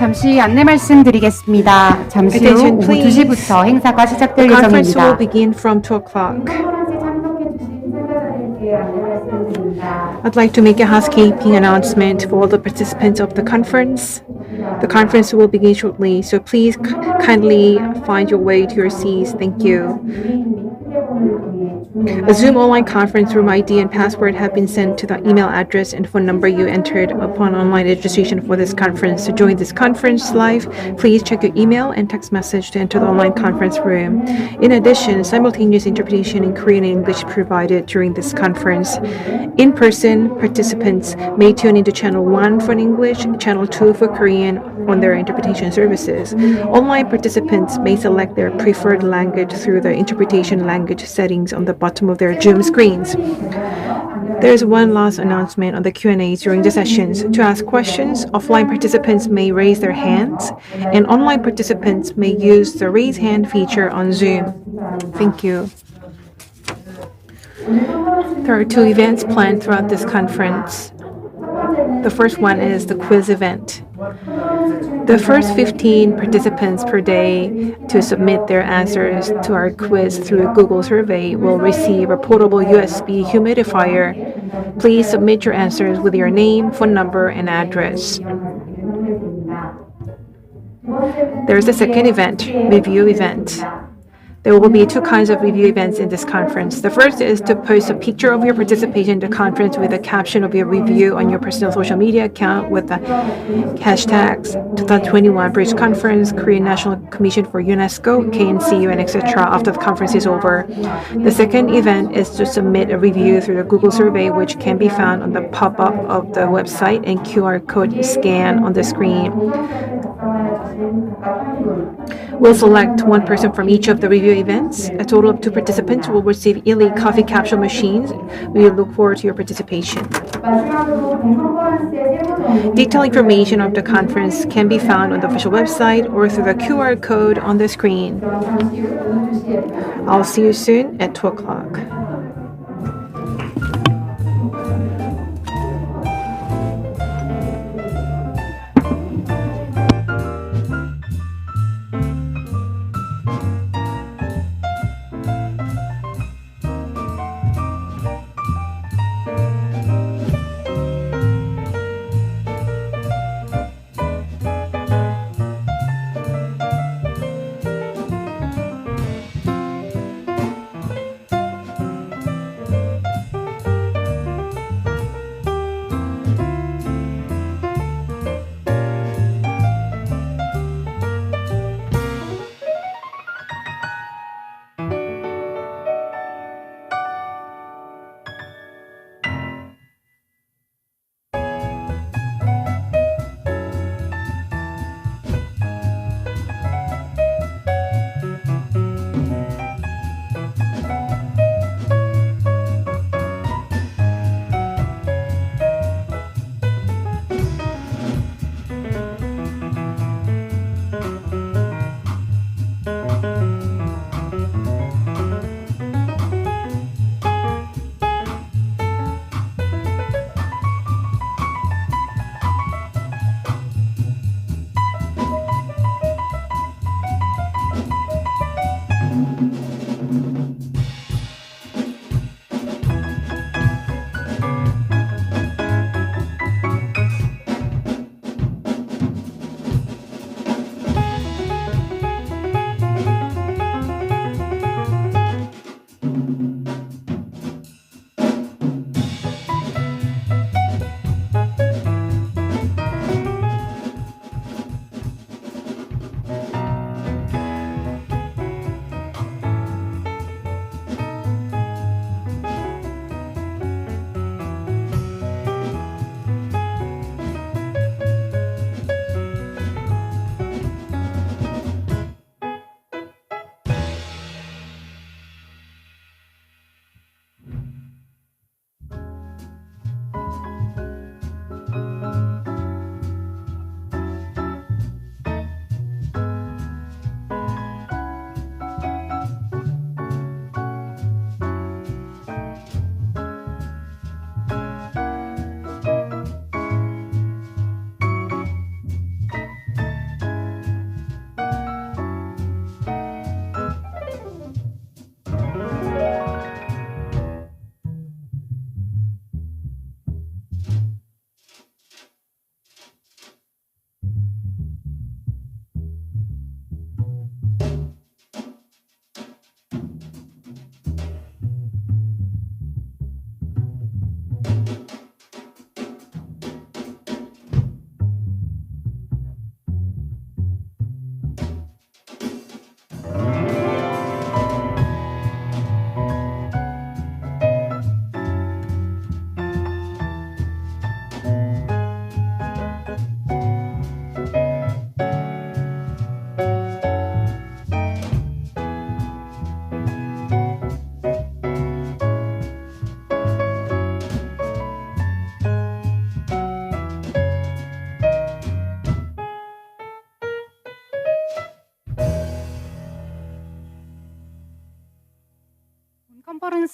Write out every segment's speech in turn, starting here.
잠시 안내 말씀드리겠습니다. 잠시 후 Attention, 오후 please. 2시부터 행사가 시작될 The conference will 예정입니다. begin from 2 o'clock. 컨퍼런스에 참석해주신 참가자들께 안내 말씀드립니다. I'd like to make a housekeeping announcement for all the participants of the conference. The conference will begin shortly, so please kindly find your way to your seats. Thank you. A Zoom online conference room ID and password have been sent to the email address and phone number you entered upon online registration for this conference. To join this conference live, please check your email and text message to enter the online conference room. In addition, simultaneous interpretation in Korean and English provided during this conference. In-person participants may tune into channel 1 for English, channel 2 for Korean on their interpretation services. Online participants may select their preferred language through the interpretation language settings on the bottom of their Zoom screens. There's one last announcement on the Q&As during the sessions. To ask questions, offline participants may raise their hands, and online participants may use the raise hand feature on Zoom. Thank you. There are 2 events planned throughout this conference. The first one is the quiz event. The first 15 participants per day to submit their answers to our quiz through Google survey will receive a portable USB humidifier. Please submit your answers with your name, phone number, and address. There is a second event, review event. There will be 2 kinds of review events in this conference. The first is to post a picture of your participation in the conference with a caption of your review on your personal social media account with the hashtags 2021 Bridge Conference, Korean National Commission for UNESCO, KNCU, and etc. after the conference is over. The second event is to submit a review through the Google survey, which can be found on the pop-up of the website and QR code scan on the screen. We'll select 1 person from each of the review events. A total of 2 participants will receive elite coffee capsule machines. We look forward to your participation. Detailed information of the conference can be found on the official website or through the QR code on the screen. I'll see you soon at 2 o'clock.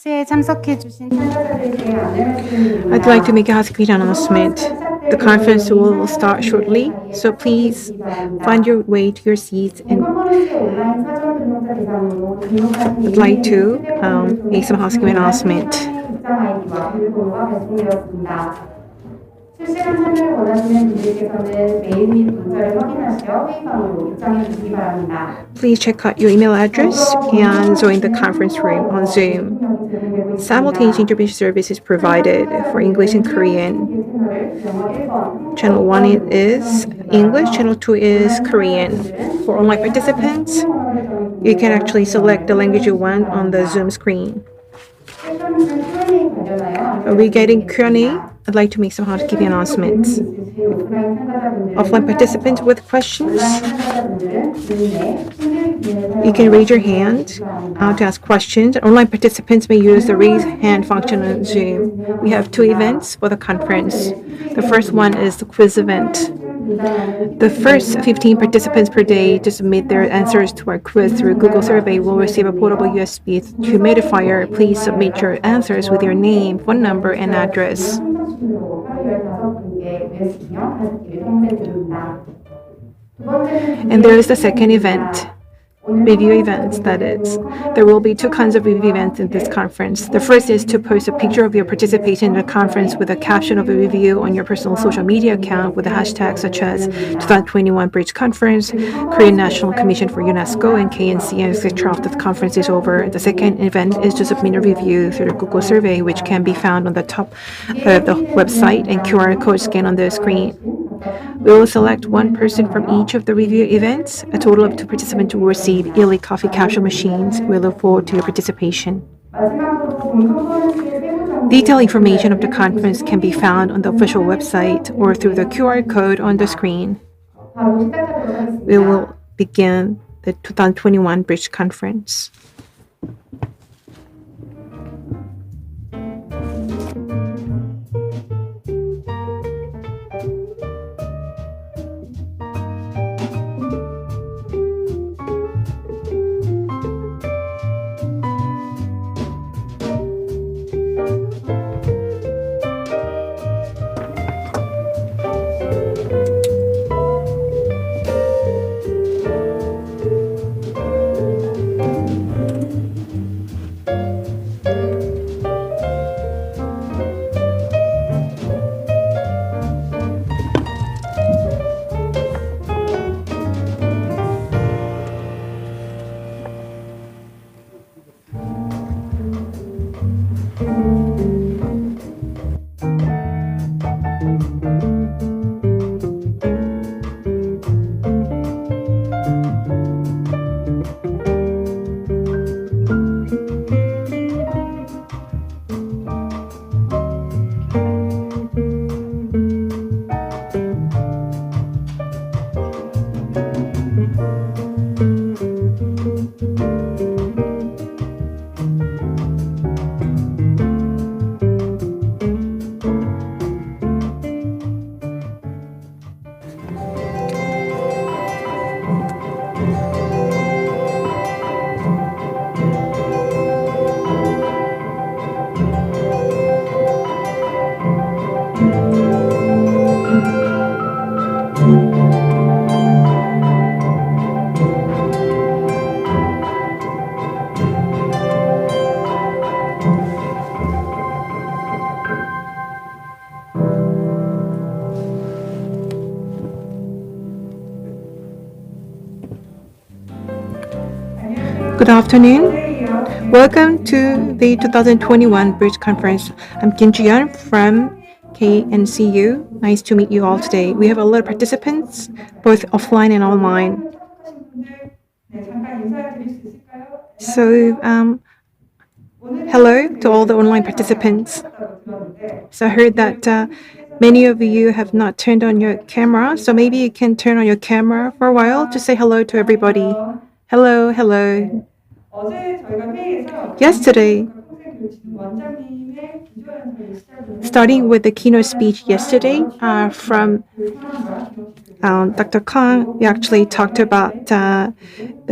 컨퍼런스에 참석해 주신 참가자들께 안내 말씀드립니다. I'd like to make a housekeeping announcement. The conference will start shortly, so please find your way to your seats, and 컨퍼런스의 온라인 사전 등록자 대상으로 등록하신 I'd like to make some housekeeping announcement. 입장 아이디와 비밀번호가 발송되었습니다. 실시간 참여를 원하시는 분들께서는 메일 및 문자를 확인하시어 회의방으로 입장해 주시기 바랍니다. Please check out your email address and join the conference room on Zoom. Simultaneous interpretation service is provided for English and Korean. Channel 1 is English, Channel 2 is Korean. For online participants, you can actually select the language you want on the Zoom screen. Regarding Q&A, I'd like to make some housekeeping announcements. Offline participants with questions, you can raise your hand to ask questions. Online participants may use the raise hand function on Zoom. We have two events for the conference. The first one is the quiz event. The first 15 participants per day to submit their answers to our quiz through Google Survey will receive a portable USB humidifier. Please submit your answers with your name, phone number, and address. And there is the second event. Review events, that is. There will be two kinds of review events in this conference. The first is to post a picture of your participation in the conference with a caption of a review on your personal social media account with a hashtag such as 2021 Bridge Conference, Korean National Commission for UNESCO, and KNC, etc. after the conference is over. The second event is to submit a review through the Google survey, which can be found on the top of the website and QR code scan on the screen. We will select one person from each of the review events. A total of 2 participants will receive yearly coffee capsule machines. We look forward to your participation. Detailed information of the conference can be found on the official website or through the QR code on the screen. We will begin the 2021 Bridge Conference. Good afternoon. Welcome to the 2021 Bridge Conference. I'm Jiyoung from KNCU. Nice to meet you all today. We have a lot of participants, both offline and online. So, hello to all the online participants. So I heard that many of you have not turned on your camera, so maybe you can turn on your camera for a while to say hello to everybody. Hello, hello. Yesterday, starting with the keynote speech yesterday from Dr. Kyung, we actually talked about the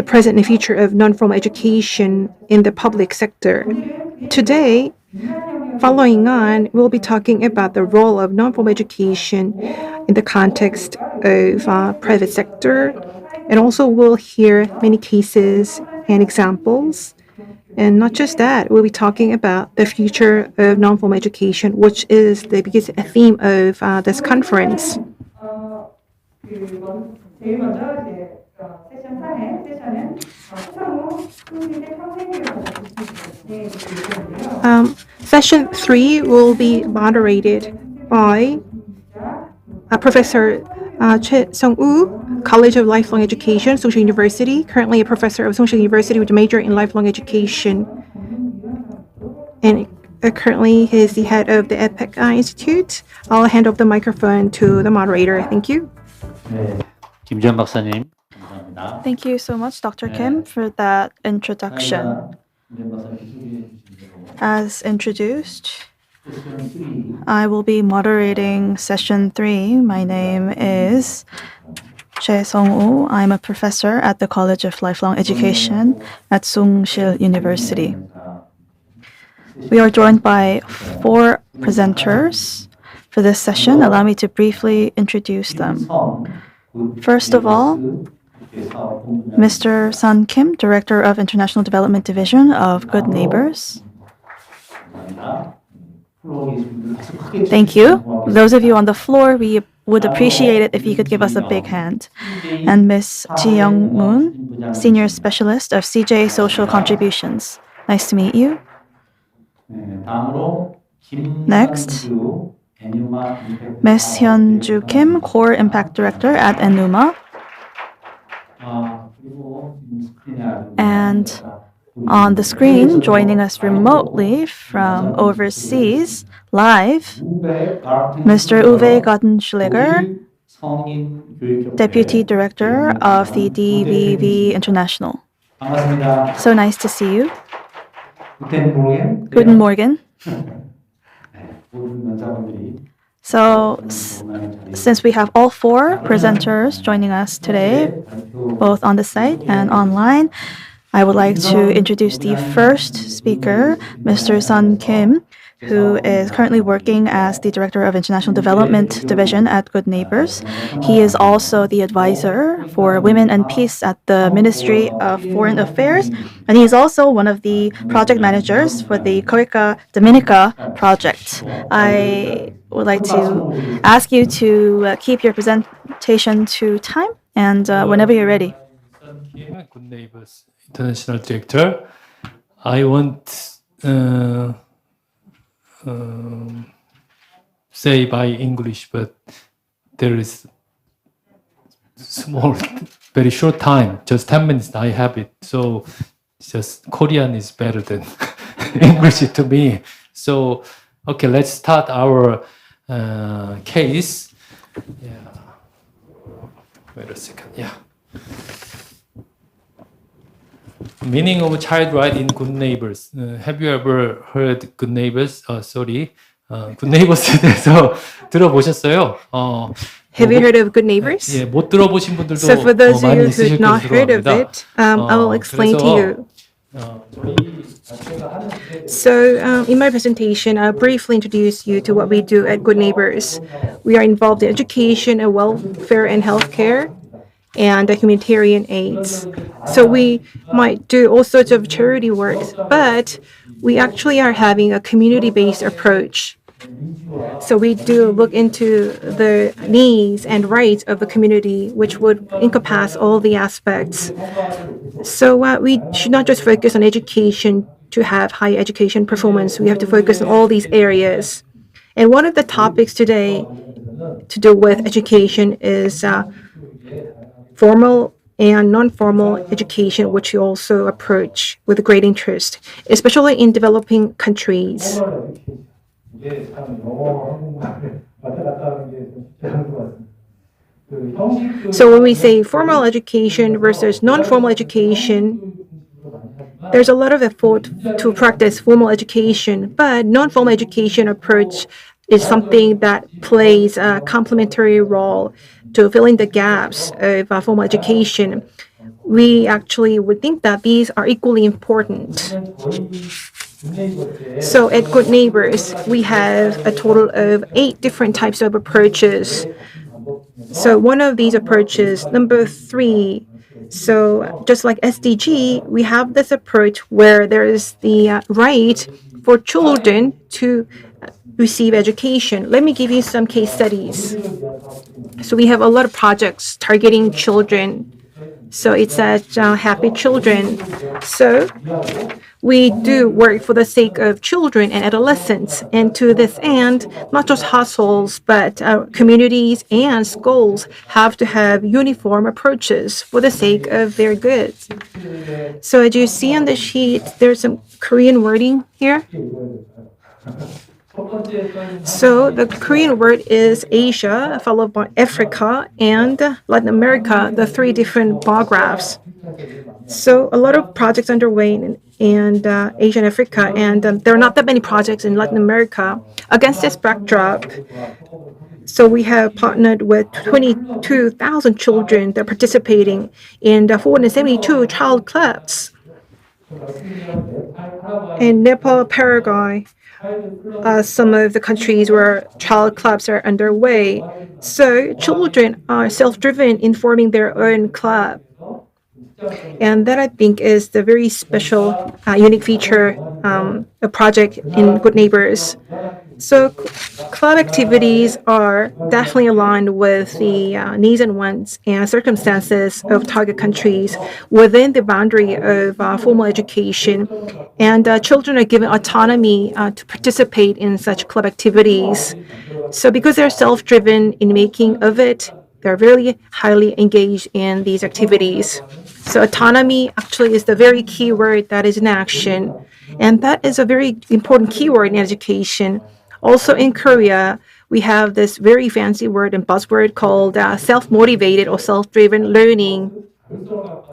present and future of non-formal education in the public sector. today, following on, we'll be talking about the role of non-formal education in the context of private sector, and also we'll hear many cases and examples. And not just that, we'll be talking about the future of non-formal education, which is the biggest theme of this conference. 제일 먼저 이제 세션 3의 세션은 서청우 수의대 평생교육 Session 3 will be moderated by Professor Sungwoo, College of Lifelong Education, Soongsil University, currently a professor of Soongsil University with a major in lifelong education. And currently he is the head of the EPEC Institute. I'll hand over the microphone to the moderator. Thank you. 김지현 박사님, 감사합니다. Thank you so much, Dr. Kim, for that introduction. As introduced, I will be moderating session 3. My name is Jae-eun. I'm a professor at the College of Lifelong Education at Sungsil University. We are joined by 4 presenters for this session. Allow me to briefly introduce them. First of all, Mr. Sun Kim, Director of International Development Division of Good Neighbors. Thank you. Those of you on the floor, we would appreciate it if you could give us a big hand. And Ms. Jiyoung Moon, Senior Specialist of CJ Social Contributions. Nice to meet you. Next, Ms. Hyunju Kim, Core Impact Director at ENUMA. And on the screen, joining us remotely from overseas, live, Mr. Uwe Gartenschlaeger, Deputy Director of the DVV International. So nice to see you. Guten Morgen. So, since we have all 4 presenters joining us today, both on the site and online, I would like to introduce the first speaker, Mr. Sun Kim, who is currently working as the Director of International Development Division at Good Neighbors. He is also the advisor for Women and Peace at the Ministry of Foreign Affairs, and he is also one of the project managers for the Coica Dominica project. I would like to ask you to keep your presentation to time, and whenever you're ready. Good Neighbors International Director. I want say by English, but there is small, very short time, just 10 minutes I have it. So just Korean is better than English to me. So, okay, let's start our case. Yeah. Wait a second, yeah. Meaning of child right in Good Neighbors. Have you ever heard Good Neighbors? Good Neighbors에 대해서 들어보셨어요? Have you heard of Good Neighbors? 예, 못 들어보신 분들도 So for those of 많이 you who 있으실 have not 것으로 heard of 압니다. it, I will explain to you. So in my presentation, I'll briefly introduce you to what we do at Good Neighbors. We are involved in education and welfare and healthcare and humanitarian aids. So we might do all sorts of charity work, but we actually are having a community-based approach. So we do look into the needs and rights of the community, which would encompass all the aspects. So we should not just focus on education to have high education performance. We have to focus on all these areas. And one of the topics today to do with education is formal and non-formal education, which we also approach with great interest, especially in developing countries. So when we say formal education versus non-formal education, there's a lot of effort to practice formal education, but non-formal education approach is something that plays a complementary role to fill in the gaps of formal education. We actually would think that these are equally important. So at Good Neighbors, we have a total of 8 different types of approaches. So one of these approaches, number 3, so just like SDG, we have this approach where there is the right for children to receive education. Let me give you some case studies. So we have a lot of projects targeting children. So it says Happy Children. So we do work for the sake of children and adolescents. And to this end, not just households, but communities and schools have to have uniform approaches for the sake of their goods. So as you see on the sheet, there's some Korean wording here. So the Korean word is Asia, followed by Africa and Latin America, the 3 different bar graphs. So a lot of projects underway in Asia and Africa, and there are not that many projects in Latin America. Against this backdrop, so we have partnered with 22,000 children that are participating in the 472 child clubs. In Nepal, Paraguay, some of the countries where child clubs are underway. So children are self-driven in forming their own club. And that, I think, is the very special, unique feature, a project in Good Neighbors. So club activities are definitely aligned with the needs and wants and circumstances of target countries within the boundary of formal education. And children are given autonomy to participate in such club activities. So because they're self-driven in making of it, they're very highly engaged in these activities. So autonomy actually is the very key word that is in action. And that is a very important keyword in education. Also in Korea, we have this very fancy word and buzzword called self-motivated or self-driven learning,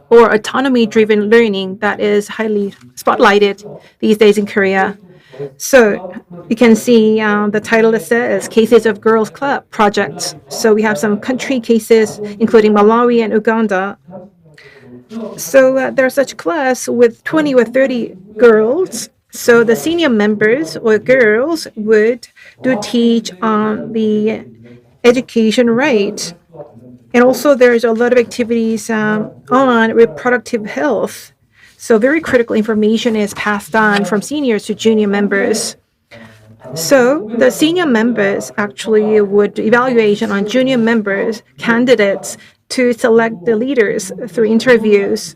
or autonomy-driven learning that is highly spotlighted these days in Korea. So you can see the title that says Cases of Girls Club Projects. So we have some country cases, including Malawi and Uganda. So there are such clubs with 20 or 30 girls. So the senior members or girls would teach on the education right. And also there's a lot of activities on reproductive health. So very critical information is passed on from seniors to junior members. So the senior members actually would do evaluation on junior members, candidates, to select the leaders through interviews.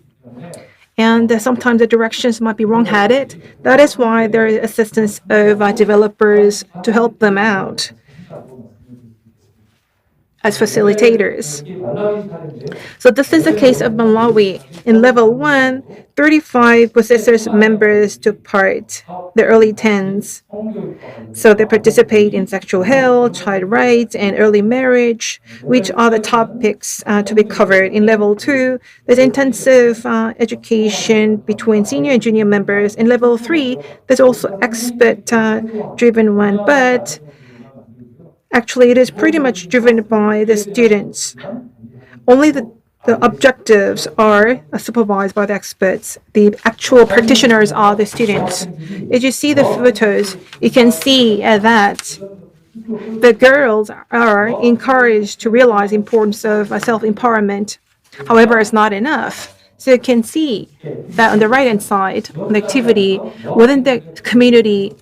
And sometimes the directions might be wrong-headed. That is why there is assistance of developers to help them out as facilitators. So this is the case of Malawi. In level 1, 35 possessors members took part, the early 10s. So they participate in sexual health, child rights, and early marriage, which are the topics to be covered. In level 2, there's intensive education between senior and junior members. In level 3, there's also expert-driven one, but actually, it is pretty much driven by the students. Only the objectives are supervised by the experts. The actual practitioners are the students. As you see the photos, you can see that the girls are encouraged to realize the importance of self-empowerment. However, it's not enough. So you can see that on the right-hand side, on the activity, within the community,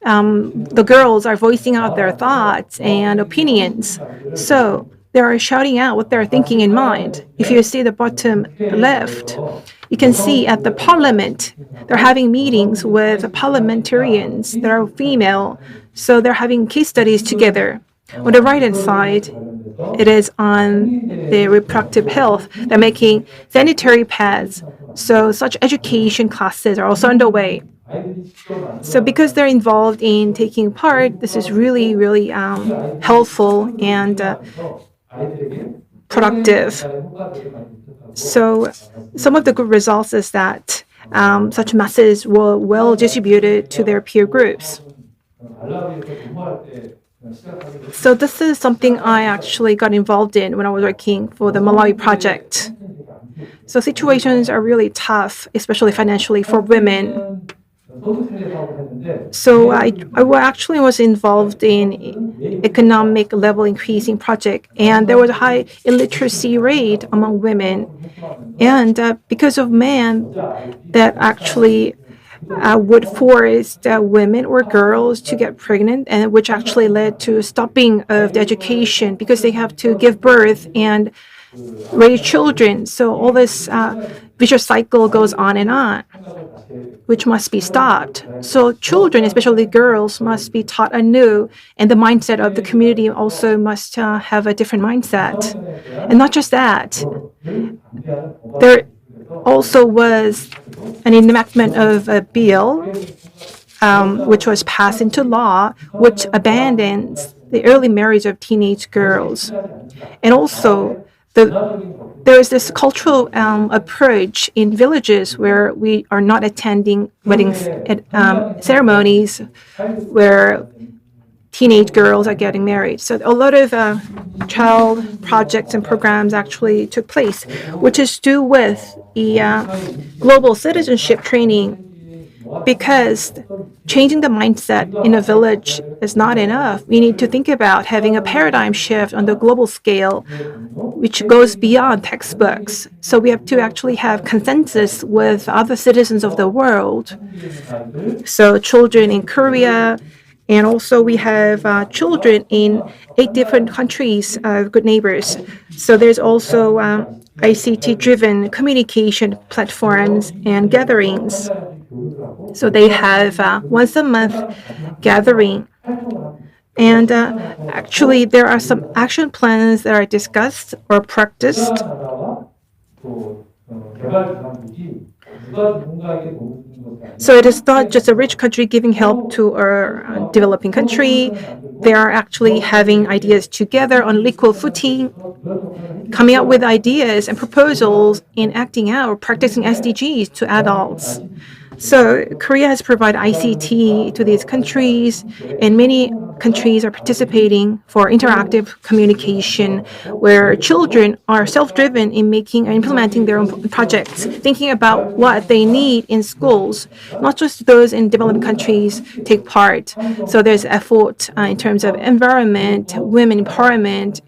the girls are voicing out their thoughts and opinions. So they are shouting out what they're thinking in mind. If you see the bottom left, you can see at the parliament, they're having meetings with parliamentarians that are female. So they're having case studies together. On the right-hand side, it is on the reproductive health. They're making sanitary pads. So such education classes are also underway. So because they're involved in taking part, this is really, really helpful and productive. So some of the good results is that such masses were well distributed to their peer groups. So this is something I actually got involved in when I was working for the Malawi project. So situations are really tough, especially financially for women. So I actually was involved in economic level increasing project, and there was a high illiteracy rate among women, and because of men that actually would force women or girls to get pregnant, and which actually led to stopping of the education because they have to give birth and raise children. So all this vicious cycle goes on, which must be stopped. So children, especially girls, must be taught anew, and the mindset of the community also must have a different mindset. And not just that, there also was an enactment of a bill which was passed into law, which abandons the early marriage of teenage girls. And also, there is this cultural approach in villages where we are not attending wedding ceremonies where teenage girls are getting married. So a lot of child projects and programs actually took place, which is due with the global citizenship training, because changing the mindset in a village is not enough. We need to think about having a paradigm shift on the global scale, which goes beyond textbooks. So we have to actually have consensus with other citizens of the world. So children in Korea, and also we have children in 8 different countries, good neighbors. So there's also ICT-driven communication platforms and gatherings. So they have once a month gathering. And actually, there are some action plans that are discussed or practiced. So it is not just a rich country giving help to a developing country. They are actually having ideas together on equal footing, coming up with ideas and proposals and acting out or practicing SDGs to adults. So Korea has provided ICT to these countries, and many countries are participating for interactive communication where children are self-driven in making and implementing their own projects, thinking about what they need in schools. Not just those in developing countries take part. So there's effort in terms of environment, women empowerment,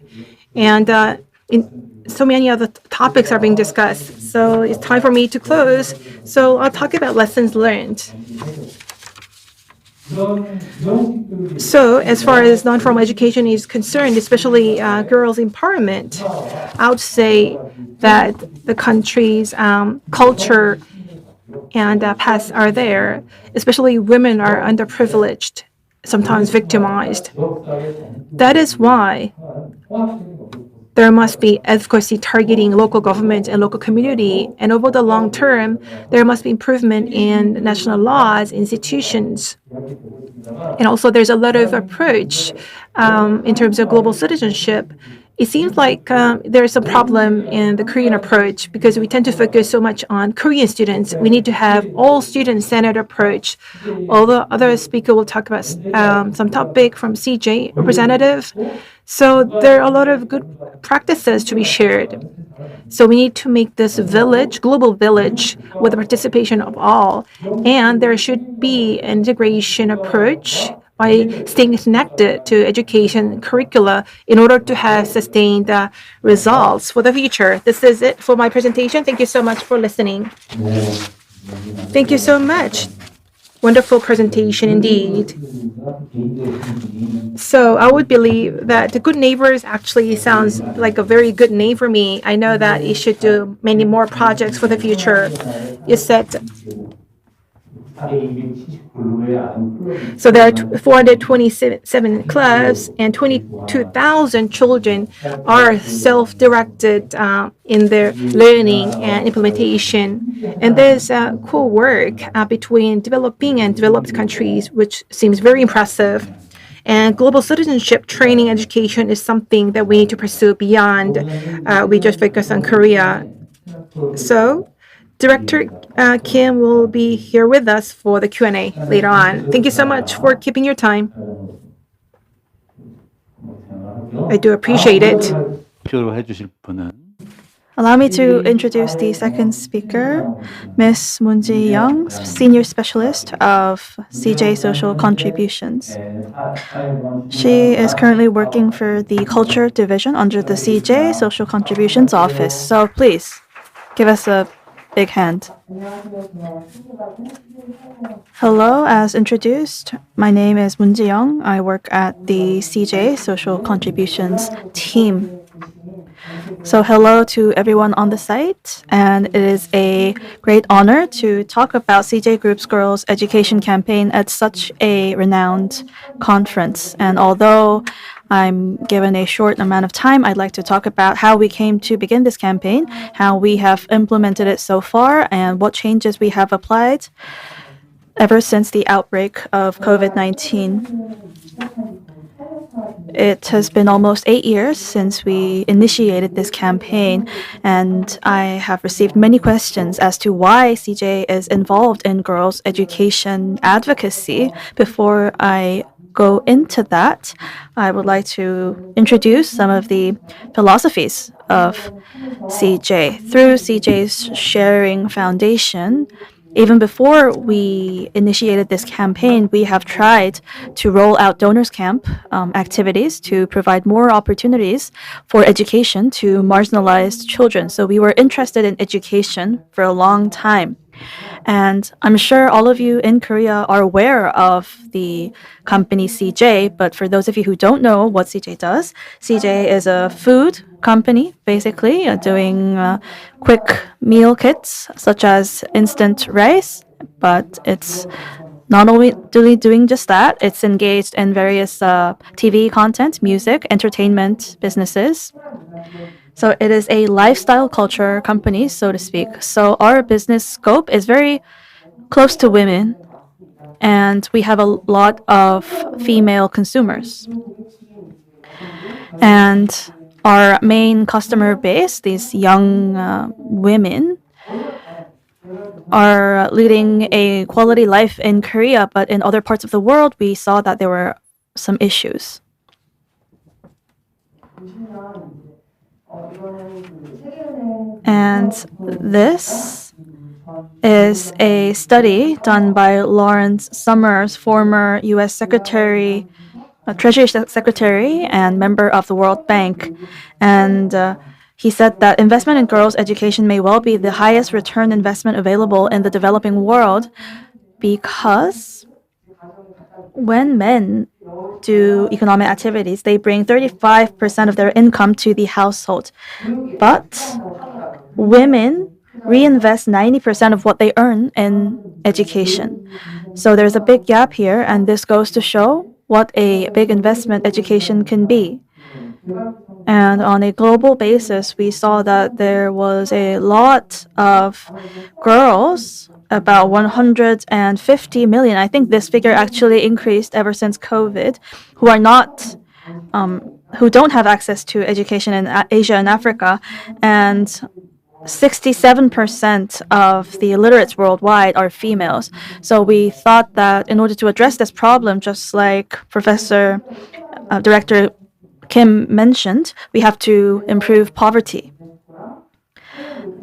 and so many other topics are being discussed. So it's time for me to close. So I'll talk about lessons learned. So as far as non-formal education is concerned, especially girls' empowerment, I would say that the country's culture and past are there. Especially women are underprivileged, sometimes victimized. That is why there must be advocacy targeting local government and local community, and over the long term, there must be improvement in national laws, institutions. And also there's a lot of approach in terms of global citizenship. It seems like there's a problem in the Korean approach because we tend to focus so much on Korean students. We need to have all student-centered approach. Although other speaker will talk about some topic from CJ representative. So there are a lot of good practices to be shared. So we need to make this village, global village, with the participation of all. And there should be an integration approach by staying connected to education curricula in order to have sustained results for the future. This is it for my presentation. Thank you so much for listening. Thank you so much. Wonderful presentation indeed. So I would believe that the good neighbors actually sounds like a very good name for me. I know that it should do many more projects for the future. You said so there are 427 clubs and 22,000 children are self-directed in their learning and implementation. And there's cool work between developing and developed countries, which seems very impressive. And global citizenship training education is something that we need to pursue beyond we just focus on Korea. So Director Kim will be here with us for the Q&A later on. Thank you so much for keeping your time. I do appreciate it. 표로 해주실 분은 Allow me to introduce the second speaker, Ms. Jiyoung, Senior Specialist of CJ Social Contributions. She is currently working for the Culture Division under the CJ Social Contributions Office. So please, give us a big hand. Hello, as introduced, my name is Jiyoung. I work at the CJ Social Contributions team. So hello to everyone on the site, and it is a great honor to talk about CJ Group's Girls Education Campaign at such a renowned conference. And although I'm given a short amount of time, I'd like to talk about how we came to begin this campaign, how we have implemented it so far, and what changes we have applied ever since the outbreak of COVID-19. It has been almost 8 years since we initiated this campaign, and I have received many questions as to why CJ is involved in girls' education advocacy. Before I go into that, I would like to introduce some of the philosophies of CJ. Through CJ's Sharing Foundation, even before we initiated this campaign, we have tried to roll out donors camp activities to provide more opportunities for education to marginalized children. So we were interested in education for a long time. And I'm sure all of you in Korea are aware of the company CJ, but for those of you who don't know what CJ does, CJ is a food company, basically, doing quick meal kits such as instant rice, but it's not only doing just that, it's engaged in various TV content, music, entertainment businesses. So it is a lifestyle culture company, so to speak. So our business scope is very close to women, and we have a lot of female consumers. And our main customer base, these young women, are leading a quality life in Korea, but in other parts of the world, we saw that there were some issues. And this is a study done by Lawrence Summers, former U.S. Treasury Secretary and member of the World Bank. And he said that investment in girls' education may well be the highest return investment available in the developing world, because when men do economic activities, they bring 35% of their income to the household. But women reinvest 90% of what they earn in education. So there's a big gap here, and this goes to show what a big investment education can be. And on a global basis, we saw that there was a lot of girls, about 150 million. I think this figure actually increased ever since COVID, who don't have access to education in Asia and Africa, and 67% of the illiterates worldwide are females. So we thought that in order to address this problem, just like Director Kim mentioned, we have to improve poverty.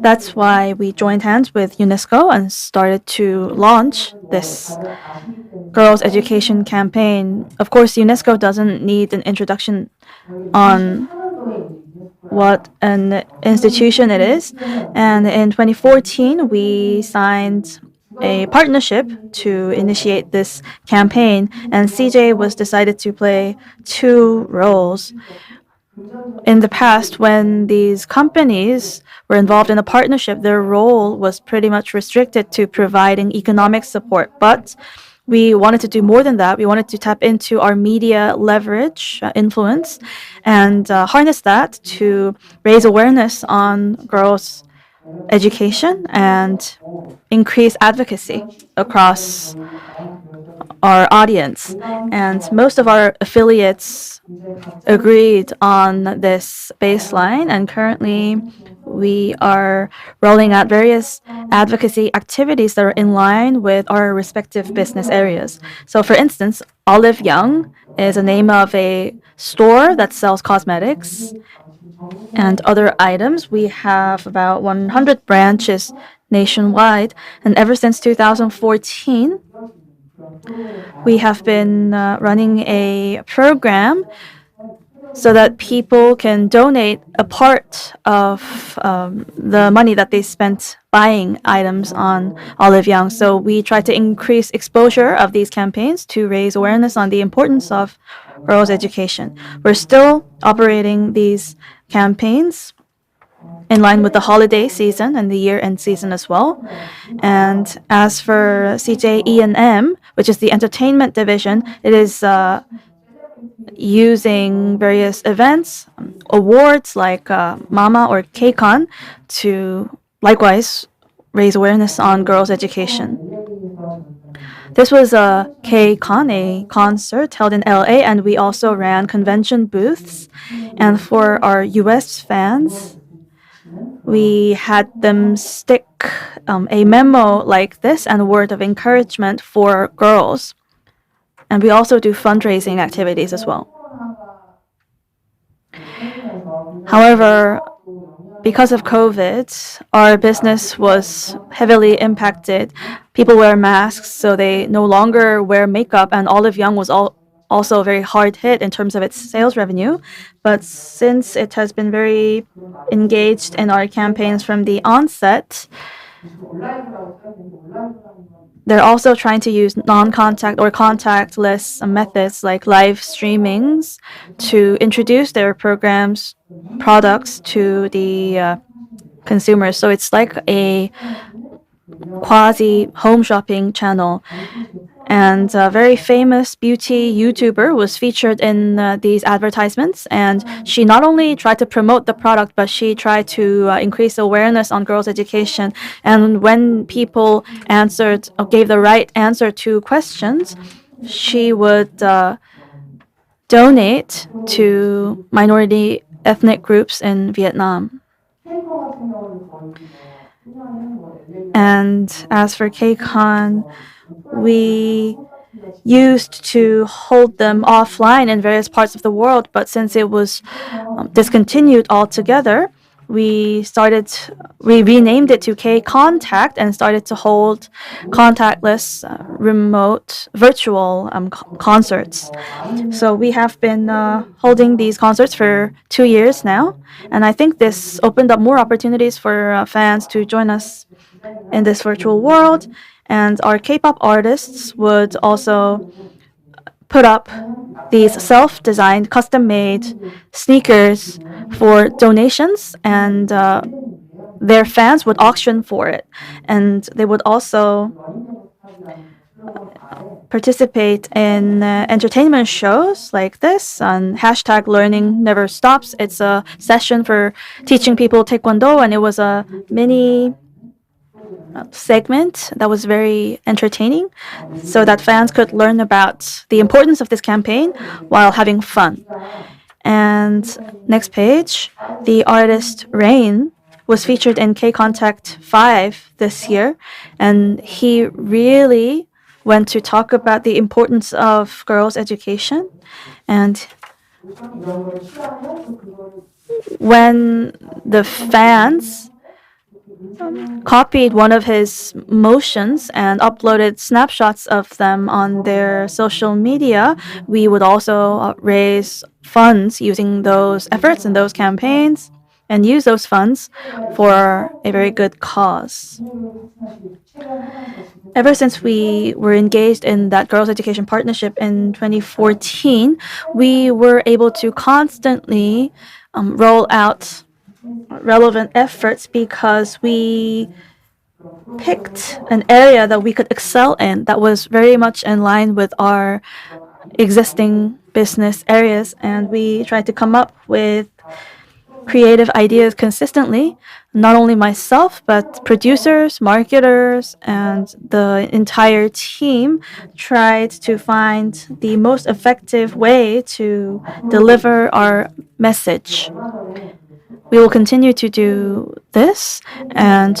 That's why we joined hands with UNESCO and started to launch this girls' education campaign. Of course, UNESCO doesn't need an introduction on what an institution it is. And in 2014, we signed a partnership to initiate this campaign, and CJ was decided to play two roles. In the past, when these companies were involved in a partnership, their role was pretty much restricted to providing economic support. But we wanted to do more than that. We wanted to tap into our media leverage, influence, and harness that to raise awareness on girls' education and increase advocacy across our audience. And most of our affiliates agreed on this baseline, and currently we are rolling out various advocacy activities that are in line with our respective business areas. So for instance, Olive Young is a name of a store that sells cosmetics, and other items. We have about 100 branches nationwide, and ever since 2014, we have been running a program so that people can donate a part of the money that they spent buying items on Olive Young. So we try to increase exposure of these campaigns to raise awareness on the importance of girls' education. We're still operating these campaigns in line with the holiday season and the year-end season as well. And as for CJ which is the entertainment division, it is using various events, awards like Mama or KCON to likewise raise awareness on girls' education. This was a KCON, a concert held in LA, and we also ran convention booths. And for our US fans, we had them stick a memo like this and a word of encouragement for girls. And we also do fundraising activities as well. However, because of COVID, our business was heavily impacted. People wear masks, so they no longer wear makeup, and Olive Young was also very hard hit in terms of its sales revenue. But since it has been very engaged in our campaigns from the onset, they're also trying to use non-contact or contactless methods like live streamings to introduce their programs, products to the consumers. So it's like a quasi home shopping channel. And a very famous beauty YouTuber was featured in these advertisements. And she not only tried to promote the product, but she tried to increase awareness on girls' education. And when people answered or gave the right answer to questions, she would donate to minority ethnic groups in Vietnam. And as for KCON, we used to hold them offline in various parts of the world, but since it was discontinued altogether, we renamed it to K-Contact and started to hold contactless, remote, virtual concerts. So we have been holding these concerts for 2 years now, and I think this opened up more opportunities for fans to join us in this virtual world. And our K-pop artists would also put up these self-designed, custom-made sneakers for donations, and their fans would auction for it. And they would also participate in entertainment shows like this on hashtag Learning Never Stops. It's a session for teaching people Taekwondo, and it was a mini segment that was very entertaining so that fans could learn about the importance of this campaign while having fun. And next page, the artist Rain was featured in K-Contact 5 this year, and he really went to talk about the importance of girls' education. And when the fans copied one of his motions and uploaded snapshots of them on their social media, we would also raise funds using those efforts and those campaigns and use those funds for a very good cause. Ever since we were engaged in that girls' education partnership in 2014, we were able to constantly roll out relevant efforts because we picked an area that we could excel in that was very much in line with our existing business areas, and we tried to come up with creative ideas consistently. Not only myself, but producers, marketers, and the entire team tried to find the most effective way to deliver our message. We will continue to do this, and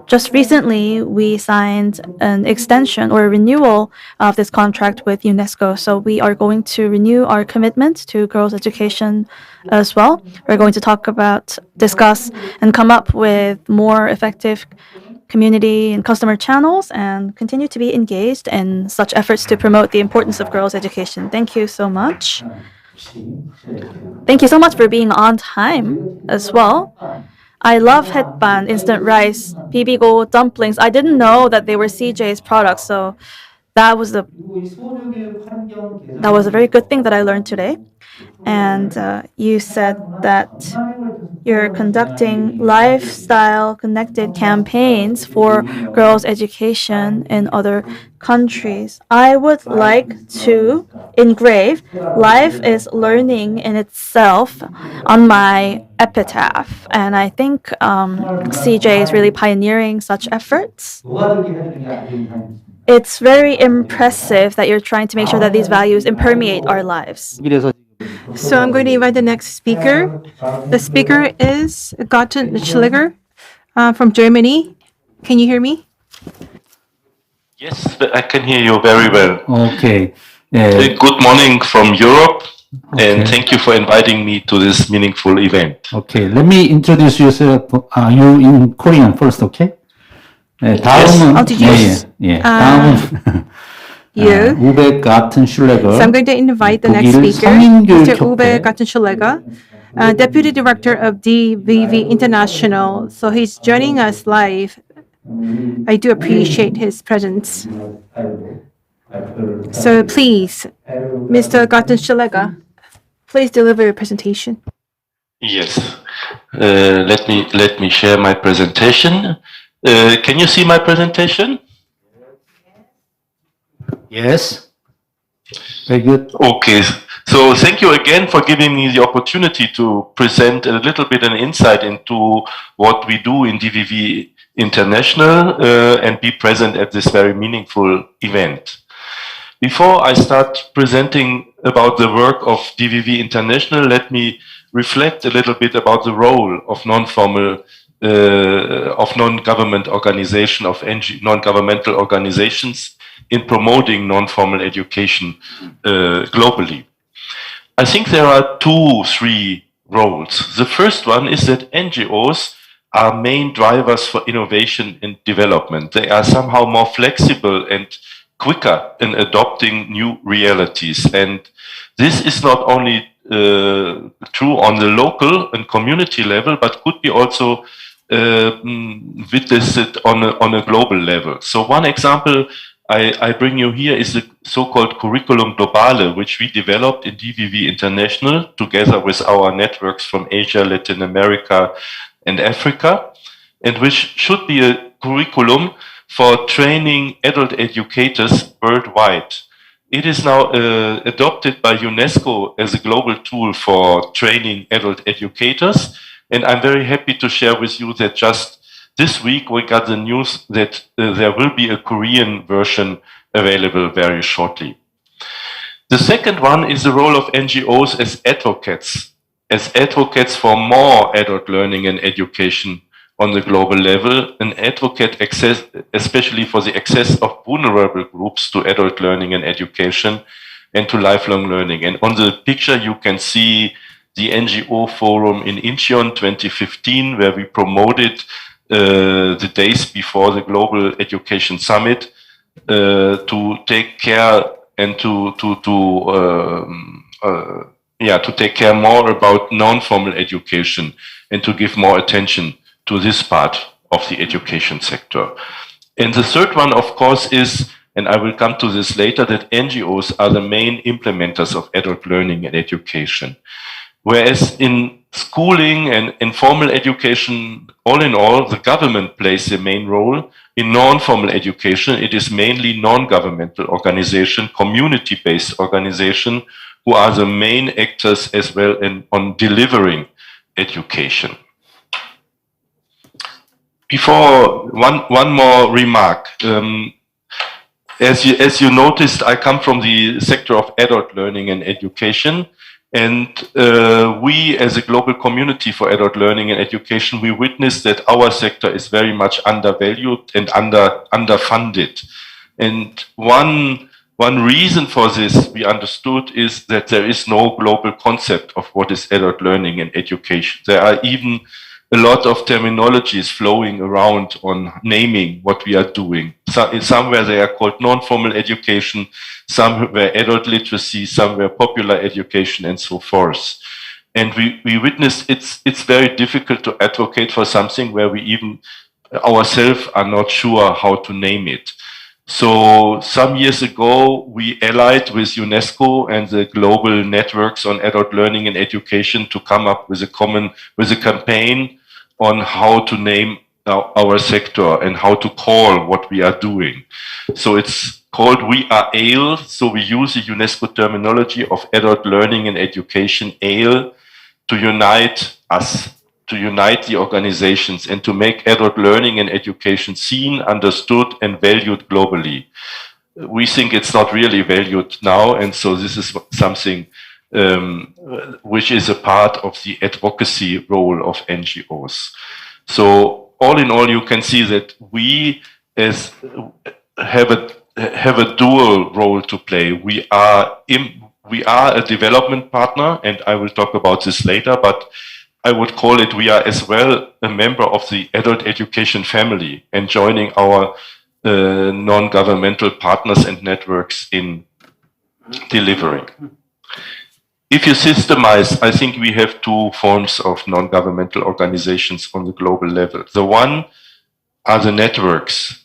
just recently, we signed an extension or a renewal of this contract with UNESCO. So we are going to renew our commitment to girls' education as well. We're going to discuss, and come up with more effective community and customer channels and continue to be engaged in such efforts to promote the importance of girls' education. Thank you so much. Thank you so much for being on time as well. I love hetban, instant rice, bibigo, dumplings. I didn't know that they were CJ's products, so that was a very good thing that I learned today. And you said that you're conducting lifestyle connected campaigns for girls' education in other countries. I would like to engrave "Life is learning in itself" on my epitaph. And I think CJ is really pioneering such efforts. It's very impressive that you're trying to make sure that these values impermeate our lives. So I'm going to invite the next speaker. The speaker is Gartenschlaeger from Germany. Can you hear me? Yes, I can hear you very well. Okay. Good morning from Europe, and thank you for inviting me to this meaningful event. Okay. Let me introduce yourself. You in Korean first, okay? 다음은 다음은 우베 가튼슐레거. So I'm going to invite the next speaker, Mr. Ube Gartenschlaeger, Deputy Director of DVV International. So he's joining us live. I do appreciate his presence. So please, Mr. Gartenschlaeger, please deliver your presentation. Yes. Let me share my presentation. Can you see my presentation? Yes. Very good. Okay. So thank you again for giving me the opportunity to present a little bit an insight into what we do in DVV International and be present at this very meaningful event. Before I start presenting about the work of DVV International, let me reflect a little bit about the role of non-government organization, of non-governmental organizations in promoting non-formal education globally. I think there are three roles. The first one is that NGOs are main drivers for innovation and development. They are somehow more flexible and quicker in adopting new realities. And this is not only true on the local and community level, but could be also witnessed on a global level. So one example I bring you here is the so-called Curriculum Globale, which we developed in DVV International together with our networks from Asia, Latin America, and Africa, and which should be a curriculum for training adult educators worldwide. It is now adopted by UNESCO as a global tool for training adult educators, and I'm very happy to share with you that just this week we got the news that there will be a Korean version available very shortly. The second one is the role of NGOs as advocates for more adult learning and education on the global level, an advocate especially for the access of vulnerable groups to adult learning and education and to lifelong learning. And on the picture you can see the NGO forum in Incheon 2015, where we promoted the days before the Global Education Summit to take care and to take care more about non-formal education and to give more attention to this part of the education sector. And the third one, of course, is, and I will come to this later, that NGOs are the main implementers of adult learning and education. Whereas in schooling and informal education, all in all, the government plays the main role. In non-formal education, it is mainly non-governmental organization, community-based organization, who are the main actors as well on delivering education. Before, one more remark. As you noticed, I come from the sector of adult learning and education, And we, as a global community for adult learning and education, we witness that our sector is very much undervalued and underfunded. And one reason for this, we understood, is that there is no global concept of what is adult learning and education. There are even a lot of terminologies flowing around on naming what we are doing. Somewhere they are called non-formal education, somewhere adult literacy, somewhere popular education, and so forth. And we witnessed it's very difficult to advocate for something where we even ourselves are not sure how to name it. So some years ago, we allied with UNESCO and the global networks on adult learning and education to come up with a campaign on how to name our sector and how to call what we are doing. So it's called We Are ALE. So we use the UNESCO terminology of adult learning and education, ALE, to unite us, to unite the organizations and to make adult learning and education seen, understood, and valued globally. We think it's not really valued now, and so this is something which is a part of the advocacy role of NGOs. So all in all, you can see that we have a dual role to play. We are a development partner, and I will talk about this later, but I would call it we are as well a member of the adult education family and joining our non-governmental partners and networks in delivering. If you systemize, I think we have two forms of non-governmental organizations on the global level. The one are the networks.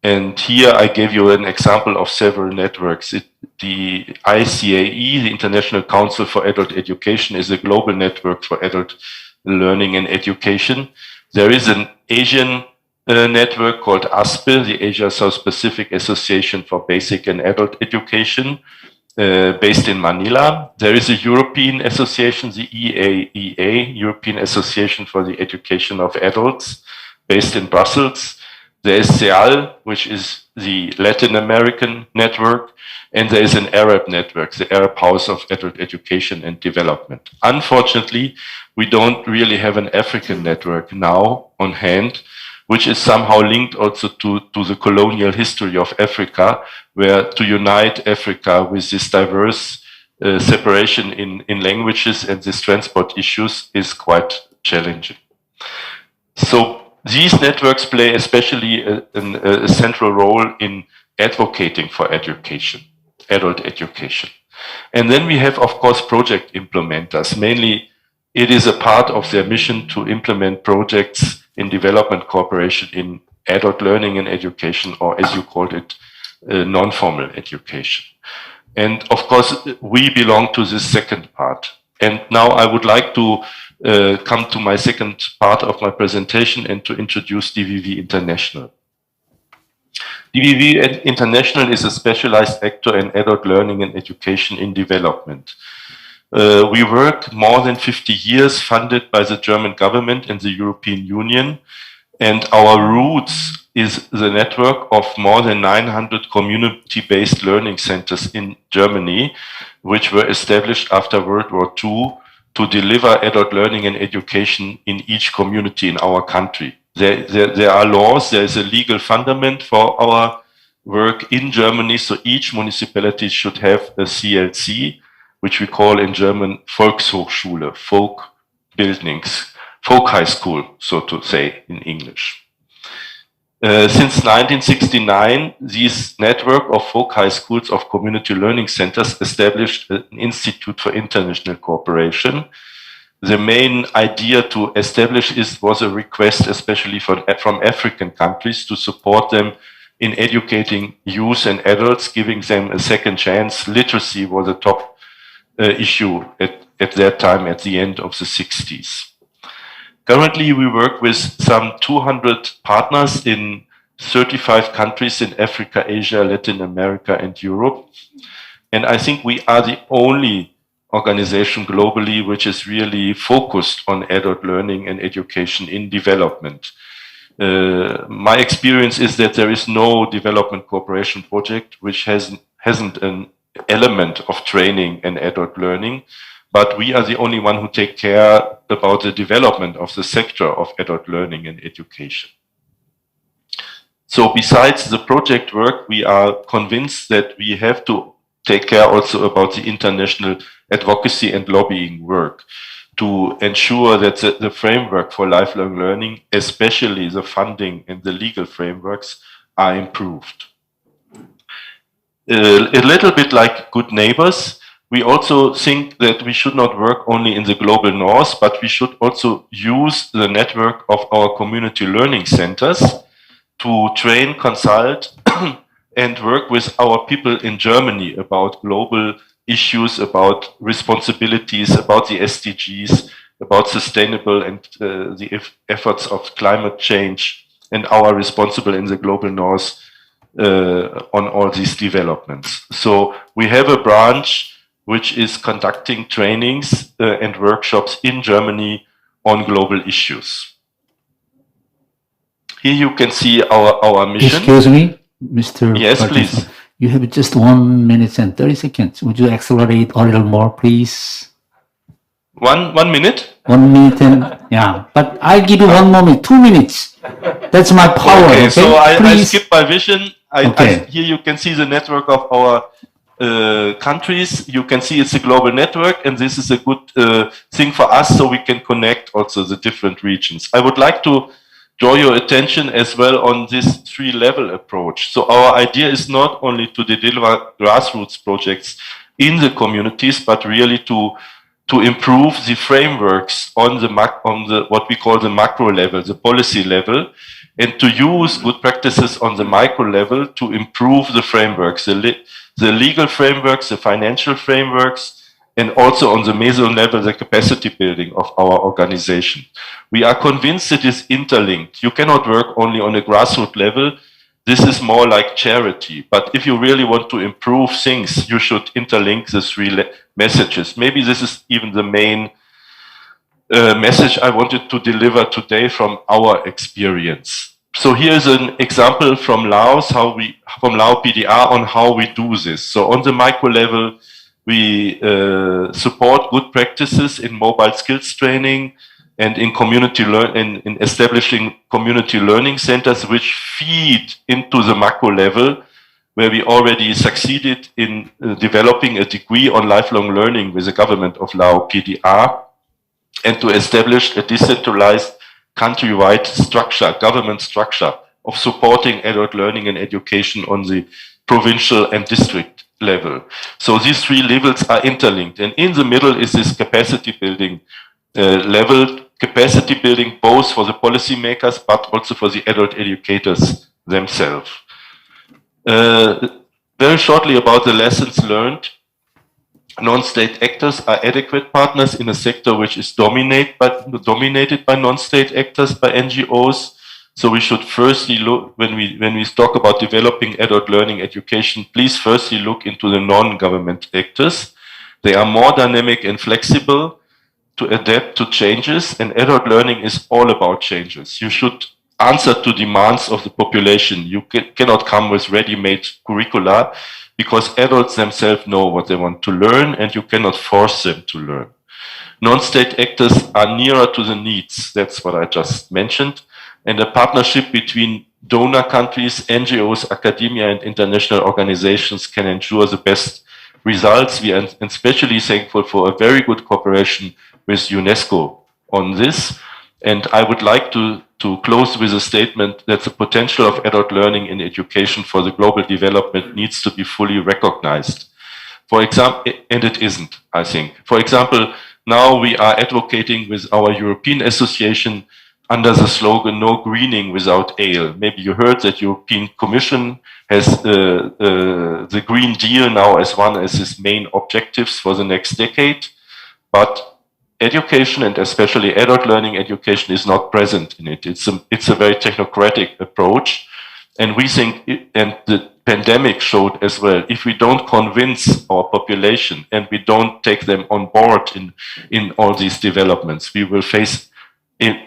And here I gave you an example of several networks. The ICAE, the International Council for Adult Education, is a global network for adult learning and education. There is an Asian network called ASPE, the Asia South Pacific Association for Basic and Adult Education, based in Manila. There is a European association, the EAEA, European Association for the Education of Adults, based in Brussels. There is SEAL, which is the Latin American network, and there is an Arab network, the Arab House of Adult Education and Development. Unfortunately, we don't really have an African network now on hand, which is somehow linked also to the colonial history of Africa, where to unite Africa with this diverse separation in languages and these transport issues is quite challenging. So these networks play especially a central role in advocating for education, adult education. And then we have, of course, project implementers. Mainly, it is a part of their mission to implement projects in development cooperation in adult learning and education, or as you called it, non-formal education. And of course, we belong to this second part. And now I would like to come to my second part of my presentation and to introduce DVV International. DVV International is a specialized actor in adult learning and education in development. We work more than 50 years, funded by the German government and the European Union, and our roots is the network of more than 900 community-based learning centers in Germany, which were established after World War II to deliver adult learning and education in each community in our country. There are laws, there is a legal fundament for our work in Germany, so each municipality should have a CLC, which we call in German Volkshochschule, folk buildings, folk high school, so to say in English. Since 1969, this network of folk high schools of community learning centers established an Institute for International Cooperation. The main idea to establish this was a request, especially from African countries, to support them in educating youth and adults, giving them a second chance. Literacy was a top issue at that time, at the end of the 60s. Currently, we work with some 200 partners in 35 countries in Africa, Asia, Latin America, and Europe. And I think we are the only organization globally which is really focused on adult learning and education in development. My experience is that there is no development cooperation project which hasn't an element of training and adult learning. but we are the only one who take care about the development of the sector of adult learning and education. So besides the project work, we are convinced that we have to take care also about the international advocacy and lobbying work to ensure that the framework for lifelong learning, especially the funding and the legal frameworks, are improved. A little bit like good neighbors, we also think that we should not work only in the global north, but we should also use the network of our community learning centers to train, consult, and work with our people in Germany about global issues, about responsibilities, about the SDGs, about sustainable and the efforts of climate change, and our responsible in the global north on all these developments. So we have a branch which is conducting trainings and workshops in Germany on global issues. Here you can see our mission. Excuse me, Mr. Yes, Gartenschlaeger. please. You have just 1 minute and 30 seconds. Would you accelerate a little more, please? 1 minute? 1 minute and, yeah. But I'll give you 1 moment, 2 minutes. That's my power, okay? So I Please. skip my vision. Okay. Here you can see the network of our countries. You can see it's a global network, and this is a good thing for us so we can connect also the different regions. I would like to draw your attention as well on this 3-level approach. So our idea is not only to deliver grassroots projects in the communities, but really to improve the frameworks on the what we call the macro level, the policy level, and to use good practices on the micro level to improve the frameworks, the legal frameworks, the financial frameworks, and also on the meso level, the capacity building of our organization. We are convinced it is interlinked. You cannot work only on a grassroots level. This is more like charity. But if you really want to improve things, you should interlink the 3 messages. Maybe this is even the main message I wanted to deliver today from our experience. So here's an example from Laos, from Lao PDR on how we do this. So on the micro level, we support good practices in mobile skills training and in in establishing community learning centers which feed into the macro level, where we already succeeded in developing a degree on lifelong learning with the government of Lao PDR, and to establish a decentralized countrywide structure, government structure of supporting adult learning and education on the provincial and district level. So these 3 levels are interlinked, and in the middle is this capacity building level, capacity building both for the policymakers but also for the adult educators themselves. Very shortly about the lessons learned. Non-state actors are adequate partners in a sector which is dominated by non-state actors, by NGOs. So we should firstly look, when we talk about developing adult learning education, please firstly look into the non-government actors. They are more dynamic and flexible to adapt to changes, and adult learning is all about changes. You should answer to demands of the population. You cannot come with ready-made curricula, because adults themselves know what they want to learn, and you cannot force them to learn. Non-state actors are nearer to the needs. That's what I just mentioned. And a partnership between donor countries, NGOs, academia, and international organizations can ensure the best results. We are especially thankful for a very good cooperation with UNESCO on this. And I would like to close with a statement that the potential of adult learning in education for the global development needs to be fully recognized. For example, and it isn't, I think. For example, now we are advocating with our European Association under the slogan, no greening without ale. Maybe you heard that European Commission has the Green Deal now as one of its main objectives for the next decade. But education, and especially adult learning education, is not present in it. It's a very technocratic approach. And we think, and the pandemic showed as well, if we don't convince our population and we don't take them on board in all these developments, we will face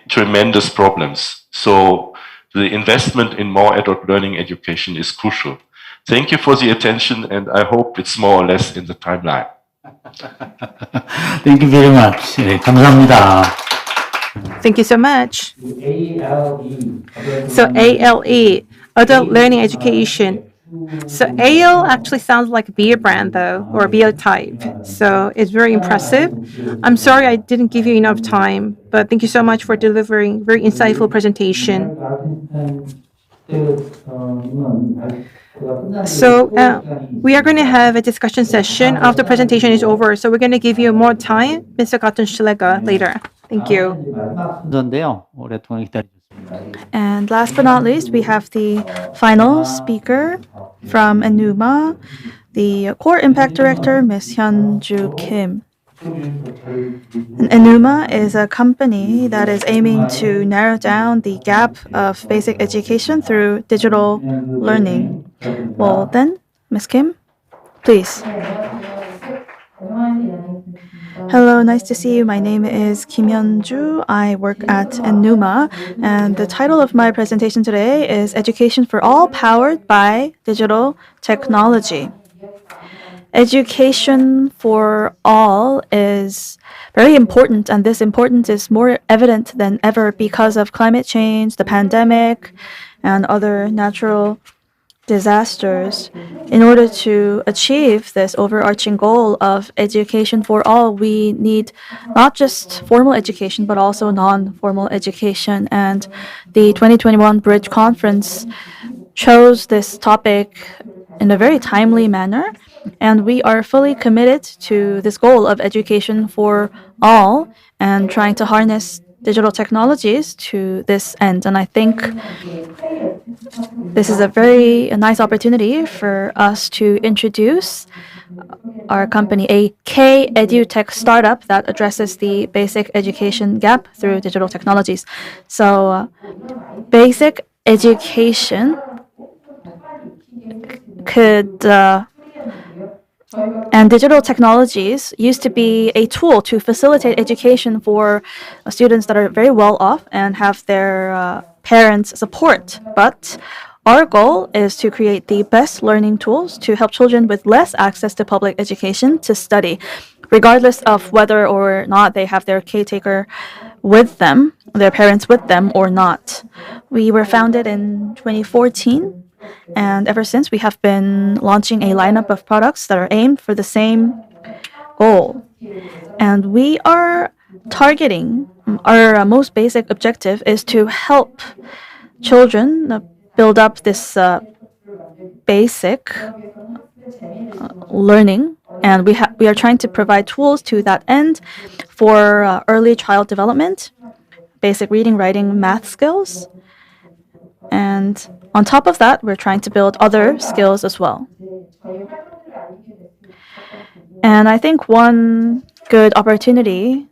tremendous problems. So the investment in more adult learning education is crucial. Thank you for the attention, and I hope it's more or less in the timeline. Thank you very much. 네, 감사합니다. Thank you so much. So ALE, Adult Learning Education. So Ale actually sounds like a beer brand though, or a beer type. So it's very impressive. I'm sorry I didn't give you enough time, but thank you so much for delivering very insightful presentation. So we are going to have a discussion session after the presentation is over. So we're going to give you more time, Mr. Gartenschlaeger, later. Thank you. 순서인데요. 오랫동안 기다려주셨습니다. And last but not least, we have the final speaker from ENUMA, the Core Impact Director, Ms. Hyunju Kim. And ENUMA is a company that is aiming to narrow down the gap of basic education through digital learning. Well then, Ms. Kim, please. Hello, nice to see you. My name is Kim Hyunju. I work at ENUMA, and the title of my presentation today is Education for All Powered by Digital Technology. Education for all is very important, and this importance is more evident than ever because of climate change, the pandemic, and other natural disasters. In order to achieve this overarching goal of education for all, we need not just formal education, but also non-formal education. And the 2021 Bridge Conference chose this topic in a very timely manner. And we are fully committed to this goal of education for all and trying to harness digital technologies to this end. And I think this is a very nice opportunity for us to introduce our company, a K-EduTech startup that addresses the basic education gap through digital technologies. So basic education could and digital technologies used to be a tool to facilitate education for students that are very well off and have their parents' support. But our goal is to create the best learning tools to help children with less access to public education to study, regardless of whether or not they have their caretaker with them, their parents with them or not. We were founded in 2014. And ever since, we have been launching a lineup of products that are aimed for the same goal. And we are targeting, our most basic objective is to help children build up this basic learning. And we are trying to provide tools to that end for early child development, basic reading, writing, math skills. And on top of that, we're trying to build other skills as well. And I think one good opportunity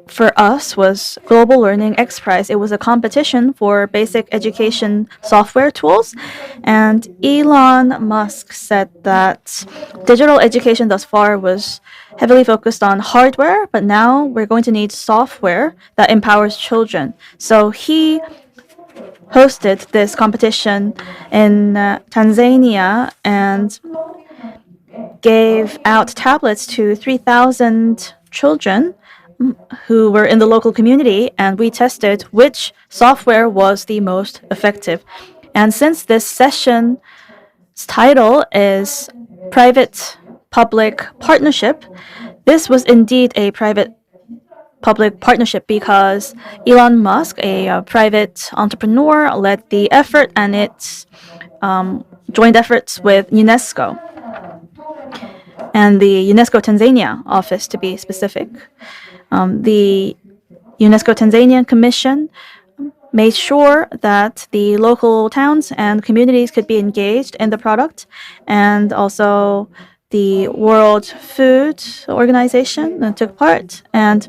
for us was Global Learning X Prize. It was a competition for basic education software tools. And Elon Musk said that digital education thus far was heavily focused on hardware, but now we're going to need software that empowers children. So he hosted this competition in Tanzania and gave out tablets to 3,000 children who were in the local community, and we tested which software was the most effective. And since this session's title is Private-Public Partnership, this was indeed a private-public partnership because Elon Musk, a private entrepreneur, led the effort, and it's joint efforts with UNESCO and the UNESCO Tanzania office, to be specific. The UNESCO Tanzanian Commission made sure that the local towns and communities could be engaged in the product, and also the World Food Organization took part. And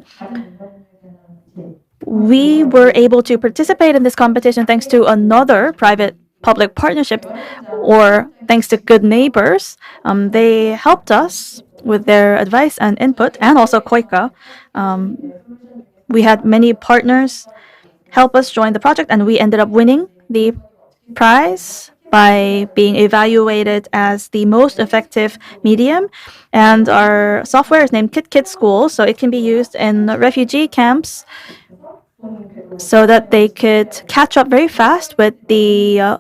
we were able to participate in this competition thanks to another private-public partnership, or thanks to good neighbors. They helped us with their advice and input, and also Koika. We had many partners help us join the project, and we ended up winning the prize by being evaluated as the most effective medium. And our software is named KitKit School, so it can be used in refugee camps so that they could catch up very fast with the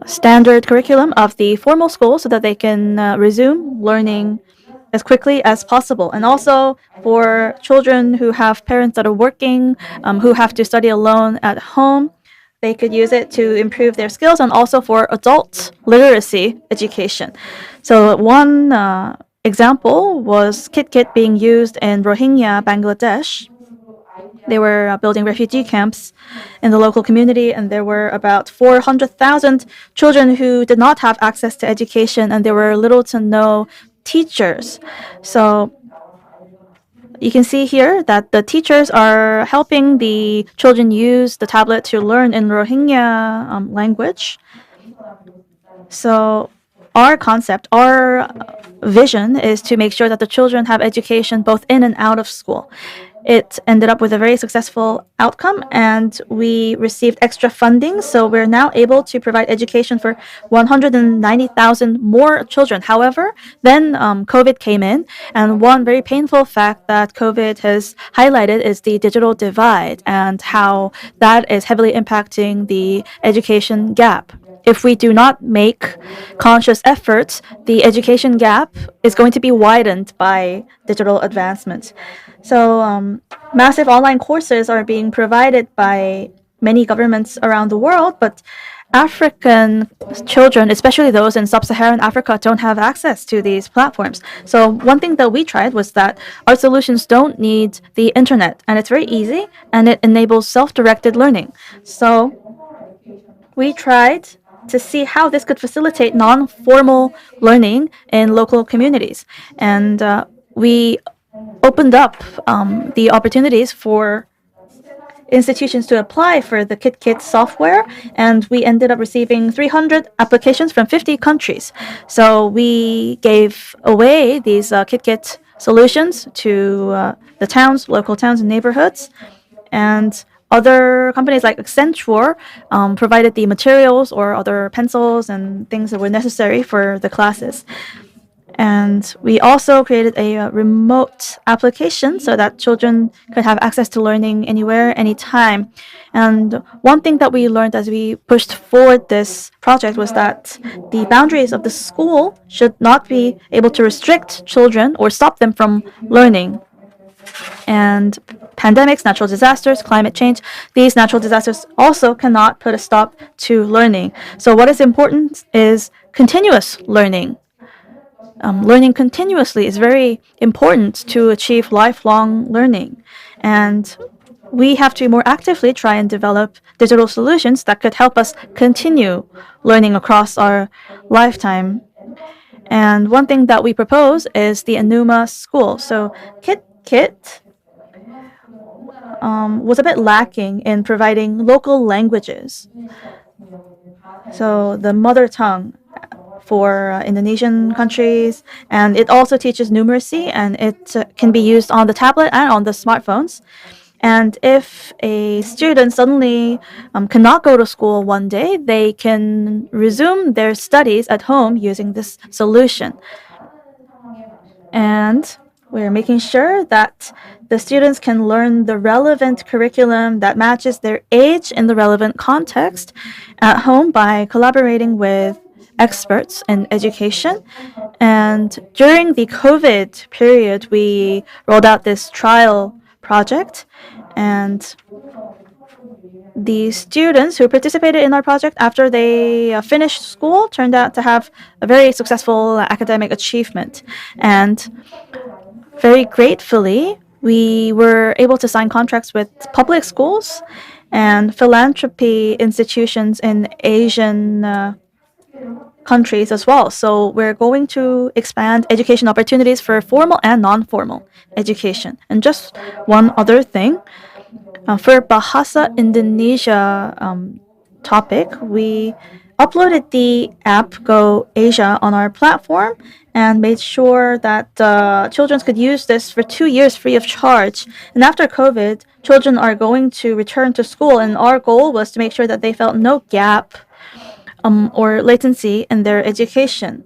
standard curriculum of the formal school so that they can resume learning as quickly as possible. And also for children who have parents that are working, who have to study alone at home, they could use it to improve their skills, and also for adult literacy education. So one example was KitKit being used in Rohingya, Bangladesh. They were building refugee camps in the local community, and there were about 400,000 children who did not have access to education, and there were little to no teachers. So you can see here that the teachers are helping the children use the tablet to learn in Rohingya language. So our concept, our vision is to make sure that the children have education both in and out of school. It ended up with a very successful outcome, and we received extra funding, so we're now able to provide education for 190,000 more children. However, then COVID came in, and one very painful fact that COVID has highlighted is the digital divide and how that is heavily impacting the education gap. If we do not make conscious efforts, the education gap is going to be widened by digital advancement. So massive online courses are being provided by many governments around the world, but African children, especially those in sub-Saharan Africa, don't have access to these platforms. So one thing that we tried was that our solutions don't need the internet, and it's very easy, and it enables self-directed learning. So we tried to see how this could facilitate non-formal learning in local communities. And we opened up the opportunities for institutions to apply for the KitKit software, and we ended up receiving 300 applications from 50 countries. So we gave away these KitKit solutions to the towns, local towns and neighborhoods, and other companies like Accenture provided the materials or other pencils and things that were necessary for the classes. And we also created a remote application so that children could have access to learning anywhere, anytime. And one thing that we learned as we pushed forward this project was that the boundaries of the school should not be able to restrict children or stop them from learning. And pandemics, natural disasters, climate change, these natural disasters also cannot put a stop to learning. So what is important is continuous learning. Learning continuously is very important to achieve lifelong learning. And we have to more actively try and develop digital solutions that could help us continue learning across our lifetime. And one thing that we propose is the ENUMA school. So KitKit was a bit lacking in providing local languages. So the mother tongue for Indonesian countries, and it also teaches numeracy, and it can be used on the tablet and on the smartphones. And if a student suddenly cannot go to school one day, they can resume their studies at home using this solution. And we're making sure that the students can learn the relevant curriculum that matches their age in the relevant context at home by collaborating with experts in education. And during the COVID period, we rolled out this trial project, and the students who participated in our project after they finished school turned out to have a very successful academic achievement. And very gratefully, we were able to sign contracts with public schools and philanthropy institutions in Asian countries as well. So we're going to expand education opportunities for formal and non-formal education. And just one other thing, for Bahasa Indonesia topic, we uploaded the app Go Asia on our platform and made sure that children could use this for 2 years free of charge. And after COVID, children are going to return to school, and our goal was to make sure that they felt no gap or latency in their education.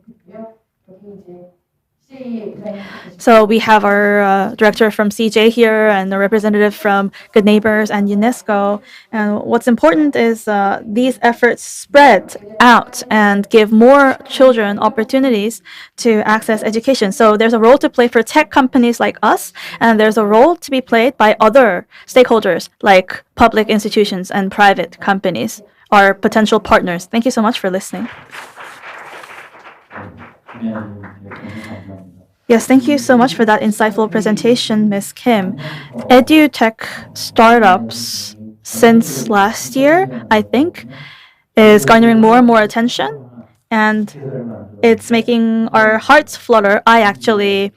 So we have our director from CJ here and a representative from Good Neighbors and UNESCO. And what's important is these efforts spread out and give more children opportunities to access education. So there's a role to play for tech companies like us, and there's a role to be played by other stakeholders like public institutions and private companies, our potential partners. Thank you so much for listening. Yes, thank you so much for that insightful presentation, Ms. Kim. EduTech startups since last year, I think, is garnering more and more attention, and it's making our hearts flutter. I actually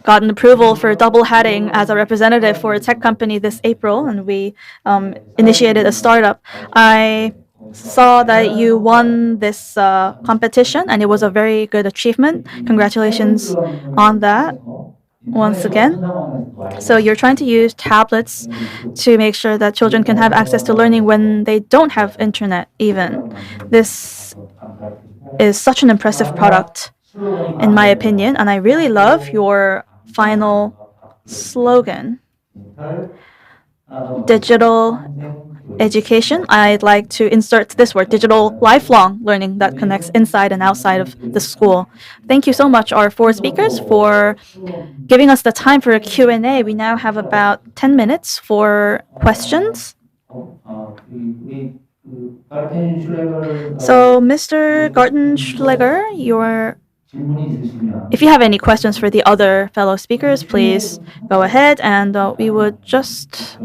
got an approval for double heading as a representative for a tech company this April, and we initiated a startup. I saw that you won this competition, and it was a very good achievement. Congratulations on that once again. So you're trying to use tablets to make sure that children can have access to learning when they don't have internet even. This is such an impressive product, in my opinion, and I really love your final slogan. Digital education. I'd like to insert this word, digital lifelong learning that connects inside and outside of the school. Thank you so much, our four speakers, for giving us the time for a Q&A. We now have about 10 minutes for questions. So, Mr. Gartenschlaeger, if you have any questions for the other fellow speakers, please go ahead, and we would just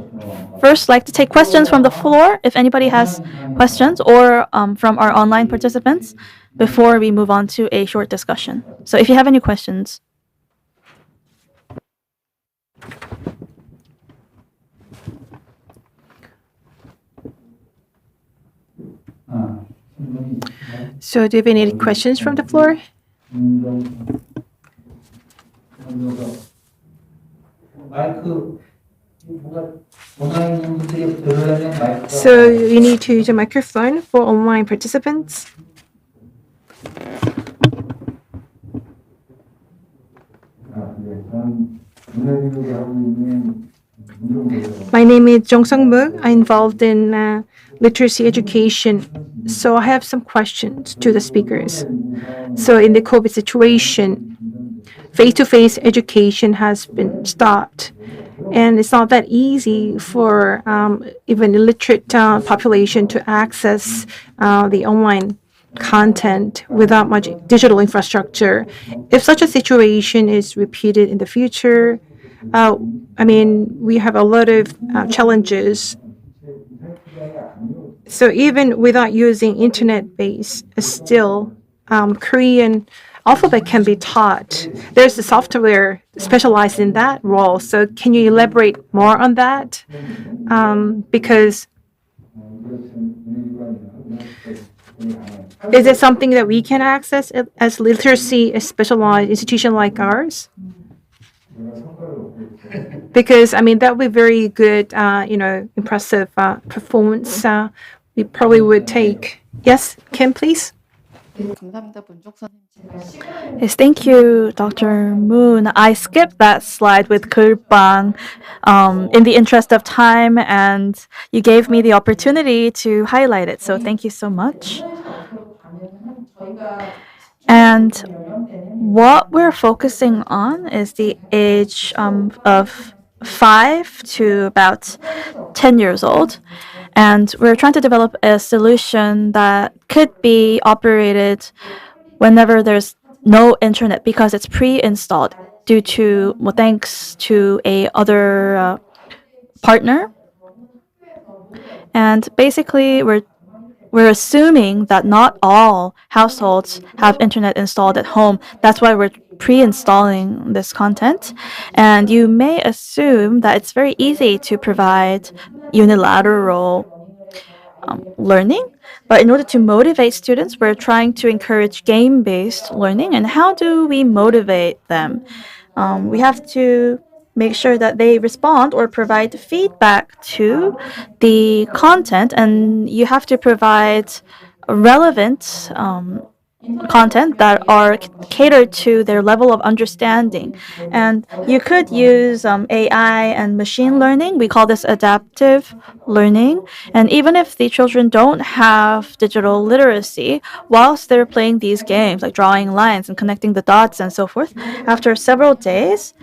first like to take questions from the floor, if anybody has questions, or from our online participants, before we move on to a short discussion. So if you have any questions. So do you have any questions from the floor? So you need to use a microphone for online participants. My name is Sungwoo. I'm involved in literacy education. So I have some questions to the speakers. So in the COVID situation, face-to-face education has been stopped. And it's not that easy for even illiterate population to access the online content without much digital infrastructure. If such a situation is repeated in the future, I mean, we have a lot of challenges. So even without using internet-based, still Korean alphabet can be taught. There's a software specialized in that role. So can you elaborate more on that? Because is it something that we can access as literacy, a specialized institution like ours? Because, I mean, that would be very good, impressive performance we probably would take. Yes, Kim, please. Yes, thank you, Dr. Moon. I skipped that slide with Kulbang in the interest of time, and you gave me the opportunity to highlight it, so thank you so much. And what we're focusing on is the age of 5 to about 10 years old. And we're trying to develop a solution that could be operated whenever there's no internet because it's pre-installed due to, well, thanks to a other partner. And basically, we're assuming that not all households have internet installed at home. That's why we're pre-installing this content. And you may assume that it's very easy to provide unilateral learning. But in order to motivate students, we're trying to encourage game-based learning. And how do we motivate them? We have to make sure that they respond or provide feedback to the content, and you have to provide relevant content that are catered to their level of understanding. And you could use AI and machine learning. We call this adaptive learning. And even if the children don't have digital literacy, whilst they're playing these games, like drawing lines and connecting the dots and so forth, after several days,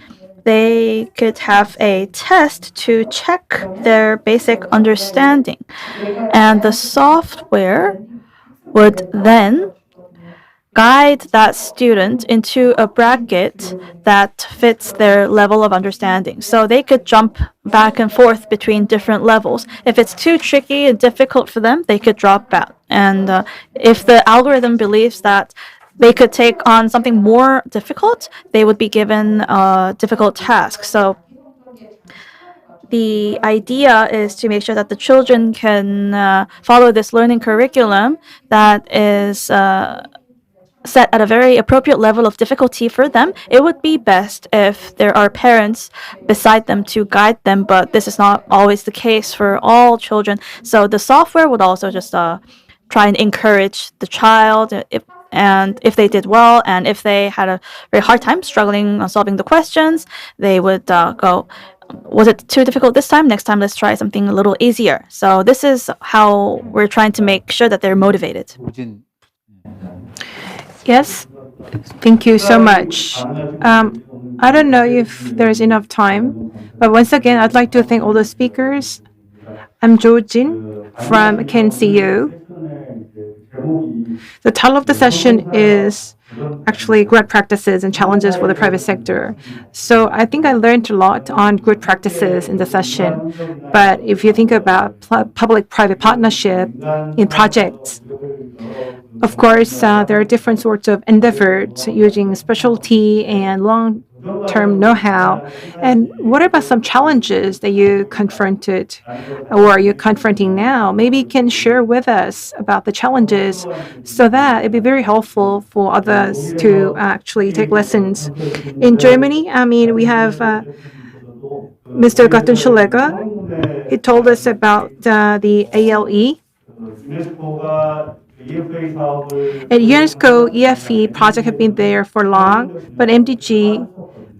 they could have a test to check their basic understanding. And the software would then guide that student into a bracket that fits their level of understanding. So they could jump back and forth between different levels. If it's too tricky and difficult for them, they could drop out. And if the algorithm believes that they could take on something more difficult, they would be given a difficult task. So the idea is to make sure that the children can follow this learning curriculum that is set at a very appropriate level of difficulty for them. It would be best if there are parents beside them to guide them, but this is not always the case for all children. So the software would also just try and encourage the child, if they did well, and if they had a very hard time struggling on solving the questions, they would go, was it too difficult this time? Next time, let's try something a little easier. So this is how we're trying to make sure that they're motivated. Yes, thank you so much. I don't know if there's enough time, but once again, I'd like to thank all the speakers. I'm Jo-jin from KNCU. The title of the session is actually good practices and challenges for the private sector. So I think I learned a lot on good practices in the session. But if you think about public-private partnership in projects, of course, there are different sorts of endeavors using specialty and long-term know-how. And what about some challenges that you confronted or are you confronting now? Maybe you can share with us about the challenges so that it'd be very helpful for others to actually take lessons. In Germany, we have Mr. Gartenschlaeger. He told us about the ALE. At UNESCO, EFE project have been there for long, but MDG,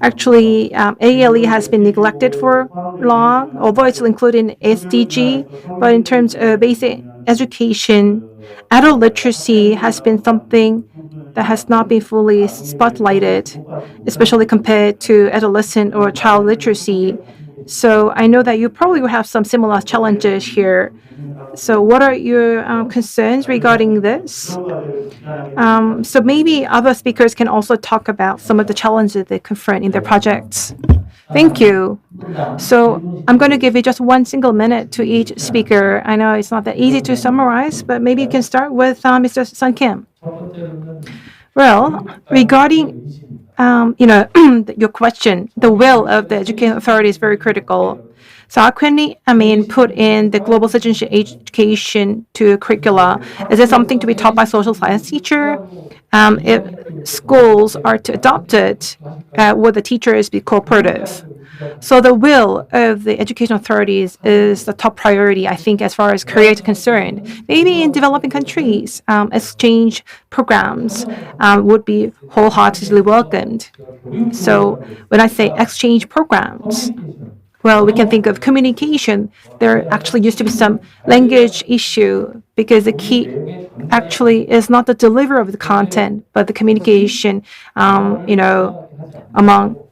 actually, ALE has been neglected for long, although it's included in SDG, but in terms of basic education, adult literacy has been something that has not been fully spotlighted, especially compared to adolescent or child literacy. So I know that you probably will have some similar challenges here. So what are your concerns regarding this? So maybe other speakers can also talk about some of the challenges they confront in their projects. Thank you. So I'm going to give you just 1 single minute to each speaker. I know it's not that easy to summarize, but maybe you can start with Mr. Sun Kim. Well, regarding your question, the will of the education authority is very critical. So how can we, put in the global citizenship education to curricula? Is it something to be taught by social science teacher? If schools are to adopt it, would the teachers be cooperative? So the will of the education authorities is the top priority, I think, as far as Korea is concerned. Maybe in developing countries, exchange programs would be wholeheartedly welcomed. So when I say exchange programs, well, we can think of communication. There actually used to be some language issue because the key actually is not the delivery of the content, but the communication, among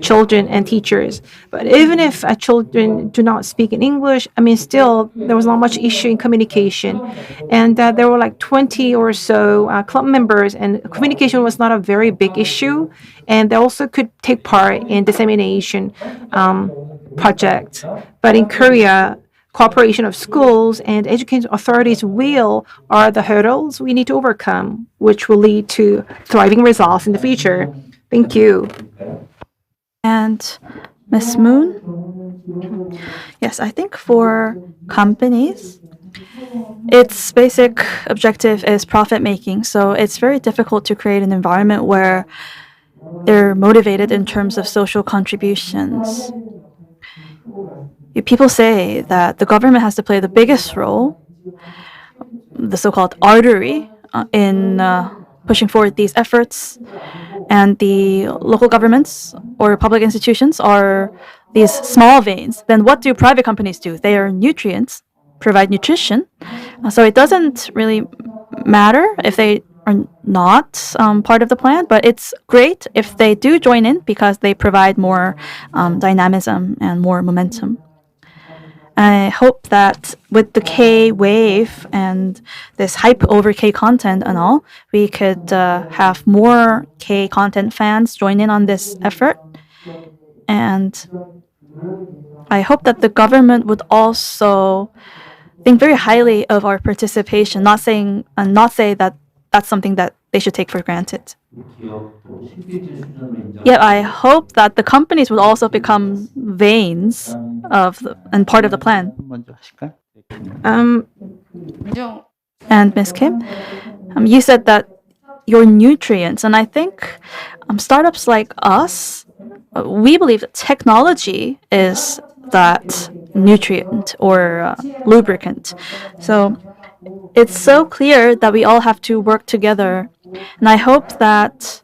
children and teachers. But even if children do not speak in English, still there was not much issue in communication. And there were like 20 or so club members, and communication was not a very big issue. And they also could take part in dissemination projects. But in Korea, cooperation of schools and education authorities are the hurdles we need to overcome, which will lead to thriving results in the future. Thank you. And Ms. Moon? Yes, I think for companies, its basic objective is profit making. So it's very difficult to create an environment where they're motivated in terms of social contributions. People say that the government has to play the biggest role, the so-called artery in pushing forward these efforts, and the local governments or public institutions are these small veins, then what do private companies do? They are nutrients, provide nutrition. So it doesn't really matter if they are not part of the plan, but it's great if they do join in because they provide more dynamism and more momentum. I hope that with the K wave and this hype over K content and all, we could have more K content fans join in on this effort. And I hope that the government would also think very highly of our participation, not say that that's something that they should take for granted. Yet I hope that the companies would also become veins and part of the plan. And Ms. Kim, you said that your nutrients, and I think startups like us, we believe that technology is that nutrient or lubricant. So it's so clear that we all have to work together. And I hope that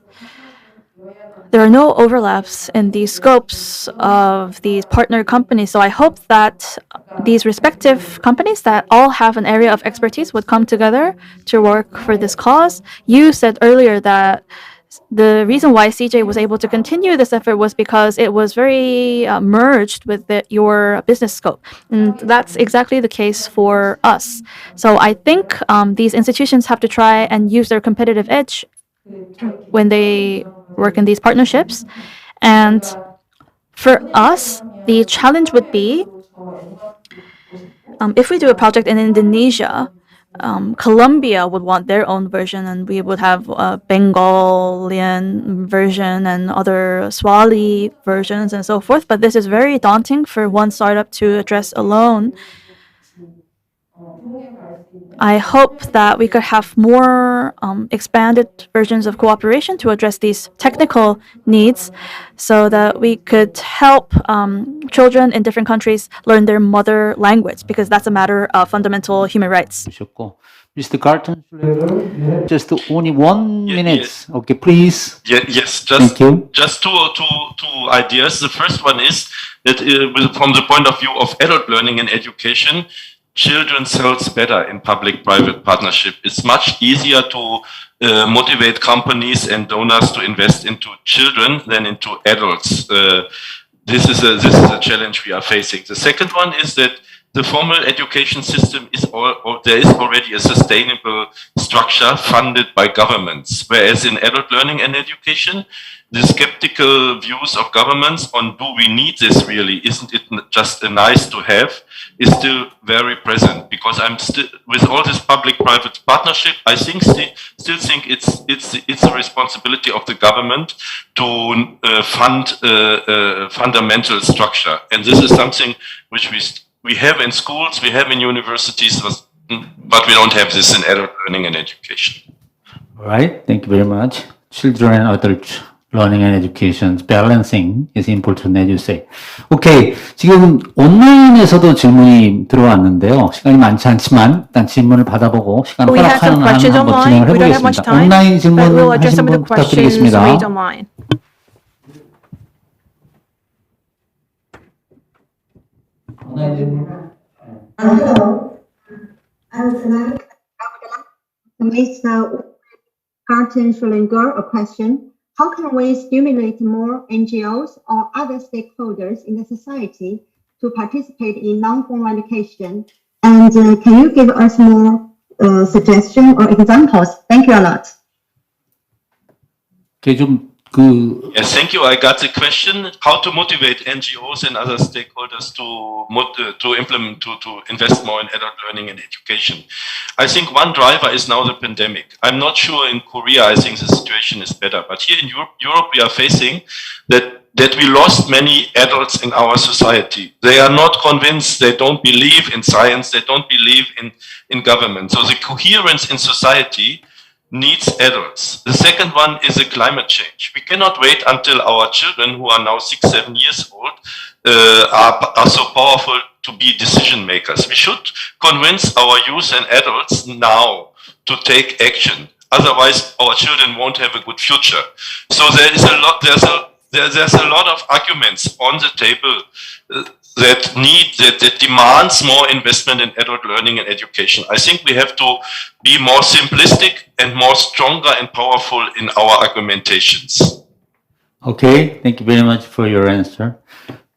there are no overlaps in the scopes of these partner companies. So I hope that these respective companies that all have an area of expertise would come together to work for this cause. You said earlier that the reason why CJ was able to continue this effort was because it was very merged with your business scope. And that's exactly the case for us. So I think these institutions have to try and use their competitive edge when they work in these partnerships. And for us, the challenge would be if we do a project in Indonesia, Colombia would want their own version, and we would have a Bengalian version and other Swahili versions and so forth. But this is very daunting for one startup to address alone. I hope that we could have more expanded versions of cooperation to address these technical needs so that we could help children in different countries learn their mother language, because that's a matter of fundamental human rights. Mr. Gartenschlaeger, just only 1 minute. Yes. Okay, please. Yes, Thank you. just two ideas. The first one is that from the point of view of adult learning and education, children sells better in public-private partnership. It's much easier to motivate companies and donors to invest into children than into adults. This is a challenge we are facing. The second one is that the formal education system there is already a sustainable structure funded by governments, whereas in adult learning and education, the skeptical views of governments on do we need this really, isn't it just a nice to have, is still very present. Because I'm still with all this public-private partnership, I think still think it's a responsibility of the government to fund fundamental structure, and this is something which we have in schools, we have in universities, but we don't have this in adult learning and education. All right, thank you very much. Children and adult learning and education balancing is important, as you say. Okay, 지금 온라인에서도 질문이 들어왔는데요. 시간이 많지 않지만 일단 질문을 받아보고 시간 We have some 허락하는 questions 한번 online. 진행을 We don't have much 해보겠습니다. time, 온라인 but 질문 we'll address 하신 some of the 분 questions 부탁드리겠습니다. raised online. Hello. I would like to Mr. Gartenschlaeger a question. How can we stimulate more NGOs or other stakeholders in the society to participate in non-formal education? And can you give us more suggestions or examples? Thank you a lot. Yes, thank you. I got the question: how to motivate NGOs and other stakeholders to implement, to invest more in adult learning and education. I think one driver is now the pandemic. I'm not sure in Korea. I think the situation is better, but here in Europe we are facing that we lost many adults in our society. They are not convinced. They don't believe in science. They don't believe in government. So the coherence in society needs adults. The second one is climate change. We cannot wait until our children, who are now 6, 7 years old, are so powerful to be decision makers. We should convince our youth and adults now to take action. Otherwise, our children won't have a good future. So there is a lot. There's a lot of arguments on the table that demands more investment in adult learning and education. I think we have to be more simplistic and more stronger and powerful in our argumentations. Okay, thank you very much for your answer.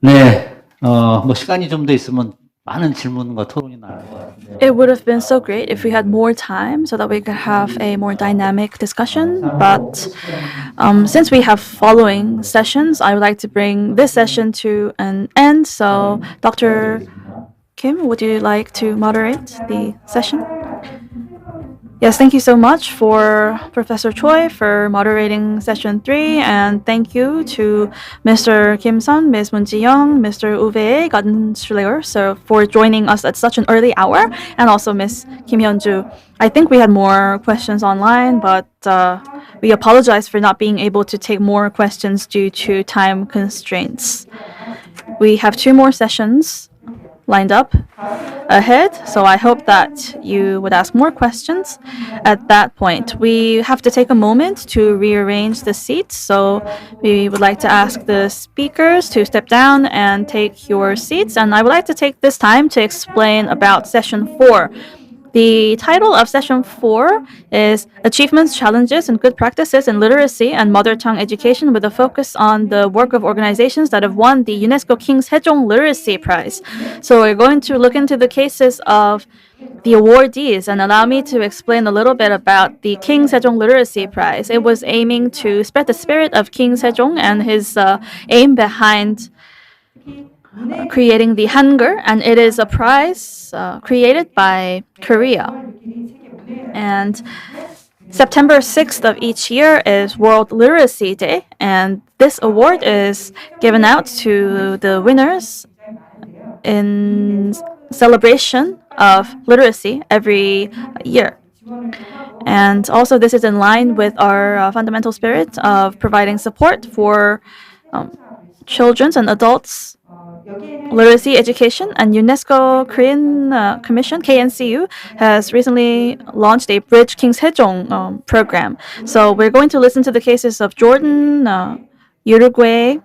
네, 뭐 시간이 좀 더 있으면 많은 질문과 토론이 나올 것 같은데요. It would have been so great if we had more time so that we could have a more dynamic discussion. But since we have following sessions, I would like to bring this session to an end. So, Dr. Kim, would you like to moderate the session? Yes, thank you so much for Professor Choi for moderating session 3, and thank you to Mr. Kim Sun, Ms. Moon Jiyoung, Mr. Uwe Gartenschlaeger, so for joining us at such an early hour, and also Ms. Kim Hyunju. I think we had more questions online, but we apologize for not being able to take more questions due to time constraints. We have 2 more sessions lined up ahead, so I hope that you would ask more questions at that point. We have to take a moment to rearrange the seats, so we would like to ask the speakers to step down and take your seats, and I would like to take this time to explain about session 4. The title of session 4 is Achievements, Challenges, and Good Practices in Literacy and Mother Tongue Education, with a focus on the work of organizations that have won the UNESCO King Sejong Literacy Prize. So we're going to look into the cases of the awardees, and allow me to explain a little bit about the King Sejong Literacy Prize. It was aiming to spread the spirit of King Sejong and his aim behind creating the Hangul, and it is a prize created by Korea. And September 6th of each year is World Literacy Day, and this award is given out to the winners in celebration of literacy every year. And also this is in line with our fundamental spirit of providing support for children's and adults' literacy education, and UNESCO Korean Commission, KNCU, has recently launched a Bridge King Sejong program. So we're going to listen to the cases of Jordan, Uruguay,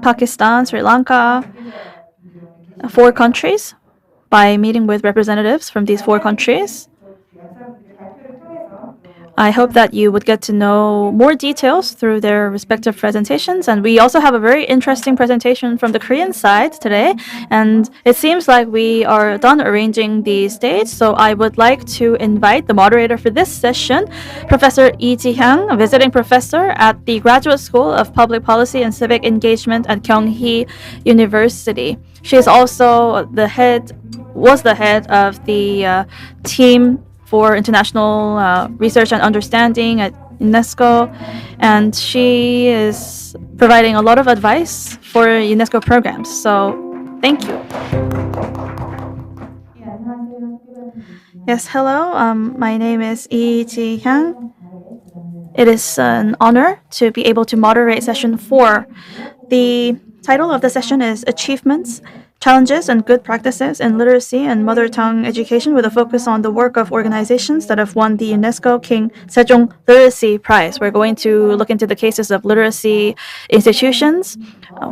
Pakistan, Sri Lanka, 4 countries, by meeting with representatives from these 4 countries. I hope that you would get to know more details through their respective presentations. And we also have a very interesting presentation from the Korean side today. And it seems like we are done arranging the stage. So I would like to invite the moderator for this session, Professor Jihyang, a visiting professor at the Graduate School of Public Policy and Civic Engagement at Kyung University. She is also was the head of the team for international research and understanding at UNESCO, and she is providing a lot of advice for UNESCO programs. So, thank you. Yes, hello. My name is Jihyang. It is an honor to be able to moderate session 4. The title of the session is Achievements, Challenges, and Good Practices in Literacy and Mother Tongue Education, with a focus on the work of organizations that have won the UNESCO King Sejong Literacy Prize. We're going to look into the cases of literacy institutions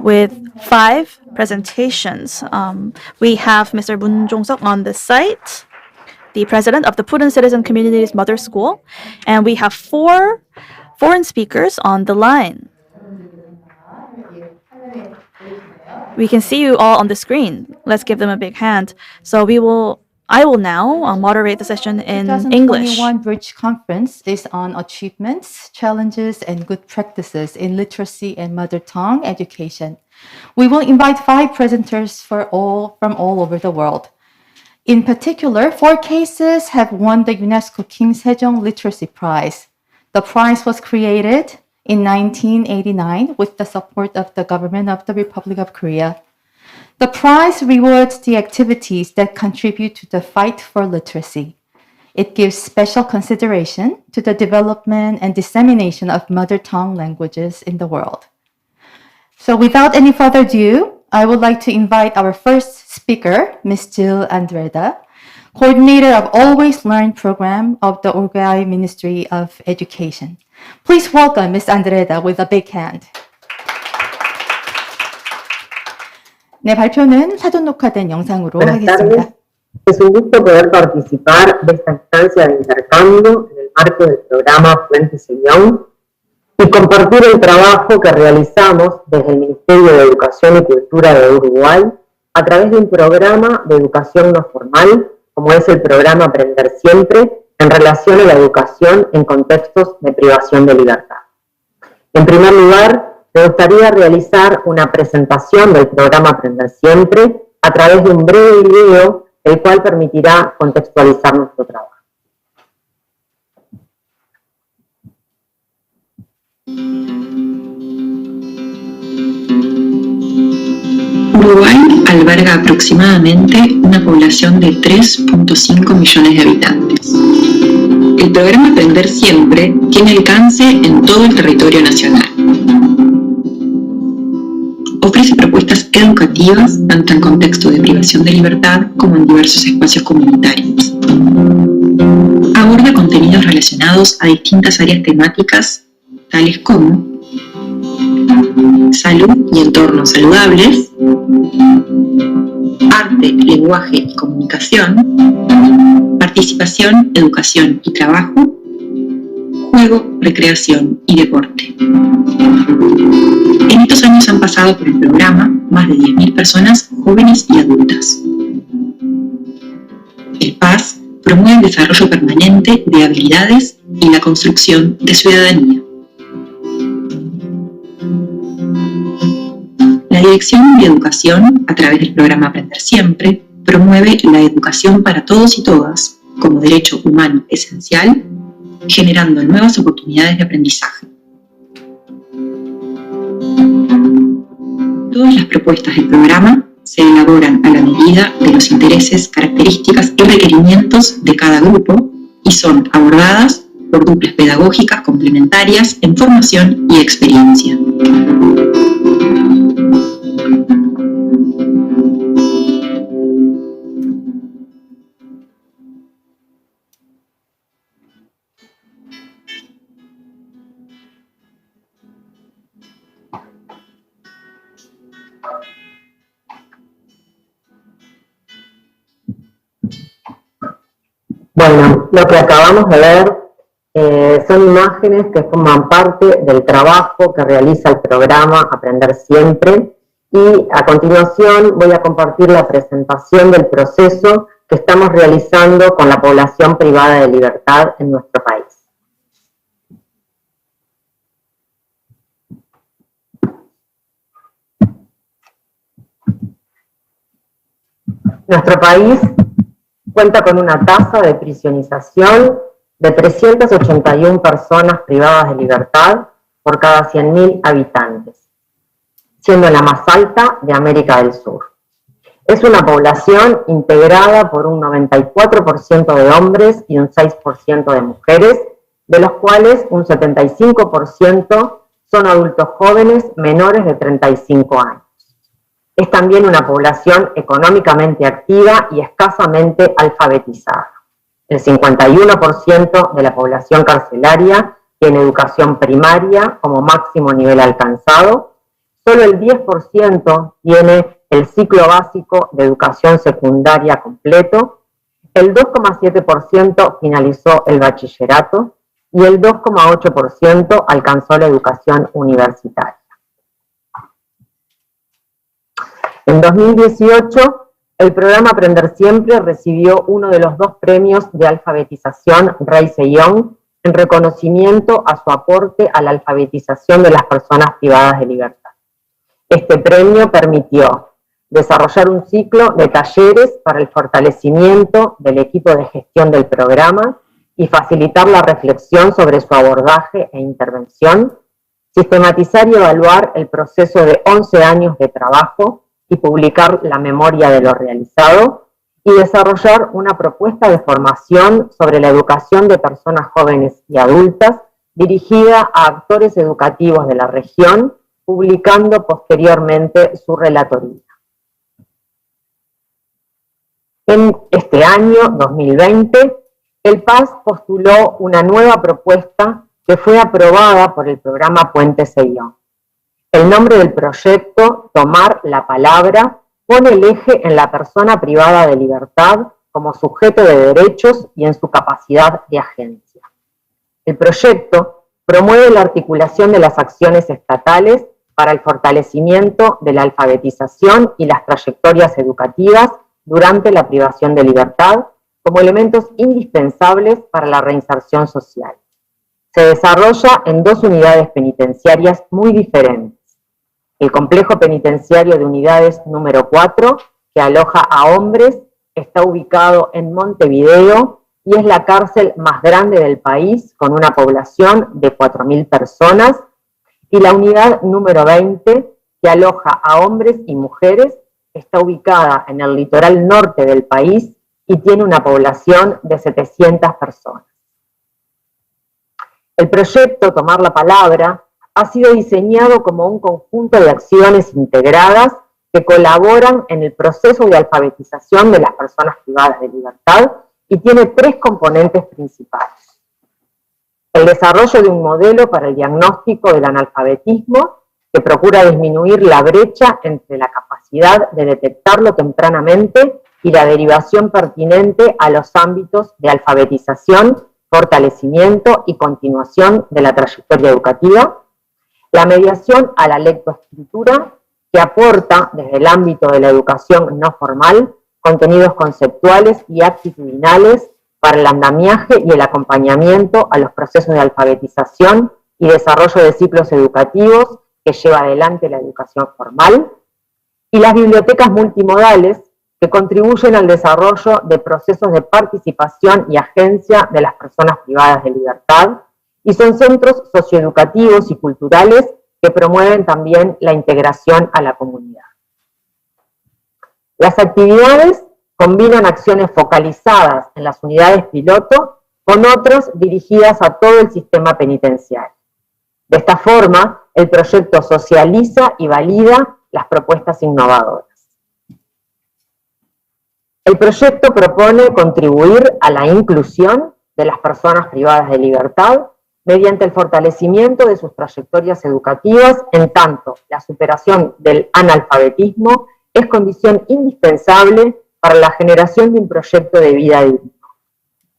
with 5 presentations. We have Mr. Jongsuk on the site, the president of the Purun Citizen Communities Mother School, and we have 4 foreign speakers on the line. We can see you all on the screen. Let's give them a big hand. So I will now moderate the session in English. 2021 Bridge Conference is on achievements, challenges, and good practices in literacy and mother tongue education. We will invite 5 presenters from all over the world. In particular, 4 cases have won the UNESCO King Sejong Literacy Prize. The prize was created in 1989 with the support of the government of the Republic of Korea. The prize rewards the activities that contribute to the fight for literacy. It gives special consideration to the development and dissemination of mother tongue languages in the world. So without any further ado, I would like to invite our first speaker, Ms. Jill Andrea, coordinator of Always Learn program of the Uruguay Ministry of Education. Please welcome Ms. Andrea with a big hand. 네, 발표는 사전 녹화된 영상으로 하겠습니다. Es un gusto poder participar de esta instancia de intercambio en el marco del programa Fuente Sejong y compartir el trabajo que realizamos desde el Ministerio de Educación y Cultura de Uruguay a través de un programa de educación no formal, como es el programa Aprender Siempre, en relación a la educación en contextos de privación de libertad. En primer lugar, me gustaría realizar una presentación del programa Aprender Siempre a través de un breve video, el cual permitirá contextualizar nuestro trabajo. Uruguay alberga aproximadamente una población de 3.5 millones de habitantes. El programa Aprender Siempre tiene alcance en todo el territorio nacional. Ofrece propuestas educativas tanto en contexto de privación de libertad como en diversos espacios comunitarios. Aborda contenidos relacionados a distintas áreas temáticas, tales como salud y entornos saludables, arte, lenguaje y comunicación, participación, educación y trabajo, juego, recreación y deporte. En estos años han pasado por el programa más de 10.000 personas jóvenes y adultas. El PAS promueve el desarrollo permanente de habilidades y la construcción de ciudadanía. La Dirección de Educación, a través del programa Aprender Siempre, promueve la educación para todos y todas como derecho humano esencial, generando nuevas oportunidades de aprendizaje. Todas las propuestas del programa se elaboran a la medida de los intereses, características y requerimientos de cada grupo y son abordadas por duplas pedagógicas complementarias en formación y experiencia. Bueno, lo que acabamos de ver son imágenes que forman parte del trabajo que realiza el programa Aprender Siempre y a continuación voy a compartir la presentación del proceso que estamos realizando con la población privada de libertad en nuestro país. Nuestro país cuenta con una tasa de prisionización de 381 personas privadas de libertad por cada 100.000 habitantes, siendo la más alta de América del Sur. Es una población integrada por un 94% de hombres y un 6% de mujeres, de los cuales un 75% son adultos jóvenes menores de 35 años. Es también una población económicamente activa y escasamente alfabetizada. El 51% de la población carcelaria tiene educación primaria como máximo nivel alcanzado, solo el 10% tiene el ciclo básico de educación secundaria completo, el 2,7% finalizó el bachillerato y el 2,8% alcanzó la educación universitaria. En 2018, el programa Aprender Siempre recibió uno de los 2 premios de alfabetización Rey Sejong en reconocimiento a su aporte a la alfabetización de las personas privadas de libertad. Este premio permitió desarrollar un ciclo de talleres para el fortalecimiento del equipo de gestión del programa y facilitar la reflexión sobre su abordaje e intervención, sistematizar y evaluar el proceso de 11 años de trabajo y publicar la memoria de lo realizado, y desarrollar una propuesta de formación sobre la educación de personas jóvenes y adultas dirigida a actores educativos de la región, publicando posteriormente su relatoría. En este año, 2020, el PAS postuló una nueva propuesta que fue aprobada por el programa Puente Sejong. El nombre del proyecto, Tomar la Palabra, pone el eje en la persona privada de libertad como sujeto de derechos y en su capacidad de agencia. El proyecto promueve la articulación de las acciones estatales para el fortalecimiento de la alfabetización y las trayectorias educativas durante la privación de libertad como elementos indispensables para la reinserción social. Se desarrolla en dos unidades penitenciarias muy diferentes. El complejo penitenciario de unidades número 4, que aloja a hombres, está ubicado en Montevideo y es la cárcel más grande del país, con una población de 4.000 personas, y la unidad número 20, que aloja a hombres y mujeres, está ubicada en el litoral norte del país y tiene una población de 700 personas. El proyecto Tomar la Palabra ha sido diseñado como un conjunto de acciones integradas que colaboran en el proceso de alfabetización de las personas privadas de libertad y tiene tres componentes principales. El desarrollo de un modelo para el diagnóstico del analfabetismo que procura disminuir la brecha entre la capacidad de detectarlo tempranamente y la derivación pertinente a los ámbitos de alfabetización, fortalecimiento y continuación de la trayectoria educativa. La mediación a la lectoescritura, que aporta desde el ámbito de la educación no formal contenidos conceptuales y actitudinales para el andamiaje y el acompañamiento a los procesos de alfabetización y desarrollo de ciclos educativos que lleva adelante la educación formal, y las bibliotecas multimodales, que contribuyen al desarrollo de procesos de participación y agencia de las personas privadas de libertad, y son centros socioeducativos y culturales que promueven también la integración a la comunidad. Las actividades combinan acciones focalizadas en las unidades piloto con otras dirigidas a todo el sistema penitenciario. De esta forma, el proyecto socializa y valida las propuestas innovadoras. El proyecto propone contribuir a la inclusión de las personas privadas de libertad mediante el fortalecimiento de sus trayectorias educativas, en tanto la superación del analfabetismo es condición indispensable para la generación de un proyecto de vida digno.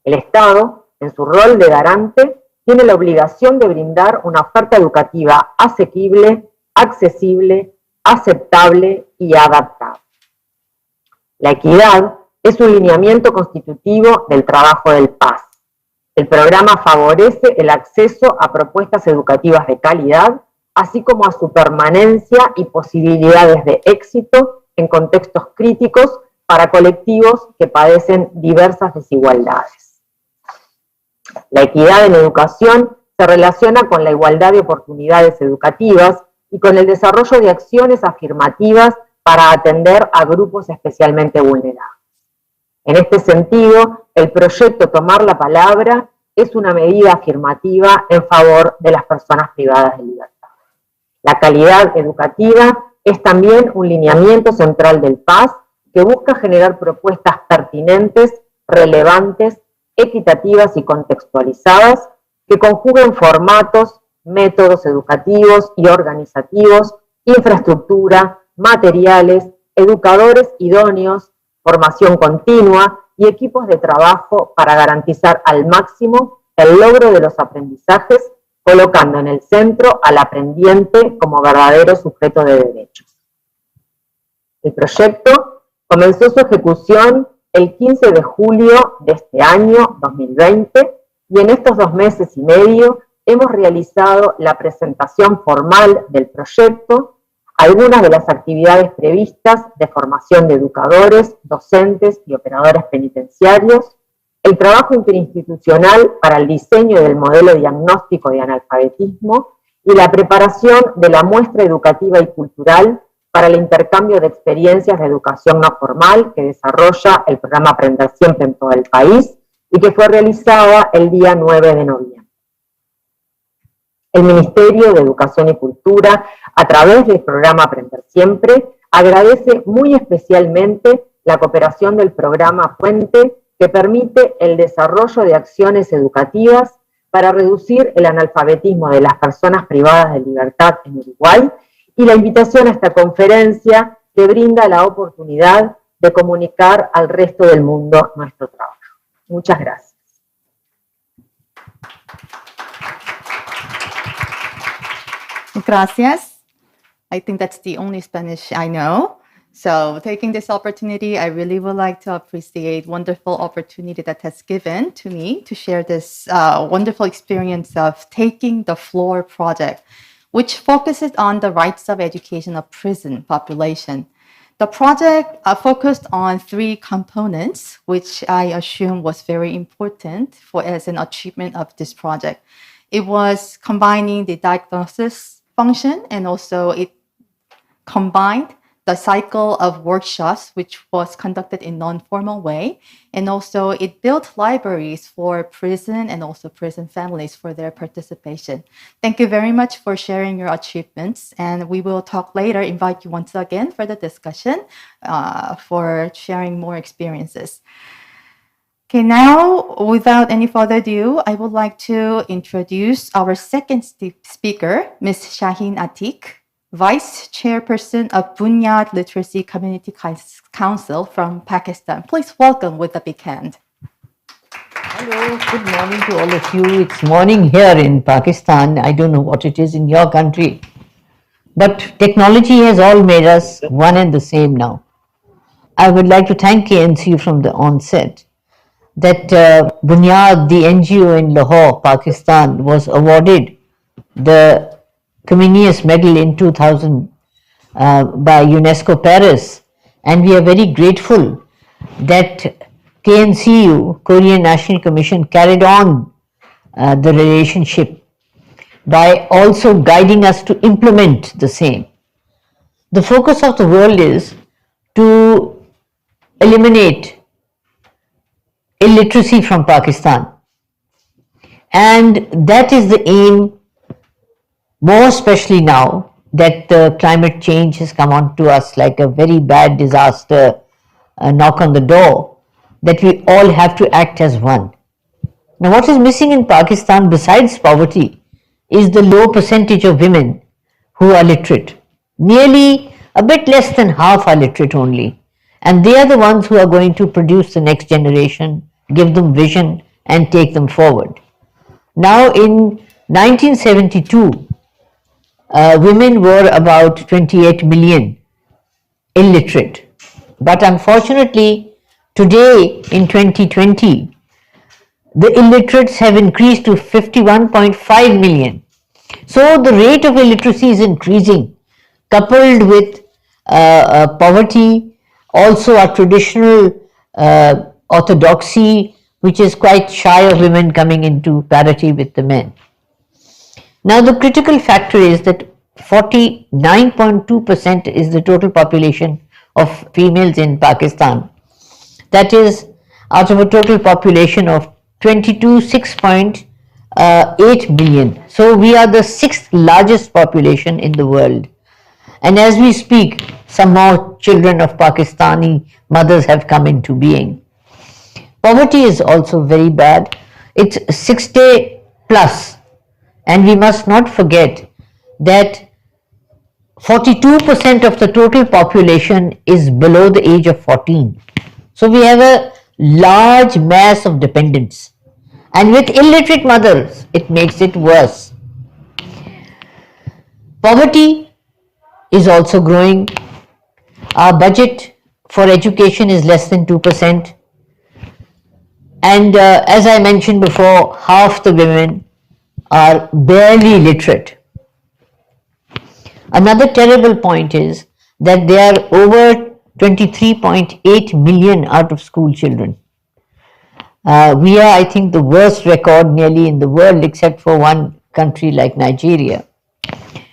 El Estado, en su rol de garante, tiene la obligación de brindar una oferta educativa asequible, accesible, aceptable y adaptable. La equidad es un lineamiento constitutivo del trabajo del PAS. El programa favorece el acceso a propuestas educativas de calidad, así como a su permanencia y posibilidades de éxito en contextos críticos para colectivos que padecen diversas desigualdades. La equidad en educación se relaciona con la igualdad de oportunidades educativas y con el desarrollo de acciones afirmativas para atender a grupos especialmente vulnerables. En este sentido, el proyecto Tomar la Palabra es una medida afirmativa en favor de las personas privadas de libertad. La calidad educativa es también un lineamiento central del PAS que busca generar propuestas pertinentes, relevantes, equitativas y contextualizadas que conjuguen formatos, métodos educativos y organizativos, infraestructura, materiales, educadores idóneos, formación continua y equipos de trabajo para garantizar al máximo el logro de los aprendizajes, colocando en el centro al aprendiente como verdadero sujeto de derechos. El proyecto comenzó su ejecución el 15 de julio de este año 2020 y en estos 2 meses y medio hemos realizado la presentación formal del proyecto, algunas de las actividades previstas de formación de educadores, docentes y operadores penitenciarios, el trabajo interinstitucional para el diseño del modelo diagnóstico de analfabetismo y la preparación de la muestra educativa y cultural para el intercambio de experiencias de educación no formal que desarrolla el programa Aprender Siempre en todo el país y que fue realizada el día 9 de noviembre. El Ministerio de Educación y Cultura, a través del programa Aprender Siempre, agradece muy especialmente la cooperación del programa Puente, que permite el desarrollo de acciones educativas para reducir el analfabetismo de las personas privadas de libertad en Uruguay, y la invitación a esta conferencia que brinda la oportunidad de comunicar al resto del mundo nuestro trabajo. Muchas gracias. Gracias. I think that's the only Spanish I know. So taking this opportunity, I really would like to appreciate wonderful opportunity that has given to me to share this wonderful experience of taking the floor project, which focuses on the rights of education of prison population. The project focused on 3 components, which I assume was very important for as an achievement of this project. It was combining the diagnosis function, and also it combined the cycle of workshops, which was conducted in non-formal way. And also it built libraries for prison and also prison families for their participation. Thank you very much for sharing your achievements. And we will talk later, invite you once again for the discussion, for sharing more experiences. Okay, now, without any further ado, I would like to introduce our second speaker, Ms. Shaheen Attiq, Vice Chairperson of Bunyad Literacy Community Council from Pakistan. Please welcome with a big hand. Hello, good morning to all of you. It's morning here in Pakistan. I don't know what it is in your country. But technology has all made us one and the same now. I would like to thank ANC from the onset that Bunyad, the NGO in Lahore, Pakistan, was awarded the Comenius Medal in 2000 by UNESCO Paris, and we are very grateful that KNCU, Korean National Commission, carried on the relationship by also guiding us to implement the same. The focus of the world is to eliminate illiteracy from Pakistan, and that is the aim, more especially now that the climate change has come on to us like a very bad disaster, a knock on the door, that we all have to act as one. Now, what is missing in Pakistan besides poverty is the low percentage of women who are literate. Nearly a bit less than half are literate only. And they are the ones who are going to produce the next generation, give them vision and take them forward. Now in 1972, women were about 28 million illiterate. But unfortunately, today in 2020, the illiterates have increased to 51.5 million. So the rate of illiteracy is increasing, coupled with poverty, also our traditional orthodoxy, which is quite shy of women coming into parity with the men. Now the critical factor is that 49.2% is the total population of females in Pakistan. That is out of a total population of 6.8 million. So we are the 6th largest population in the world. And as we speak, some more children of Pakistani mothers have come into being. Poverty is also very bad. It's 60 plus. And we must not forget that 42% of the total population is below the age of 14. So we have a large mass of dependents. And with illiterate mothers, it makes it worse. Poverty is also growing. Our budget for education is less than 2%. And as I mentioned before, half the women are barely literate. Another terrible point is that there are over 23.8 million out of school children. We are, I think, the worst record nearly in the world, except for one country like Nigeria.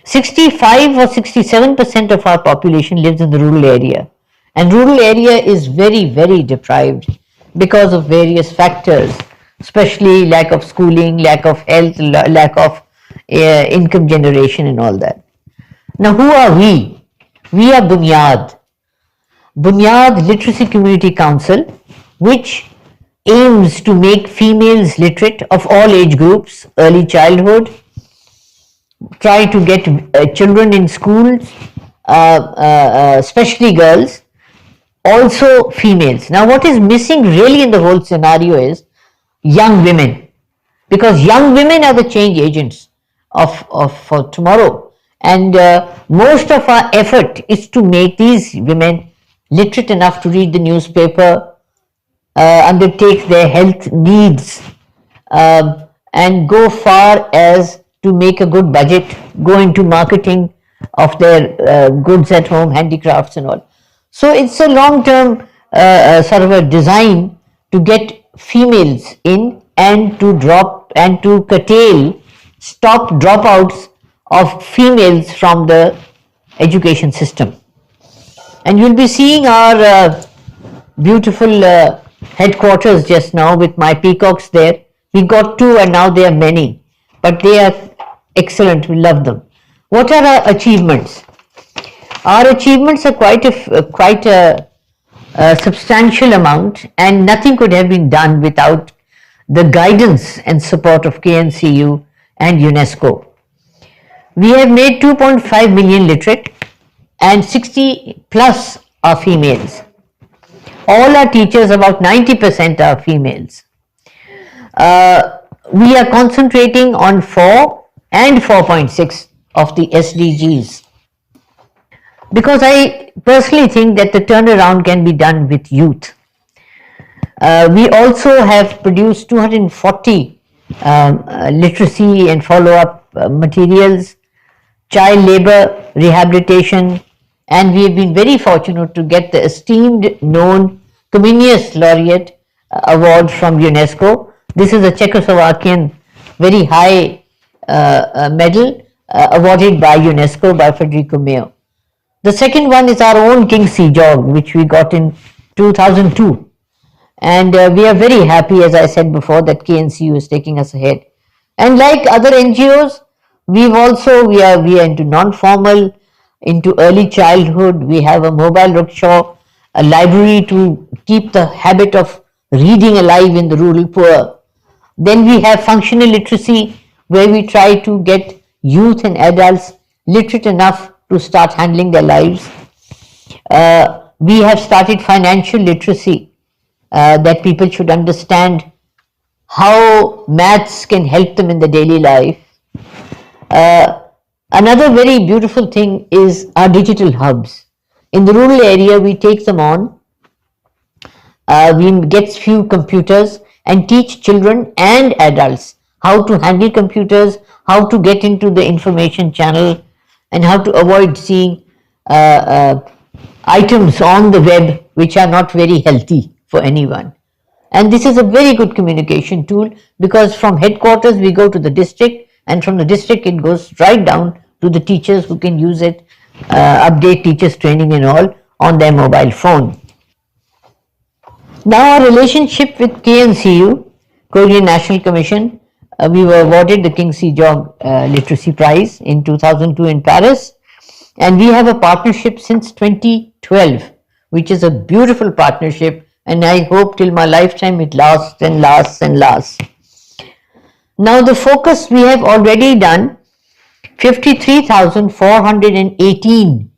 65 or 67% of our population lives in the rural area, and rural area is very, very deprived because of various factors, especially lack of schooling, lack of health, lack of income generation and all that. Now, who are we? We are Bunyad. Bunyad Literacy Community Council, which aims to make females literate of all age groups, early childhood, try to get children in schools, especially girls, also females. Now, what is missing really in the whole scenario is young women, because young women are the change agents for tomorrow, and most of our effort is to make these women literate enough to read the newspaper, undertake their health needs, and go far as to make a good budget, go into marketing of their goods at home, handicrafts and all. So it's a long-term sort of a design to get females in and to stop dropouts of females from the education system. And you'll be seeing our beautiful headquarters just now with my peacocks there. We got 2 and now there are many, but they are excellent. We love them. What are our achievements? Our achievements are quite a substantial amount, and nothing could have been done without the guidance and support of KNCU and UNESCO. We have made 2.5 million literate, and 60 plus are females. All our teachers, about 90% are females. We are concentrating on 4 and 4.6 of the SDGs, because I personally think that the turnaround can be done with youth. We also have produced 240 literacy and follow-up materials, child labor rehabilitation, and we have been very fortunate to get the esteemed known Comenius Laureate award from UNESCO. This is a Czechoslovakian very high medal awarded by UNESCO by Federico Mayo. The second one is our own King Sejong, which we got in 2002. And we are very happy, as I said before, that KNCU is taking us ahead. And like other NGOs, we are into non-formal, into early childhood. We have a mobile rickshaw, a library to keep the habit of reading alive in the rural poor. Then we have functional literacy, where we try to get youth and adults literate enough to start handling their lives. We have started financial literacy, that people should understand how maths can help them in the daily life. Another very beautiful thing is our digital hubs. In the rural area, we take them on, we get few computers and teach children and adults how to handle computers, how to get into the information channel, and how to avoid seeing items on the web which are not very healthy for anyone. And this is a very good communication tool, because from headquarters we go to the district, and from the district it goes right down to the teachers who can use it, update teachers training and all on their mobile phone. Now our relationship with KNCU, Korean National Commission, we were awarded the King Sejong Literacy Prize in 2002 in Paris, and we have a partnership since 2012, which is a beautiful partnership, and I hope till my lifetime it lasts and lasts and lasts. Now the focus, we have already done 53,418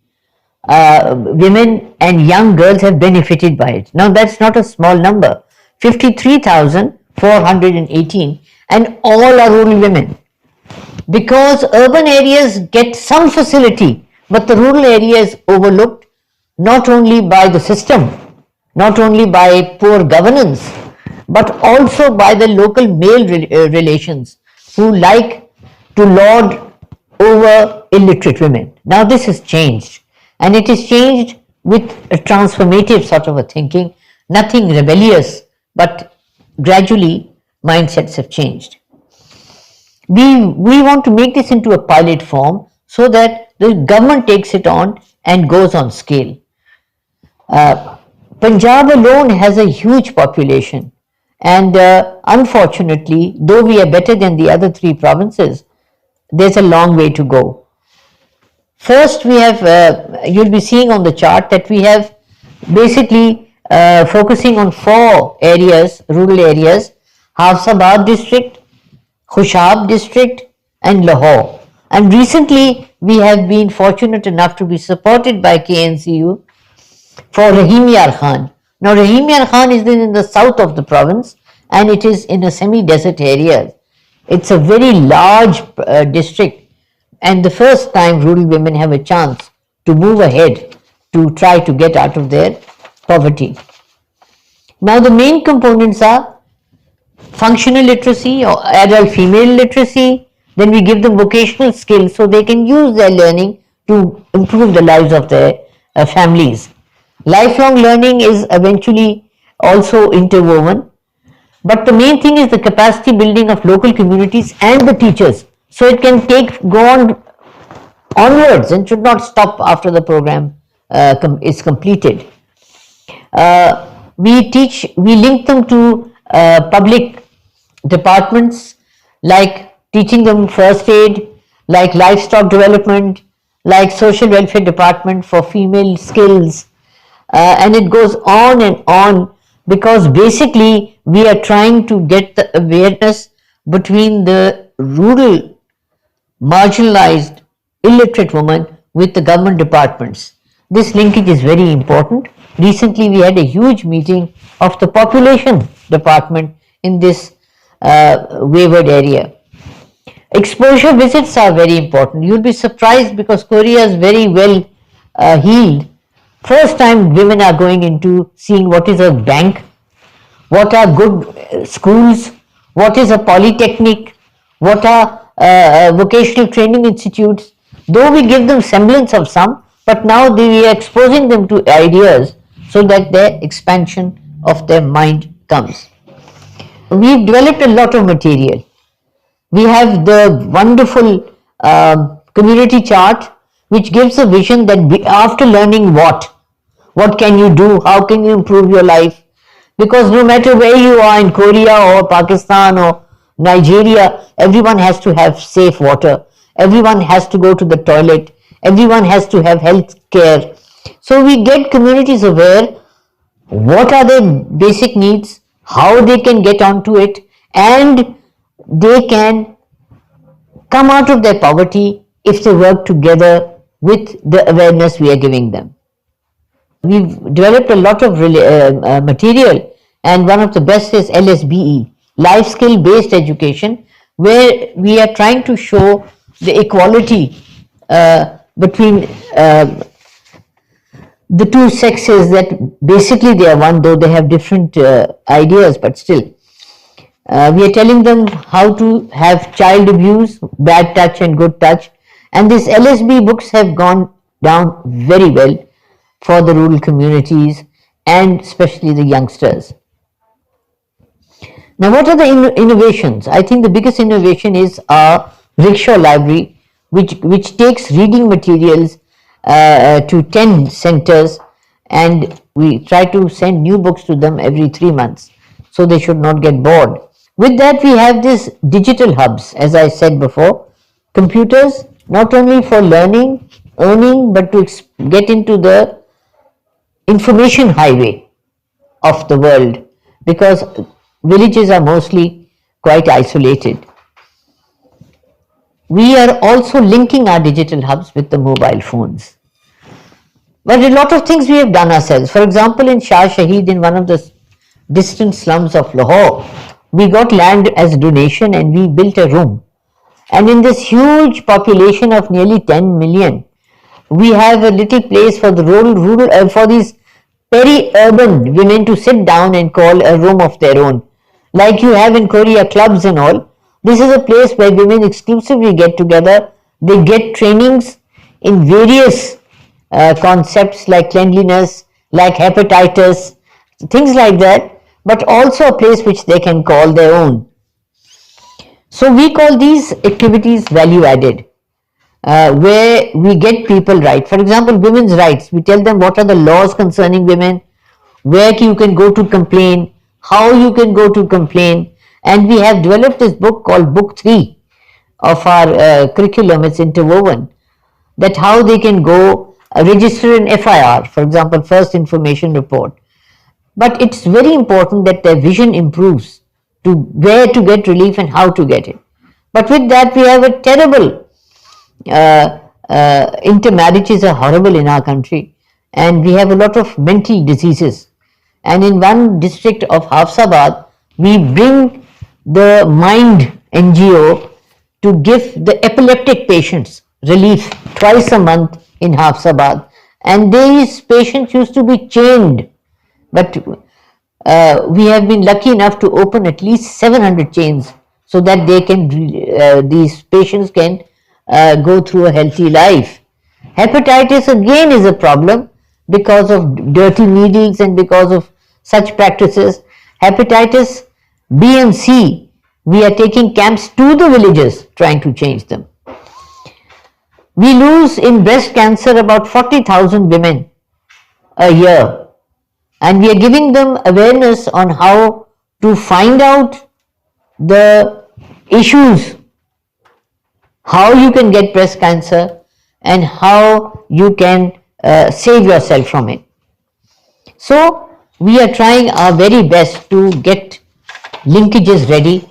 women and young girls have benefited by it. Now that's not a small number, 53,418, and all are rural women. Because urban areas get some facility, but the rural area is overlooked, not only by the system, not only by poor governance, but also by the local male relations who like to lord over illiterate women. Now this has changed, and it is changed with a transformative sort of a thinking, nothing rebellious, but gradually mindsets have changed. We want to make this into a pilot form so that the government takes it on and goes on scale. Punjab alone has a huge population, and unfortunately, though we are better than the other three provinces, there's a long way to go. First, we have, you'll be seeing on the chart that we have basically focusing on 4 areas, rural areas: Hafsabad district, Khushab district, and Lahore. And recently, we have been fortunate enough to be supported by KNCU for Rahim-Yar Khan. Now, Rahim-Yar Khan is in the south of the province, and it is in a semi-desert area. It's a very large district, and the first time rural women have a chance to move ahead to try to get out of their poverty. Now, the main components are functional literacy or adult female literacy. Then we give them vocational skills so they can use their learning to improve the lives of their families. Lifelong learning is eventually also interwoven, but the main thing is the capacity building of local communities and the teachers, so it can go on onwards and should not stop after the program is completed. We link them to public departments, like teaching them first aid, like livestock development, like social welfare department for female skills, and it goes on, because basically we are trying to get the awareness between the rural, marginalized, illiterate woman with the government departments. This linkage is very important. Recently we had a huge meeting of the population department in this wayward area. Exposure visits are very important. You'll be surprised because Korea is very well healed. First time women are going into seeing what is a bank, what are good schools, what is a polytechnic, what are vocational training institutes. Though we give them semblance of some, but now we are exposing them to ideas so that their expansion of their mind comes. We've developed a lot of material. We have the wonderful community chart, which gives a vision that after learning what can you do, how can you improve your life? Because no matter where you are in Korea or Pakistan or Nigeria, everyone has to have safe water, everyone has to go to the toilet, everyone has to have health care. So we get communities aware what are their basic needs, how they can get onto it, and they can come out of their poverty if they work together with the awareness we are giving them. We've developed a lot of material, and one of the best is LSBE, Life Skill Based Education, where we are trying to show the equality between the two sexes, that basically they are one, though they have different ideas, but still. We are telling them how to have child abuse, bad touch and good touch, and these LSB books have gone down very well for the rural communities and especially the youngsters. Now, what are the innovations? I think the biggest innovation is our rickshaw library, which takes reading materials to 10 centers, and we try to send new books to them every 3 months, so they should not get bored. With that, we have these digital hubs, as I said before, computers, not only for learning, earning, but to get into the information highway of the world, because villages are mostly quite isolated. We are also linking our digital hubs with the mobile phones. But a lot of things we have done ourselves. For example, in Shah Shahid, in one of the distant slums of Lahore, we got land as donation and we built a room. And in this huge population of nearly 10 million, we have a little place for the rural for these peri-urban women to sit down and call a room of their own. Like you have in Korea, clubs and all. This is a place where women exclusively get together. They get trainings in various concepts like cleanliness, like hepatitis, things like that, but also a place which they can call their own. So we call these activities value added. where we get people right. For example, women's rights. We tell them what are the laws concerning women, where you can go to complain, how you can go to complain. And we have developed this book called Book 3 of our curriculum. It's interwoven, that how they can go register an FIR, for example, First Information Report. But it's very important that their vision improves to where to get relief and how to get it. But with that, we have a terrible intermarriages are horrible in our country, and we have a lot of mental diseases. And in one district of Hafsabad, we bring the Mind NGO to give the epileptic patients relief twice a month in Hafsabad. And these patients used to be chained, but we have been lucky enough to open at least 700 chains so that they can, these patients can go through a healthy life. Hepatitis again is a problem because of dirty needles and because of such practices. Hepatitis B and C, we are taking camps to the villages trying to change them. We lose in breast cancer about 40,000 women a year, and we are giving them awareness on how to find out the issues, how you can get breast cancer and how you can save yourself from it. So we are trying our very best to get linkages ready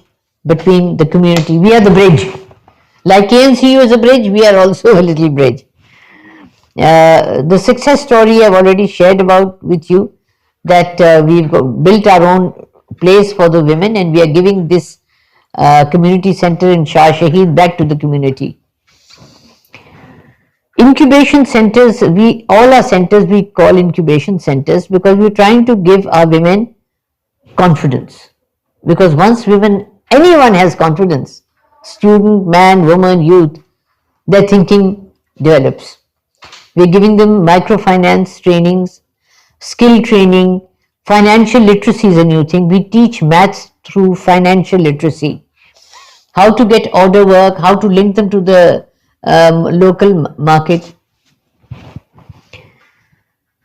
between the community. We are the bridge. Like ANCU is a bridge, we are also a little bridge. The success story I've already shared about with you, that we've built our own place for the women, and we are giving this community center in Shaheen back to the community. Incubation centers, all our centers we call incubation centers because we're trying to give our women confidence. Because once anyone has confidence, student, man, woman, youth, their thinking develops. We're giving them microfinance trainings, skill training, financial literacy is a new thing. We teach maths through financial literacy. How to get order work, how to link them to the local market,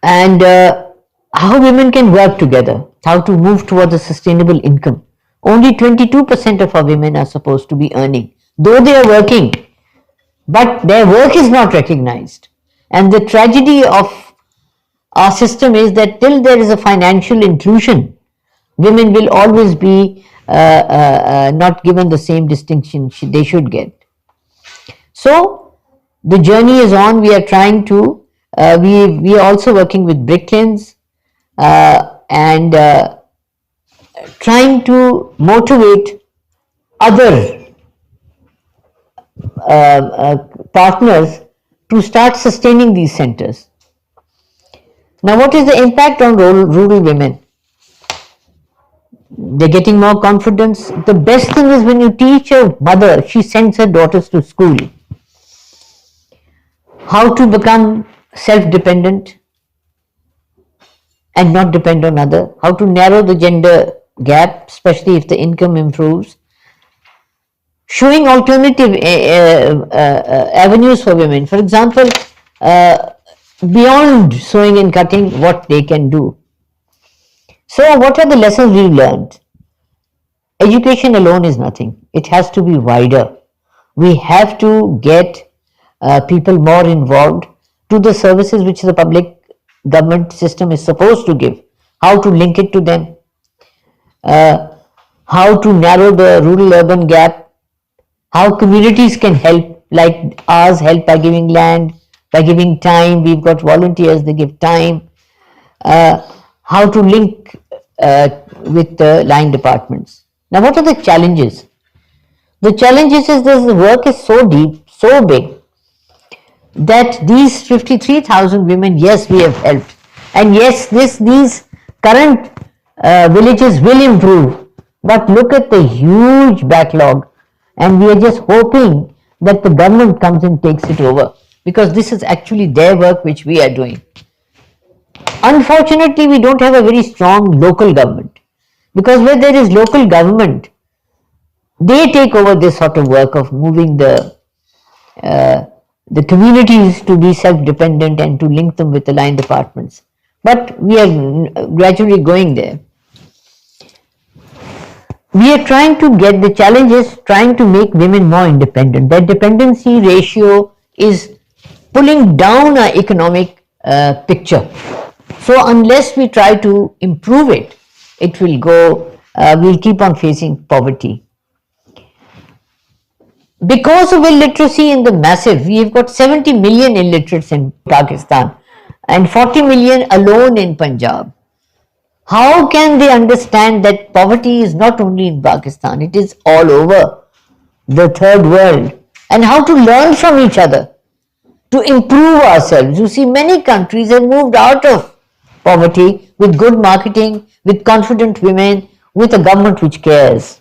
and how women can work together, how to move towards a sustainable income. Only 22% of our women are supposed to be earning, though they are working, but their work is not recognized. And the tragedy of our system is that till there is a financial inclusion, women will always be not given the same distinction they should get. So the journey is on. We are trying to, we are also working with bricklins and trying to motivate other partners to start sustaining these centers. Now, what is the impact on rural women? They're getting more confidence. The best thing is when you teach a mother, she sends her daughters to school, how to become self-dependent and not depend on others, how to narrow the gender gap, especially if the income improves, showing alternative avenues for women. For example, beyond sewing and cutting, what they can do. So what are the lessons we've learned? Education alone is nothing. It has to be wider. We have to get people more involved to the services which the public government system is supposed to give. How to link it to them. How to narrow the rural-urban gap. How communities can help, like ours help by giving land, by giving time. We've got volunteers, they give time. How to link with the line departments. Now, what are the challenges? The challenges is this: the work is so deep, so big, that these 53,000 women, yes, we have helped, and yes, these current villages will improve. But look at the huge backlog, and we are just hoping that the government comes and takes it over, because this is actually their work which we are doing. Unfortunately, we don't have a very strong local government, because where there is local government, they take over this sort of work of moving the the communities to be self-dependent and to link them with the line departments. But we are gradually going there. We are trying to get, the challenge is trying to make women more independent. That dependency ratio is pulling down our economic picture. So unless we try to improve it, it will go, we'll keep on facing poverty. Because of illiteracy in the massive, we've got 70 million illiterates in Pakistan and 40 million alone in Punjab. How can they understand that poverty is not only in Pakistan, it is all over the third world, and how to learn from each other to improve ourselves? You see, many countries have moved out of poverty with good marketing, with confident women, with a government which cares.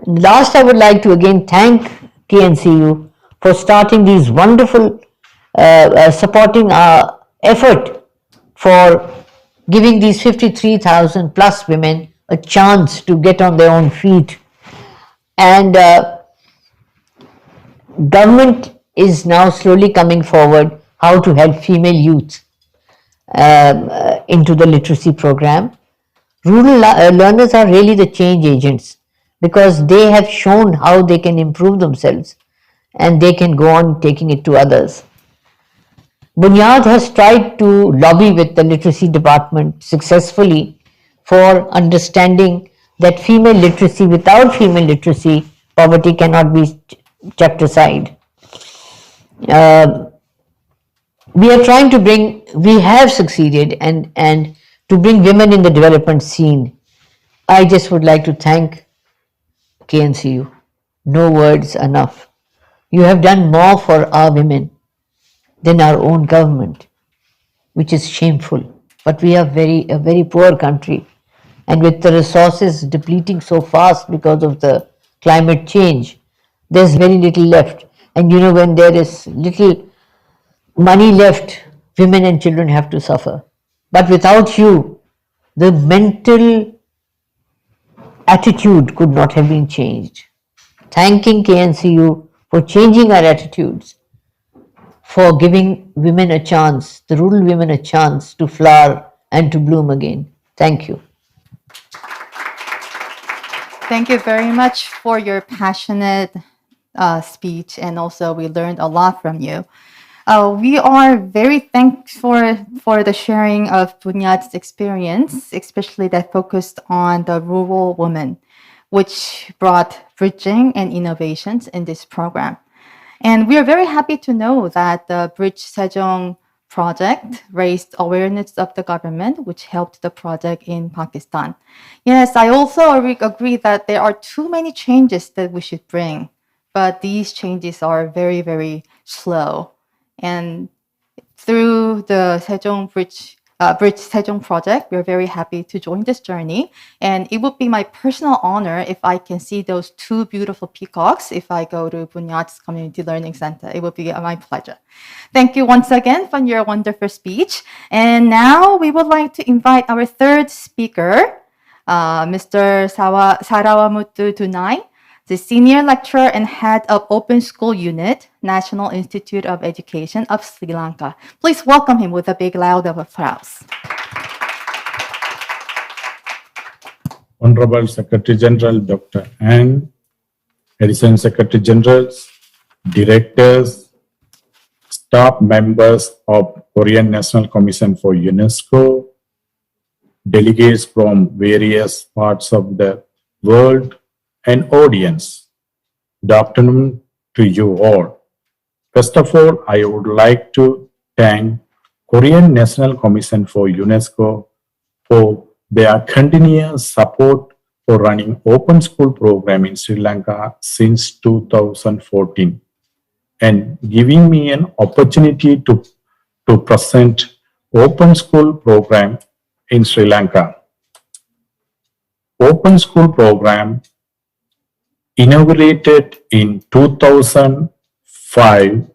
Last, I would like to again thank KNCU for starting these wonderful, supporting our effort for giving these 53,000 plus women a chance to get on their own feet. And government is now slowly coming forward how to help female youth into the literacy program. Rural learners are really the change agents, because they have shown how they can improve themselves and they can go on taking it to others. Bunyad has tried to lobby with the literacy department successfully for understanding that female literacy, without female literacy, poverty cannot be chucked aside. We are trying to bring, we have succeeded and to bring women in the development scene. I just would like to thank KNCU. No words enough. You have done more for our women than our own government, which is shameful. But we are a very poor country, and with the resources depleting so fast because of the climate change, there's very little left. And you know, when there is little money left, women and children have to suffer. But without you, the mental attitude could not have been changed. Thanking KNCU for changing our attitudes, for giving women a chance, the rural women a chance to flower and to bloom again. Thank you. Thank you very much for your passionate speech, and also we learned a lot from you. We are very thankful for the sharing of Bunyad's experience, especially that focused on the rural woman, which brought bridging and innovations in this program. And we are very happy to know that the Bridge Sejong project raised awareness of the government, which helped the project in Pakistan. Yes, I also agree that there are too many changes that we should bring, but these changes are very, very slow. And through the Bridge Sejong project, we're very happy to join this journey. And it would be my personal honor if I can see those two beautiful peacocks if I go to Bunyad's Community Learning Center. It would be my pleasure. Thank you once again for your wonderful speech. And now we would like to invite our third speaker, Mr. Sarawanamuthu Dunaisingh, the Senior Lecturer and Head of Open School Unit, National Institute of Education of Sri Lanka. Please welcome him with a big round of applause. Honorable Secretary General Dr. An, Additional Secretary Generals, Directors, staff members of Korean National Commission for UNESCO, delegates from various parts of the world, and audience. Good afternoon to you all. First of all, I would like to thank Korean National Commission for UNESCO for their continuous support for running open school program in Sri Lanka since 2014 and giving me an opportunity to present open school program in Sri Lanka. Open school program inaugurated in 2005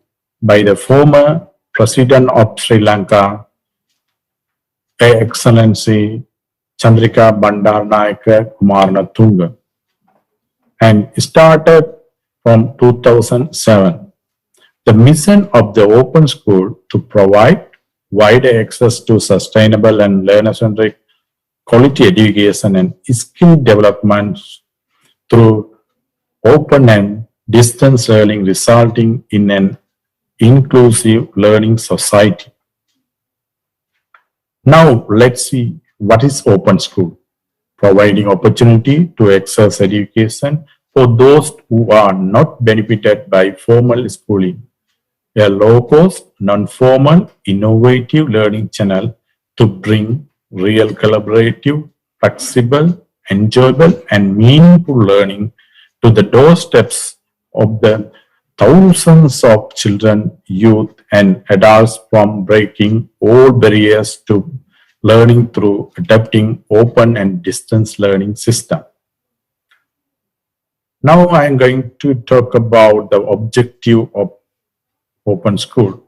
by the former President of Sri Lanka, Her Excellency Chandrika Bandaranaike Kumaranatunga, and started from 2007. The mission of the open school to provide wider access to sustainable and learner-centric quality education and skill development through open and distance learning, resulting in an inclusive learning society. Now let's see what is open school. Providing opportunity to access education for those who are not benefited by formal schooling. A low-cost, non-formal, innovative learning channel to bring real collaborative, flexible, enjoyable, and meaningful learning to the doorsteps of the thousands of children, youth, and adults, from breaking all barriers to learning through adapting open and distance learning system. Now I am going to talk about the objective of open school.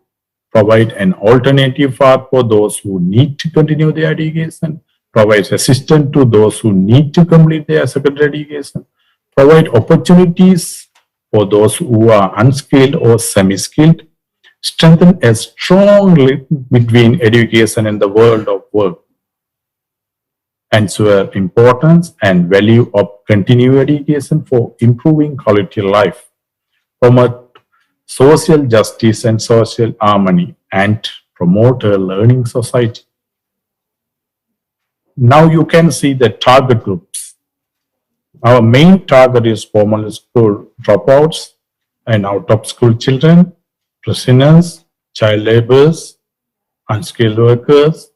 Provide an alternative path for those who need to continue their education, provide assistance to those who need to complete their secondary education, provide opportunities for those who are unskilled or semi-skilled, strengthen a strong link between education and the world of work, ensure importance and value of continued education for improving quality of life, promote social justice and social harmony, and promote a learning society. Now you can see the target groups. Our main target is formal school dropouts and out-of-school children, prisoners, child laborers, unskilled workers,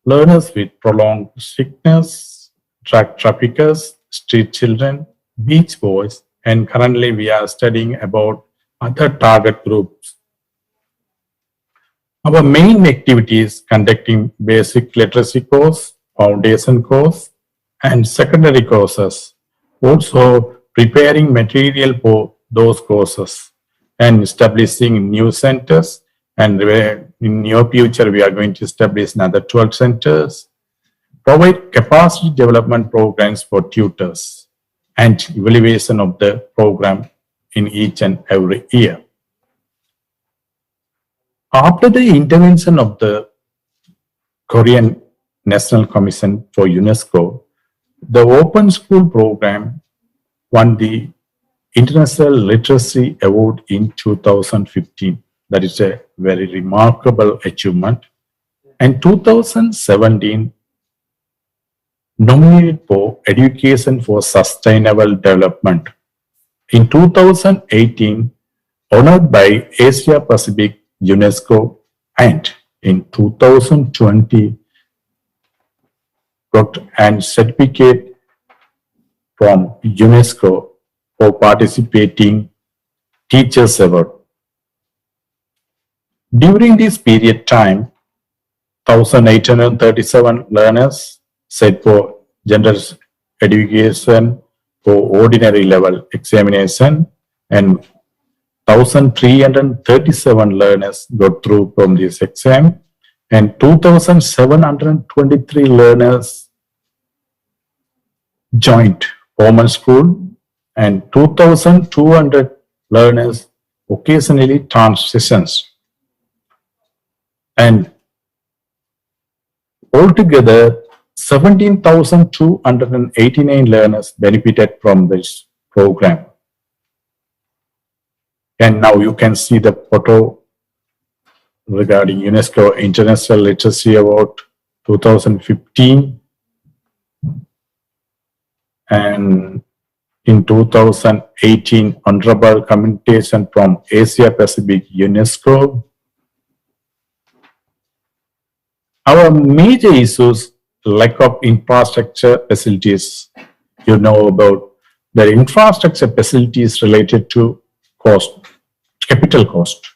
learners with prolonged sickness, drug traffickers, street children, beach boys, and currently we are studying about other target groups. Our main activity is conducting basic literacy course, foundation course, and secondary courses. Also preparing material for those courses and establishing new centers. And in near future, we are going to establish another 12 centers. Provide capacity development programs for tutors and evaluation of the program in each and every year. After the intervention of the Korean National Commission for UNESCO, the Open School program won the International Literacy Award in 2015. That is a very remarkable achievement. And 2017 nominated for Education for Sustainable Development. In 2018, honored by Asia Pacific UNESCO, and in 2020, got a certificate from UNESCO for participating Teachers Award. During this period time, 1,837 learners set for general education for ordinary level examination, and 1,337 learners got through from this exam, and 2,723 learners joined formal school, and 2,200 learners occasionally transitions. And altogether, 17,289 learners benefited from this program. And now you can see the photo regarding UNESCO International Literacy Award 2015. And in 2018, Honorable Commendation from Asia Pacific UNESCO. Our major issues, lack of infrastructure facilities. You know about the infrastructure facilities related to cost, capital cost.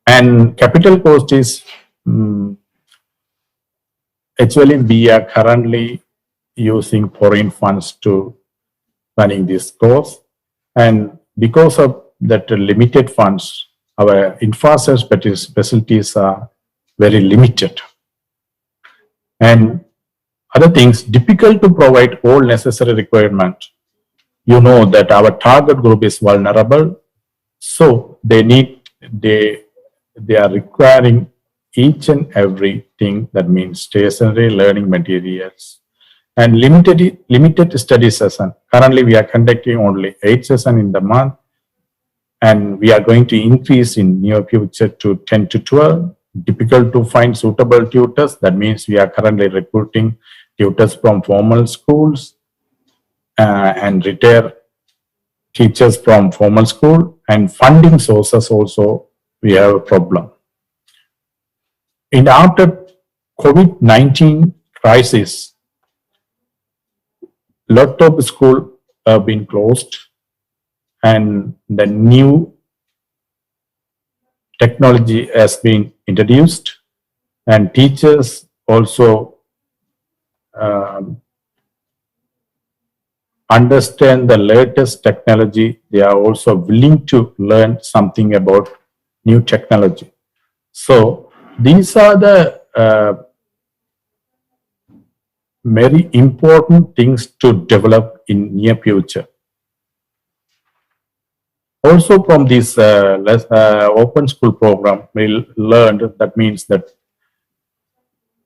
And capital cost is, actually we are currently using foreign funds to running this course. And because of that limited funds, our infrastructure facilities are very limited. And other things, difficult to provide all necessary requirements. You know that our target group is vulnerable, so they need they are requiring each and everything, that means stationery, learning materials, and limited study session. Currently, we are conducting only 8 sessions in the month, and we are going to increase in near future to 10 to 12. Difficult to find suitable tutors. That means we are currently recruiting tutors from formal schools and retired teachers from formal school, and funding sources also we have a problem. In after COVID-19 crisis, lot of schools have been closed, and the new technology has been introduced, and teachers also understand the latest technology. They are also willing to learn something about new technology. So these are the very important things to develop in near future. Also from this open school program, we learned that means that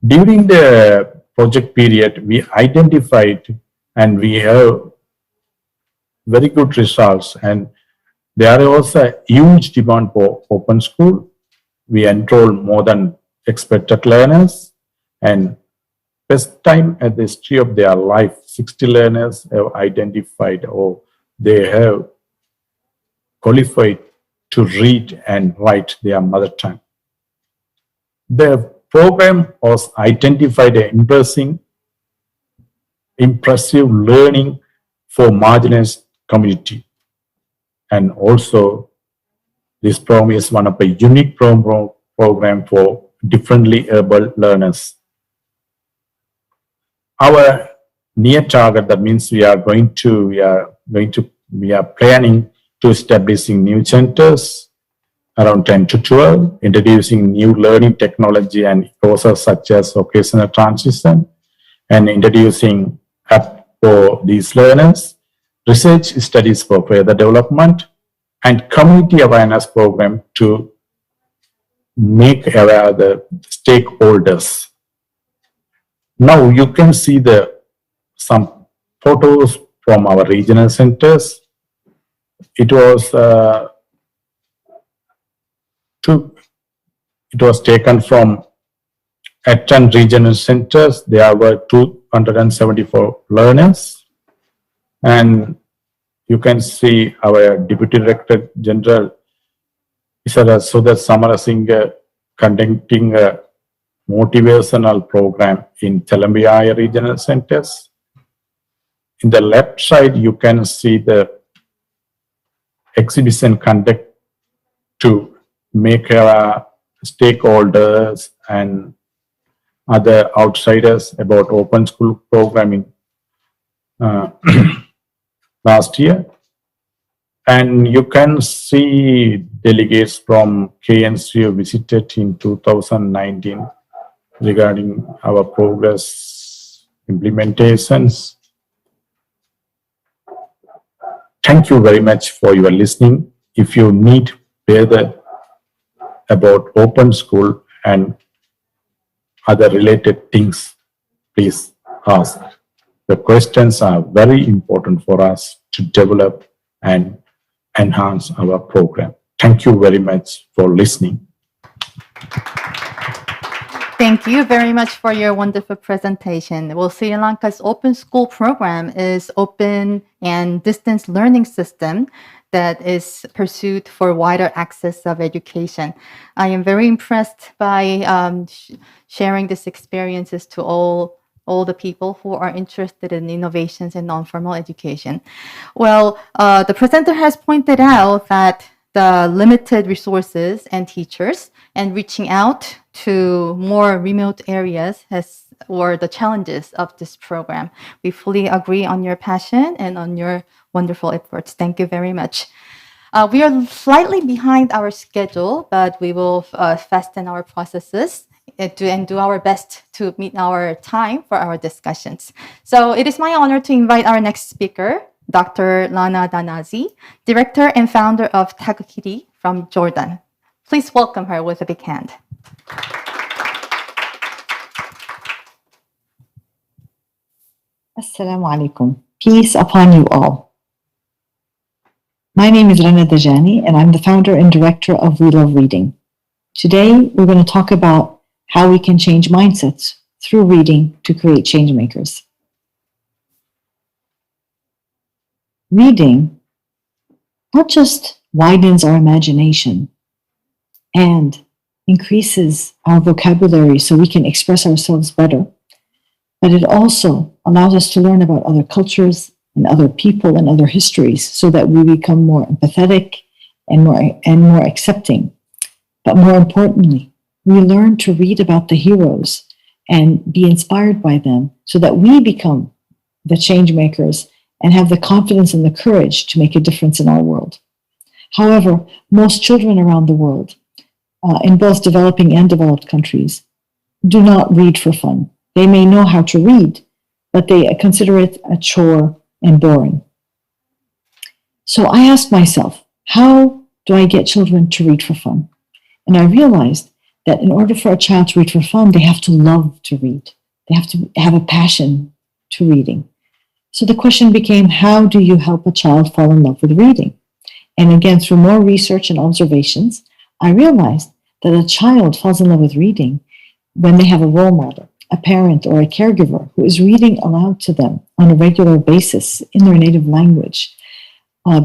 during the project period, we identified and we have very good results, and there is also a huge demand for open school. We enroll more than expected learners, and best time at the history of their life, 60 learners have identified or they have qualified to read and write their mother tongue. The program was identified as impressive learning for marginalized community, and also this program is one of a unique program for differently able learners. Our near target, that means we are planning to establishing new centers around 10 to 12, introducing new learning technology and courses such as occasional transition, and introducing app for these learners, research studies for further development, and community awareness program to make aware the stakeholders. Now you can see some photos from our regional centers. It was taken from 10 regional centers. There were 274 learners, and you can see our Deputy Director General Sudha Samarasinghe conducting a motivational program in Telambia regional centers. In the left side, you can see the exhibition conduct to make our stakeholders and other outsiders about open school programming last year. And you can see delegates from KNCU visited in 2019 regarding our progress implementations. Thank you very much for your listening. If you need further about open school and other related things, please ask. The questions are very important for us to develop and enhance our program. Thank you very much for listening. Thank you very much for your wonderful presentation. Well, Sri Lanka's open school program is open and distance learning system that is pursued for wider access of education. I am very impressed by sharing these experiences to all the people who are interested in innovations in non-formal education. Well, the presenter has pointed out that the limited resources and teachers and reaching out to more remote areas were the challenges of this program. We fully agree on your passion and on your wonderful efforts. Thank you very much. We are slightly behind our schedule, but we will fasten our processes and do our best to meet our time for our discussions. So it is my honor to invite our next speaker, Dr. Rana Danazi, Director and Founder of Taghyeer from Jordan. Please welcome her with a big hand. Assalamu alaikum. Peace upon you all. My name is Rana Dajani, and I'm the founder and director of We Love Reading. Today, we're going to talk about how we can change mindsets through reading to create change makers. Reading not just widens our imagination and increases our vocabulary so we can express ourselves better, but it also allows us to learn about other cultures and other people and other histories so that we become more empathetic and more accepting. But more importantly, we learn to read about the heroes and be inspired by them so that we become the change makers and have the confidence and the courage to make a difference in our world. However, most children around the world, in both developing and developed countries, do not read for fun. They may know how to read, but they consider it a chore and boring. So I asked myself, how do I get children to read for fun? And I realized that in order for a child to read for fun, they have to love to read. They have to have a passion to reading. So the question became, how do you help a child fall in love with reading? And again, through more research and observations, I realized that a child falls in love with reading when they have a role model, a parent or a caregiver who is reading aloud to them on a regular basis in their native language.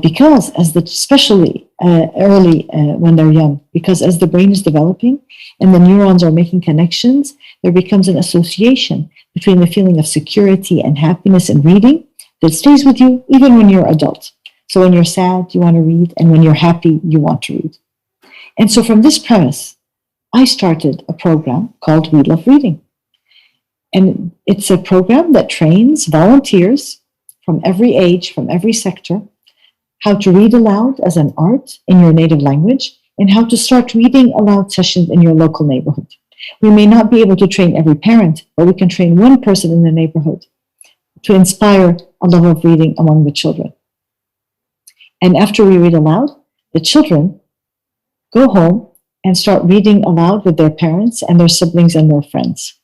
Because especially early when they're young, because as the brain is developing and the neurons are making connections, there becomes an association between the feeling of security and happiness in reading that stays with you even when you're adult. So when you're sad, you want to read, and when you're happy, you want to read. And so from this premise, I started a program called We Love Reading. And it's a program that trains volunteers from every age, from every sector, how to read aloud as an art in your native language, and how to start reading aloud sessions in your local neighborhood. We may not be able to train every parent, but we can train one person in the neighborhood to inspire a love of reading among the children. And after we read aloud, the children go home and start reading aloud with their parents and their siblings and their friends.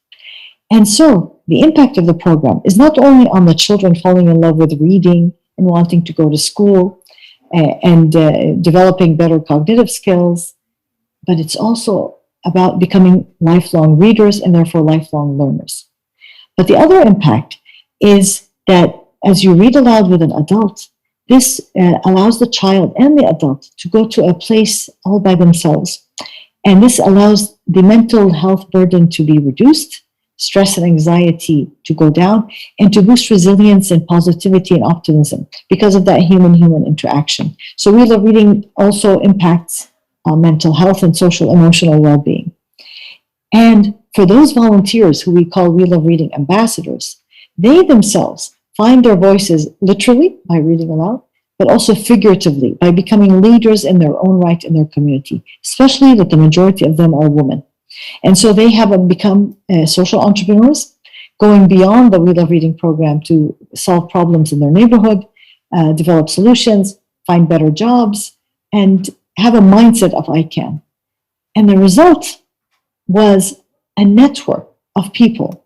And so the impact of the program is not only on the children falling in love with reading and wanting to go to school and developing better cognitive skills, but it's also about becoming lifelong readers and therefore lifelong learners. But the other impact is that as you read aloud with an adult, this allows the child and the adult to go to a place all by themselves. And this allows the mental health burden to be reduced, stress and anxiety to go down, and to boost resilience and positivity and optimism because of that human-human interaction. So We Love Reading also impacts mental health and social emotional well-being. And for those volunteers who we call We Love Reading ambassadors, they themselves find their voices literally by reading aloud, but also figuratively by becoming leaders in their own right in their community, especially that the majority of them are women. And so they have become social entrepreneurs, going beyond the We Love Reading program to solve problems in their neighborhood, develop solutions, find better jobs, and have a mindset of I can. And the result was a network of people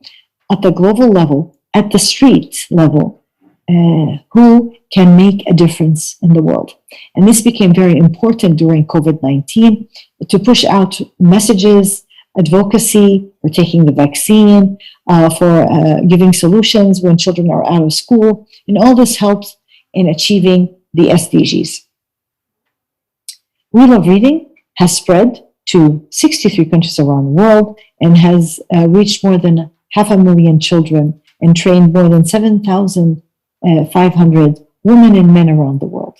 at the global level, at the street level, who can make a difference in the world. And this became very important during COVID-19 to push out messages, advocacy for taking the vaccine, for giving solutions when children are out of school. And all this helps in achieving the SDGs. We Love Reading has spread to 63 countries around the world and has reached more than 500,000 children and trained more than 7,500 women and men around the world.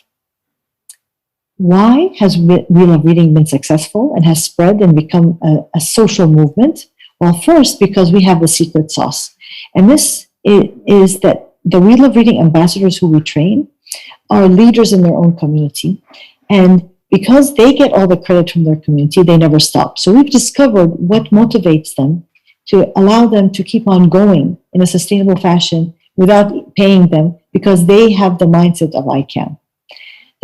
Why has We Love Reading been successful and has spread and become a social movement? Well, first, because we have the secret sauce. And this is that the We Love Reading ambassadors who we train are leaders in their own community. And because they get all the credit from their community, they never stop. So we've discovered what motivates them to allow them to keep on going in a sustainable fashion without paying them, because they have the mindset of I can.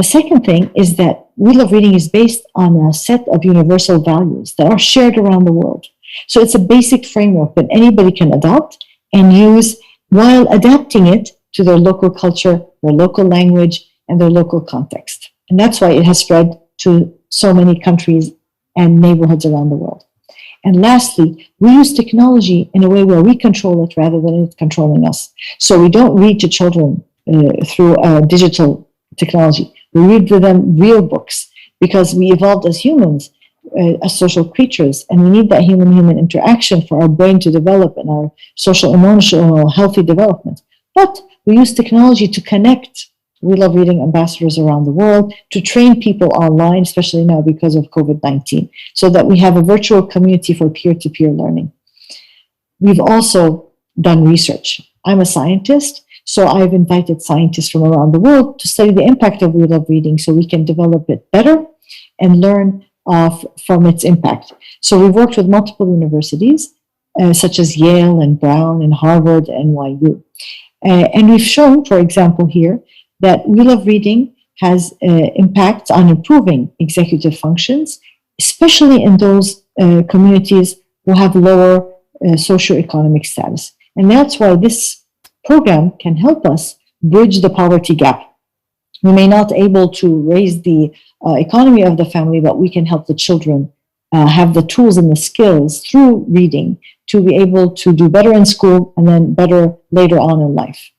The second thing is that We Love Reading is based on a set of universal values that are shared around the world. So it's a basic framework that anybody can adopt and use while adapting it to their local culture, their local language, and their local context. And that's why it has spread to so many countries and neighborhoods around the world. And lastly, we use technology in a way where we control it rather than it controlling us. So we don't read to children through digital technology. We read to them real books because we evolved as humans, as social creatures, and we need that human-human interaction for our brain to develop and our social, emotional, healthy development. But we use technology to connect We Love Reading ambassadors around the world, to train people online, especially now because of COVID-19, so that we have a virtual community for peer-to-peer learning. We've also done research. I'm a scientist, so I've invited scientists from around the world to study the impact of We Love Reading so we can develop it better and learn from its impact. So we've worked with multiple universities, such as Yale and Brown and Harvard and NYU. And we've shown, for example, here, that We Love Reading has impacts on improving executive functions, especially in those communities who have lower socioeconomic status. And that's why this program can help us bridge the poverty gap. We may not be able to raise the economy of the family, but we can help the children have the tools and the skills through reading to be able to do better in school and then better later on in life.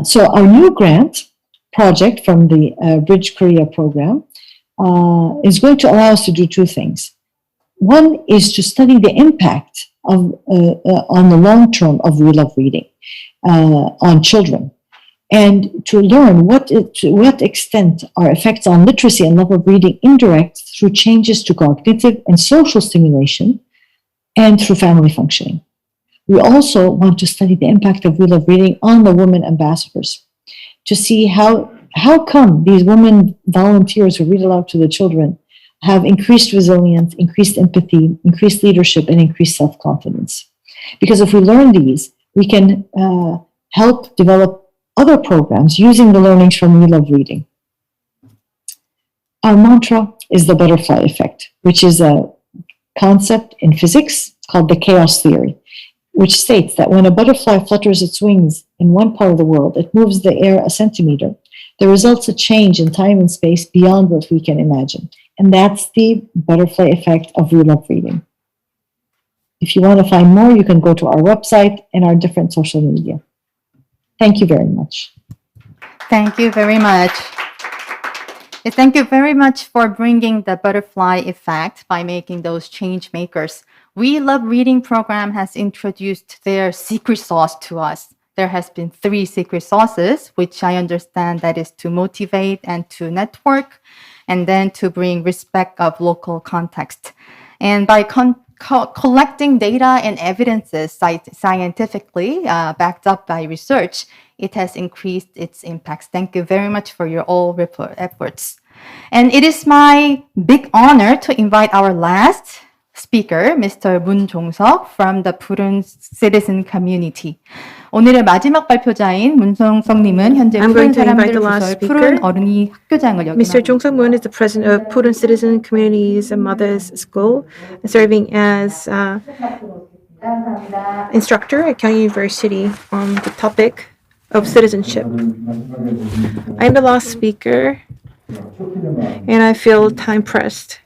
So our new grant project from the Bridge Korea program is going to allow us to do two things. One is to study the impact of on the long term of We Love Reading on children, and to learn to what extent are effects on literacy and love of reading indirect through changes to cognitive and social stimulation and through family functioning. We also want to study the impact of We Love Reading on the women ambassadors to see how come these women volunteers who read aloud to the children have increased resilience, increased empathy, increased leadership, and increased self-confidence. Because if we learn these, we can help develop other programs using the learnings from We Love Reading. Our mantra is the butterfly effect, which is a concept in physics called the chaos theory, which states that when a butterfly flutters its wings in one part of the world, it moves the air a centimeter. There results a change in time and space beyond what we can imagine. And that's the butterfly effect of We Love Reading. If you want to find more, you can go to our website and our different social media. Thank you very much. Thank you very much. Thank you very much for bringing the butterfly effect by making those change makers. We Love Reading program has introduced their secret sauce to us. There has been 3 secret sauces, which I understand that is to motivate and to network, and then to bring respect of local context. And by collecting data and evidences scientifically backed up by research, it has increased its impacts. Thank you very much for your all efforts. And it is my big honor to invite our last speaker, Mr. Jongsuk from the Purun citizen community. 오늘의 마지막 발표자인 문성석님은 현재 푸른 사람들 주설 푸른 어린이 학교장을 역임하고 Mr. Jongsuk is the president of Purun Citizen Communities Mothers School, serving as instructor at Kyung University on the topic of citizenship. I'm the last speaker, and I feel time pressed.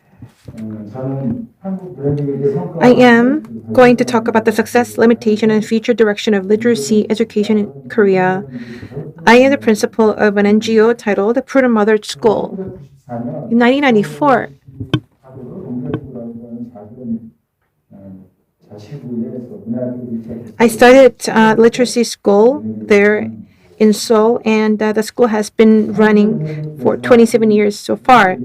I am going to talk about the success, limitation, and future direction of literacy education in Korea. I am the principal of an NGO titled the Purun Mothers School. In 1994, I started literacy school there in Seoul, and the school has been running for 27 years so far.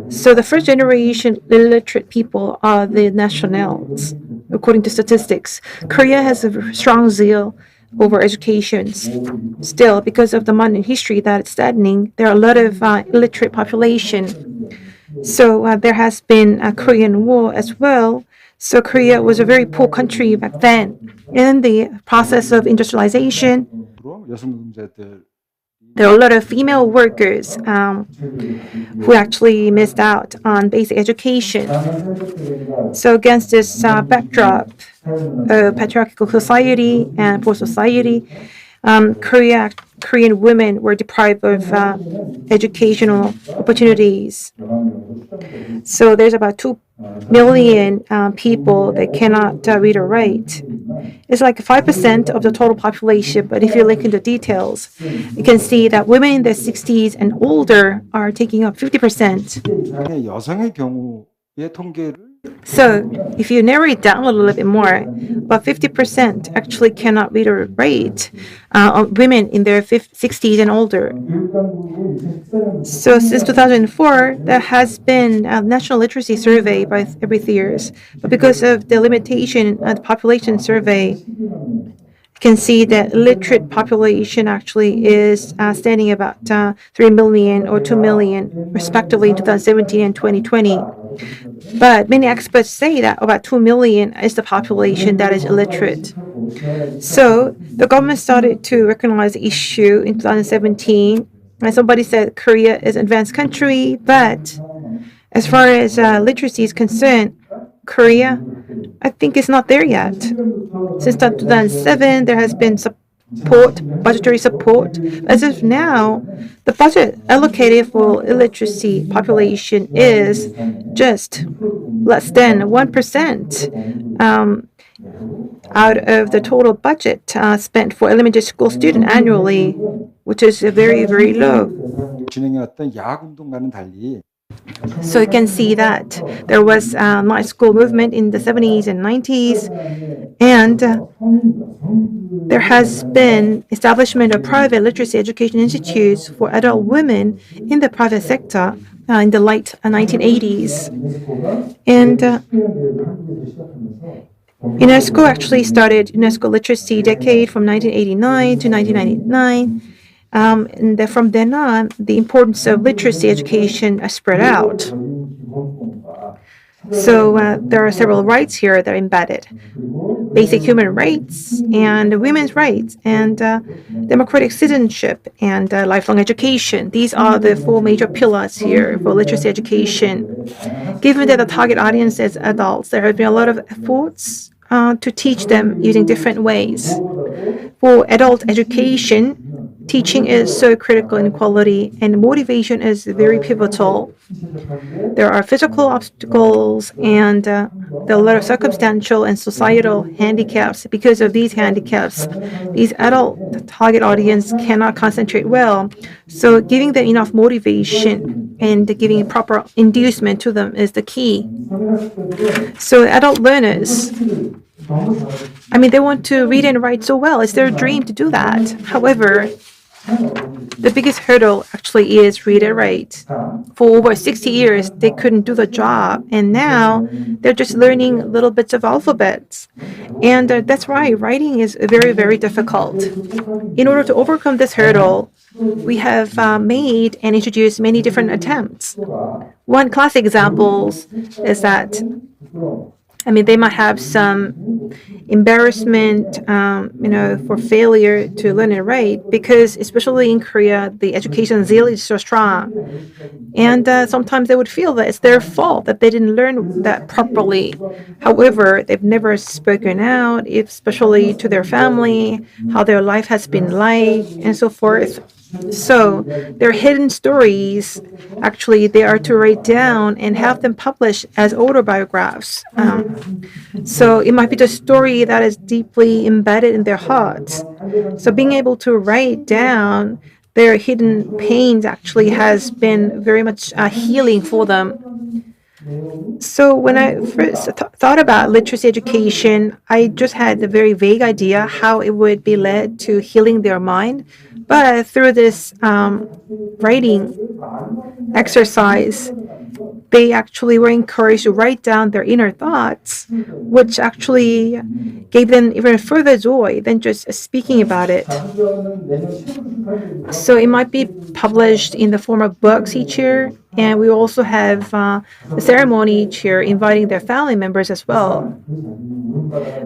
So the first generation illiterate people are the nationals, according to statistics. Korea has a strong zeal over education. Still, because of the modern history that it's saddening, there are a lot of illiterate population. So there has been a Korean War as well. So Korea was a very poor country back then. In the process of industrialization, there are a lot of female workers who actually missed out on basic education. So against this backdrop of patriarchal society and poor society, Korean women were deprived of educational opportunities. So there's about 2 million people that cannot read or write. It's like 5% of the total population, but if you look into details, you can see that women in their 60s and older are taking up 50%. 여성의 경우의 통계를 So if you narrow it down a little bit more, about 50% actually cannot read or write, women in their 60s and older. So since 2004, there has been a national literacy survey by every 3 years. But because of the limitation of the population survey, you can see that literate population actually is standing about 3 million or 2 million, respectively, in 2017 and 2020. But many experts say that about 2 million is the population that is illiterate. So the government started to recognize the issue in 2017. And somebody said Korea is an advanced country, but as far as literacy is concerned, Korea, I think, is not there yet. Since 2007, there has been budgetary support. As of now, the budget allocated for illiteracy population is just less than 1% out of the total budget spent for elementary school students annually, which is very, very low. 진행해왔던 야학운동과는 달리 So you can see that there was a night school movement in the 70s and 90s, and there has been establishment of private literacy education institutes for adult women in the private sector in the late 1980s. And UNESCO actually started UNESCO Literacy Decade from 1989 to 1999. And from then on, the importance of literacy education spread out. So there are several rights here that are embedded. Basic human rights and women's rights and democratic citizenship and lifelong education. These are the 4 major pillars here for literacy education. Given that the target audience is adults, there have been a lot of efforts to teach them using different ways. For adult education, teaching is so critical in quality, and motivation is very pivotal. There are physical obstacles, and there are a lot of circumstantial and societal handicaps. Because of these handicaps, these adult target audience cannot concentrate well. So giving them enough motivation and giving proper inducement to them is the key. So adult learners, they want to read and write so well. It's their dream to do that. However, the biggest hurdle actually is read and write. For over 60 years, they couldn't do the job, and now they're just learning little bits of alphabets. And that's why writing is very, very difficult. In order to overcome this hurdle, we have made and introduced many different attempts. One classic example is that they might have some embarrassment, for failure to learn and write, because especially in Korea, the education zeal is so strong. And sometimes they would feel that it's their fault that they didn't learn that properly. However, they've never spoken out, especially to their family, how their life has been like, and so forth. So their hidden stories, actually, they are to write down and have them published as autobiographs. So it might be the story that is deeply embedded in their hearts. So being able to write down their hidden pains actually has been very much healing for them. So when I first thought about literacy education, I just had a very vague idea how it would be led to healing their mind. But through this writing exercise, they actually were encouraged to write down their inner thoughts, which actually gave them even further joy than just speaking about it. So it might be published in the form of books each year, And we also have the ceremony chair inviting their family members as well.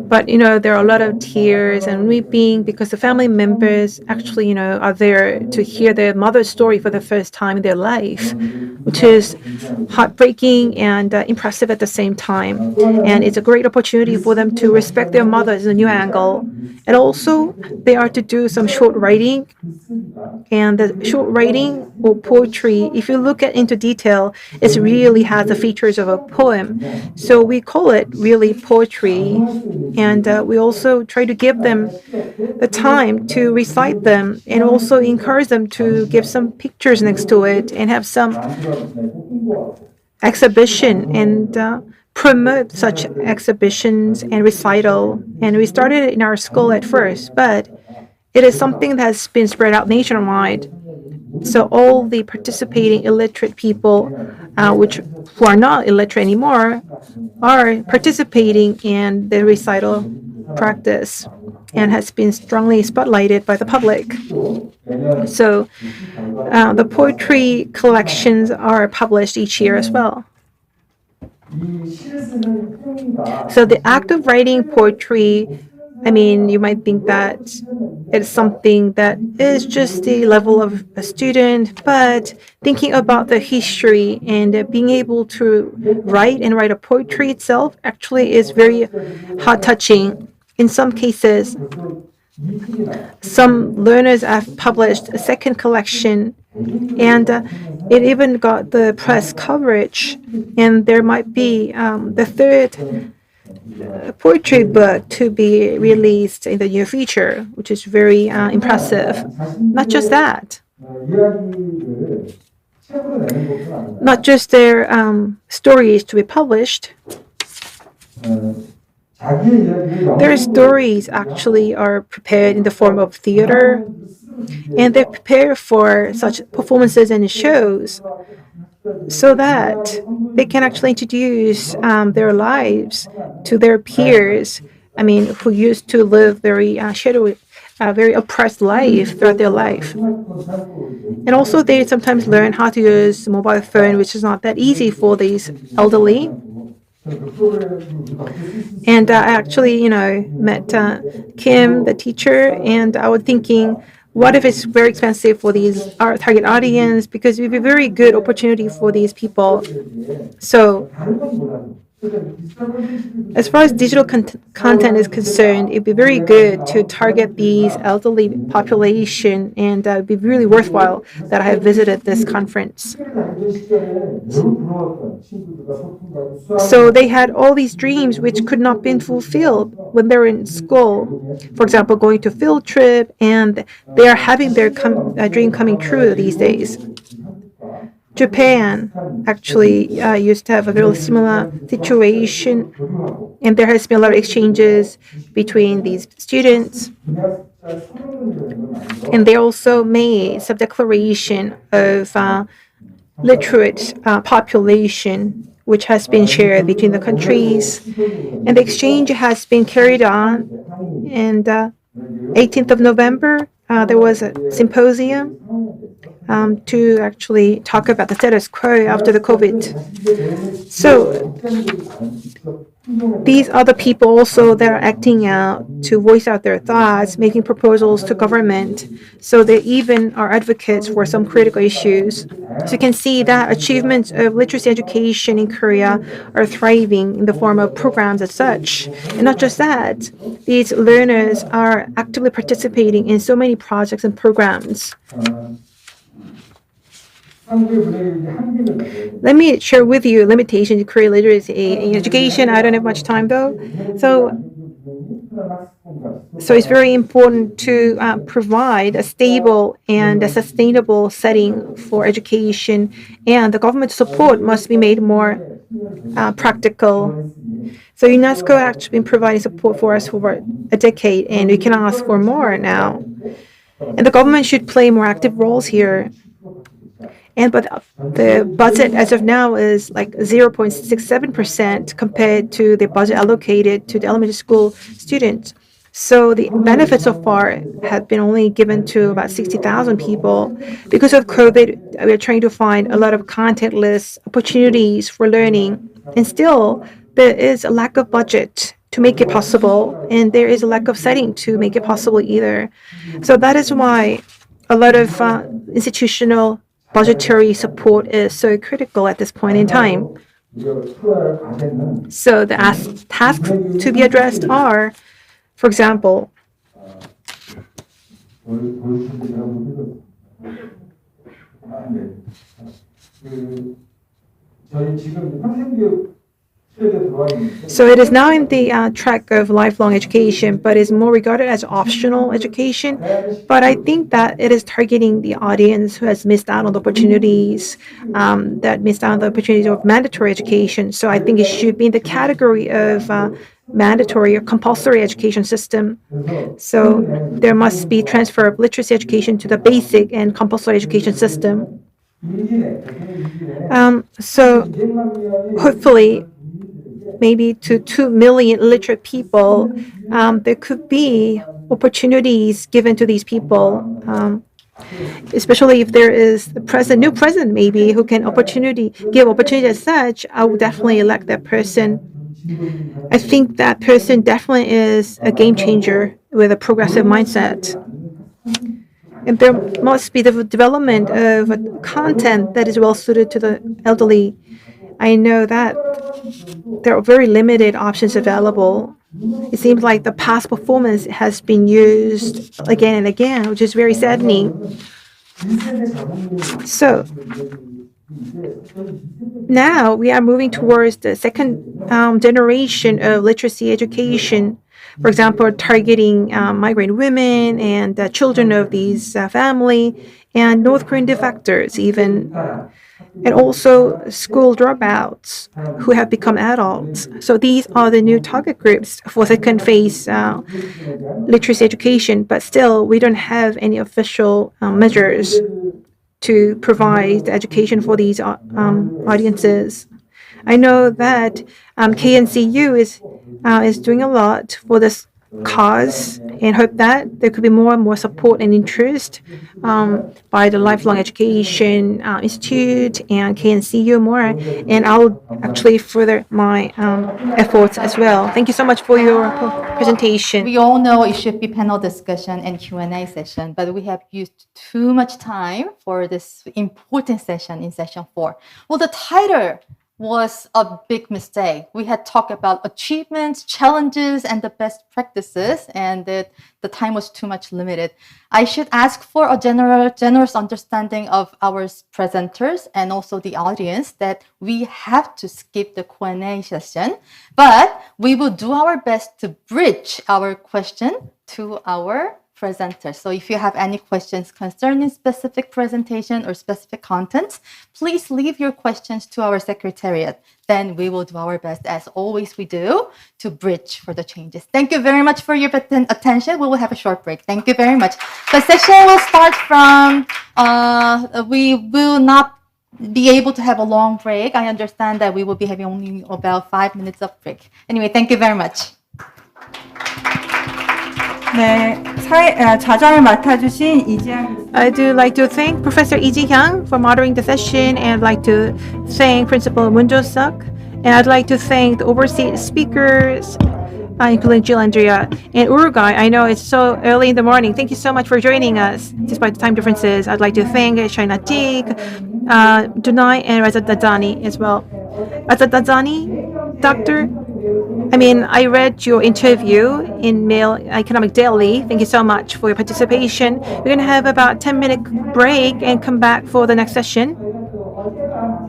But, there are a lot of tears and weeping because the family members actually, are there to hear their mother's story for the first time in their life, which is heartbreaking and impressive at the same time. And it's a great opportunity for them to respect their mother as a new angle. And also, they are to do some short writing. And the short writing or poetry, if you look into detail, it really has the features of a poem. So we call it really poetry. And we also try to give them the time to recite them and also encourage them to give some pictures next to it and have some exhibition and promote such exhibitions and recital. And we started it in our school at first, but it is something that has been spread out nationwide. So all the participating illiterate people, who are not illiterate anymore, are participating in the recital practice and has been strongly spotlighted by the public. So the poetry collections are published each year as well. So the act of writing poetry, you might think that it's something that is just the level of a student, but thinking about the history and being able to write a poetry itself actually is very heart-touching. In some cases, some learners have published a second collection, and it even got the press coverage, and there might be the third poetry book to be released in the near future, which is very impressive. Not just that. Not just their stories to be published. Their stories actually are prepared in the form of theater, and they're prepared for such performances and shows so that they can actually introduce their lives to their peers, who used to live very shadowy, very oppressed life throughout their life. And also they sometimes learn how to use the mobile phone, which is not that easy for these elderly. And I actually, met Kim, the teacher, and I was thinking, what if it's very expensive for our target audience? Because it would be a very good opportunity for these people. So, as far as digital content is concerned, it'd be very good to target these elderly population, and it'd be really worthwhile that I have visited this conference. So they had all these dreams which could not be fulfilled when they were in school. For example, going to field trip, and they are having their dream coming true these days. Japan actually used to have a very similar situation, and there has been a lot of exchanges between these students. And they also made some declaration of literate population, which has been shared between the countries. And the exchange has been carried on. And 18th of November, there was a symposium to actually talk about the status quo after the COVID. So these are the people also that are acting out to voice out their thoughts, making proposals to government. So they even are advocates for some critical issues. So you can see that achievements of literacy education in Korea are thriving in the form of programs as such. And not just that, these learners are actively participating in so many projects and programs. Let me share with you limitations to Korean literacy in education. I don't have much time though. So it's very important to provide a stable and a sustainable setting for education, and the government support must be made more practical. So UNESCO has actually been providing support for us for a decade, and we can ask for more now. And the government should play more active roles here. But the budget as of now is like 0.67% compared to the budget allocated to the elementary school students. So the benefits so far have been only given to about 60,000 people. Because of COVID, we're trying to find a lot of contentless opportunities for learning. And still, there is a lack of budget to make it possible, and there is a lack of setting to make it possible either. So that is why a lot of institutional budgetary support is so critical at this point in time. So the tasks to be addressed are, for example, so it is now in the track of lifelong education, but is more regarded as optional education. But I think that it is targeting the audience who has missed out on the opportunities, of mandatory education. So I think it should be in the category of mandatory or compulsory education system. So there must be transfer of literacy education to the basic and compulsory education system. So hopefully, maybe to 2 million literate people, there could be opportunities given to these people, especially if there is the new president maybe who can give opportunity as such. I would definitely elect that person. I think that person definitely is a game changer with a progressive mindset. And there must be the development of a content that is well suited to the elderly. I know that there are very limited options available. It seems like the past performance has been used again and again, which is very saddening. So now we are moving towards the second generation of literacy education. For example, targeting migrant women and children of these family and North Korean defectors even. And also school dropouts who have become adults. So these are the new target groups for second phase literacy education, but still we don't have any official measures to provide education for these audiences. I know that KNCU is doing a lot for this cause and hope that there could be more and more support and interest by the Lifelong Education Institute and KNCU more. And I'll actually further my efforts as well. Thank you so much for your presentation. We all know it should be panel discussion and Q&A session, but we have used too much time for this important session in session 4. Well, the title was a big mistake. We had talked about achievements, challenges, and the best practices, and the time was too much limited. I should ask for a generous understanding of our presenters and also the audience that we have to skip the Q&A session, but we will do our best to bridge our question to our presenters. So if you have any questions concerning specific presentation or specific contents, please leave your questions to our secretariat. Then we will do our best, as always we do, to bridge for the changes. Thank you very much for your attention. We will have a short break. Thank you very much. The session will start from, we will not be able to have a long break. I understand that we will be having only about 5 minutes of break. Anyway, thank you very much. 자장을 맡아주신 이지향. I do like to thank Professor Lee Jihyang for moderating the session, and I'd like to thank Principal Jongsuk, and I'd like to thank the overseas speakers, including Jill, Andrea, and Uruguay. I know it's so early in the morning. Thank you so much for joining us, despite the time differences. I'd like to thank China Attiq, Dunaisingh, and Dajani as well. Dajani, Doctor, I read your interview in Mail Economic Daily. Thank you so much for your participation. We're going to have about 10-minute break and come back for the next session.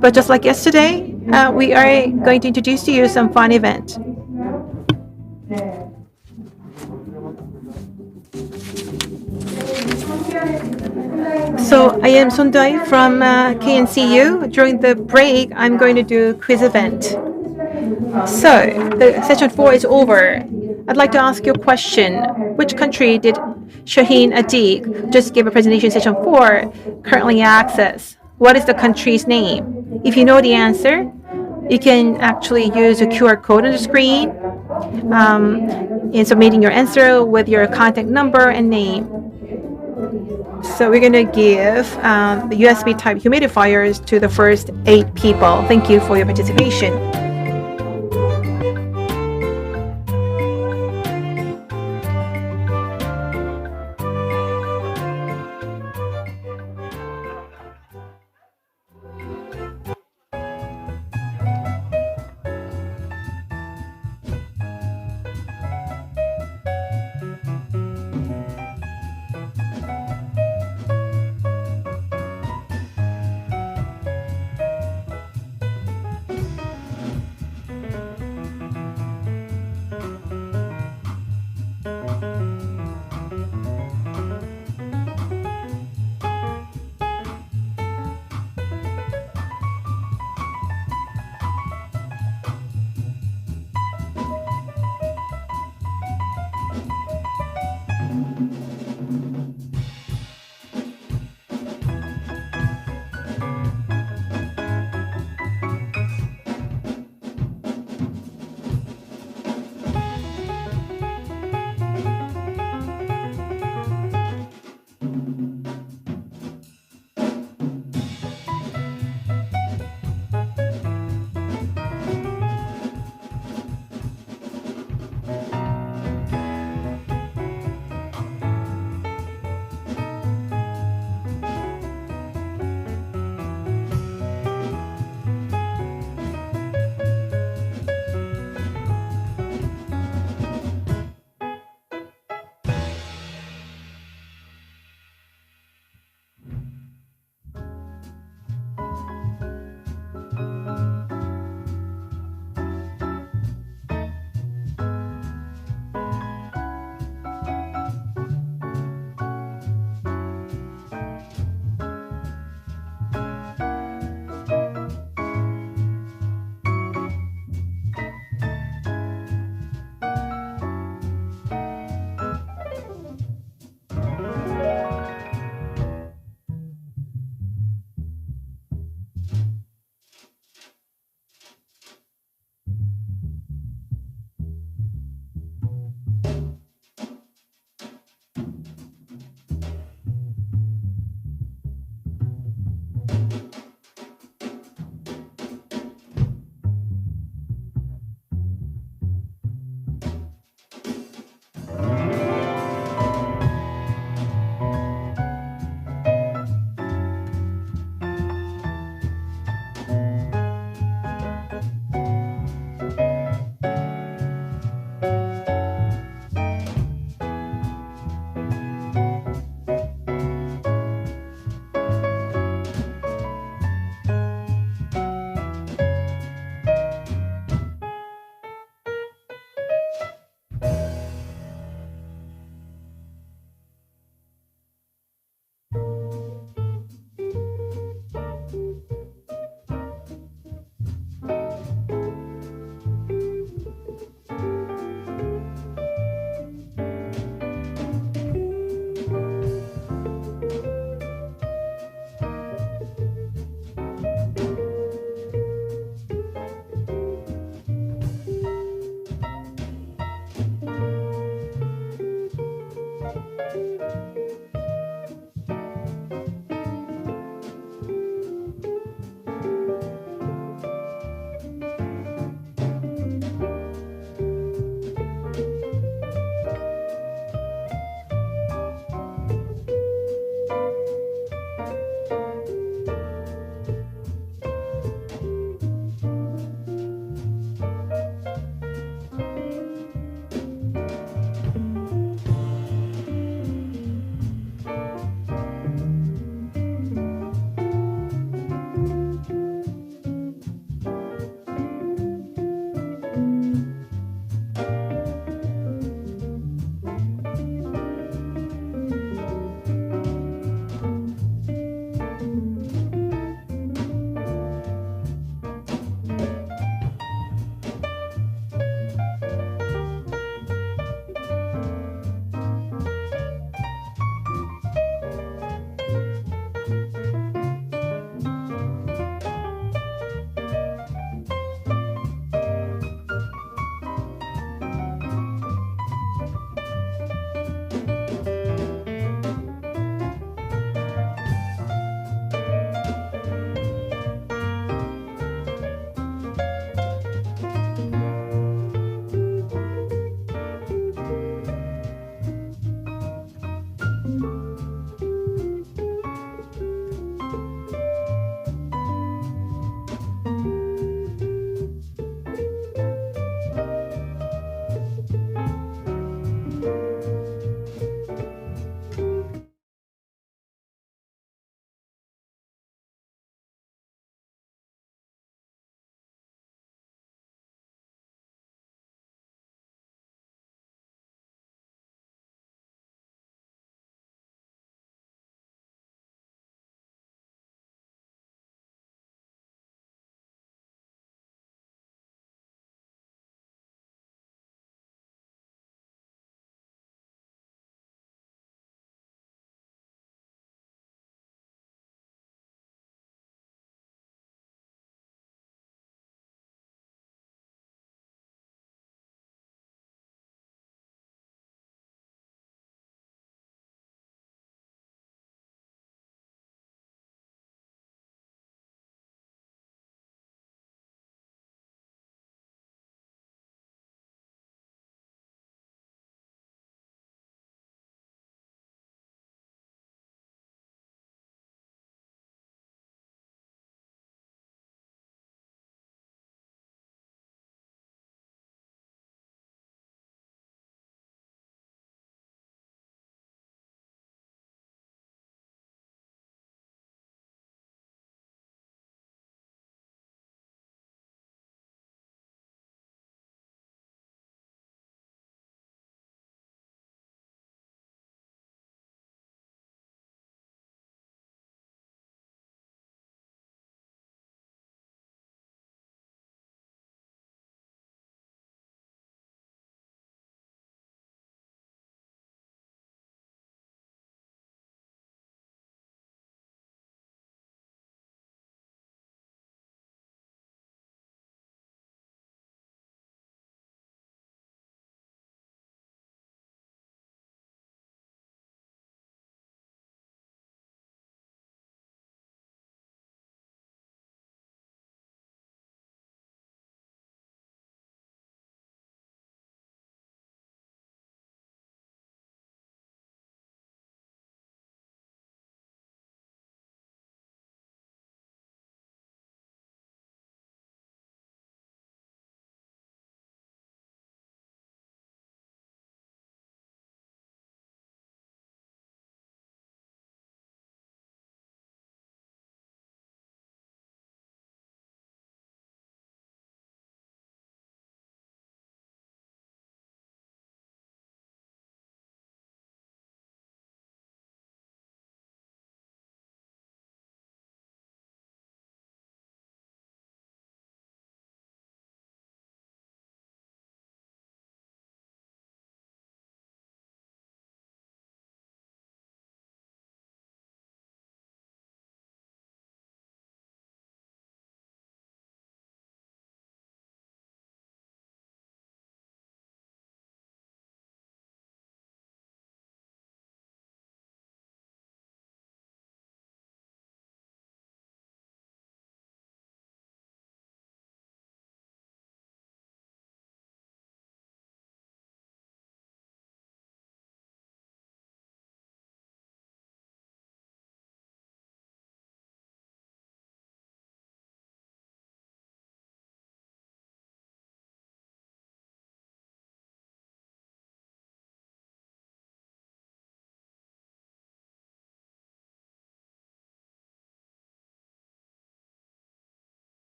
But just like yesterday, we are going to introduce to you some fun event. So I am Sundai from KNCU. During the break, I'm going to do a quiz event. So the session 4 is over. I'd like to ask you a question. Which country did Shaheen Attiq just give a presentation in session 4 currently access? What is the country's name? If you know the answer, you can actually use a QR code on the screen in submitting your answer with your contact number and name. So we're going to give the USB type humidifiers to the first 8 people. Thank you for your participation.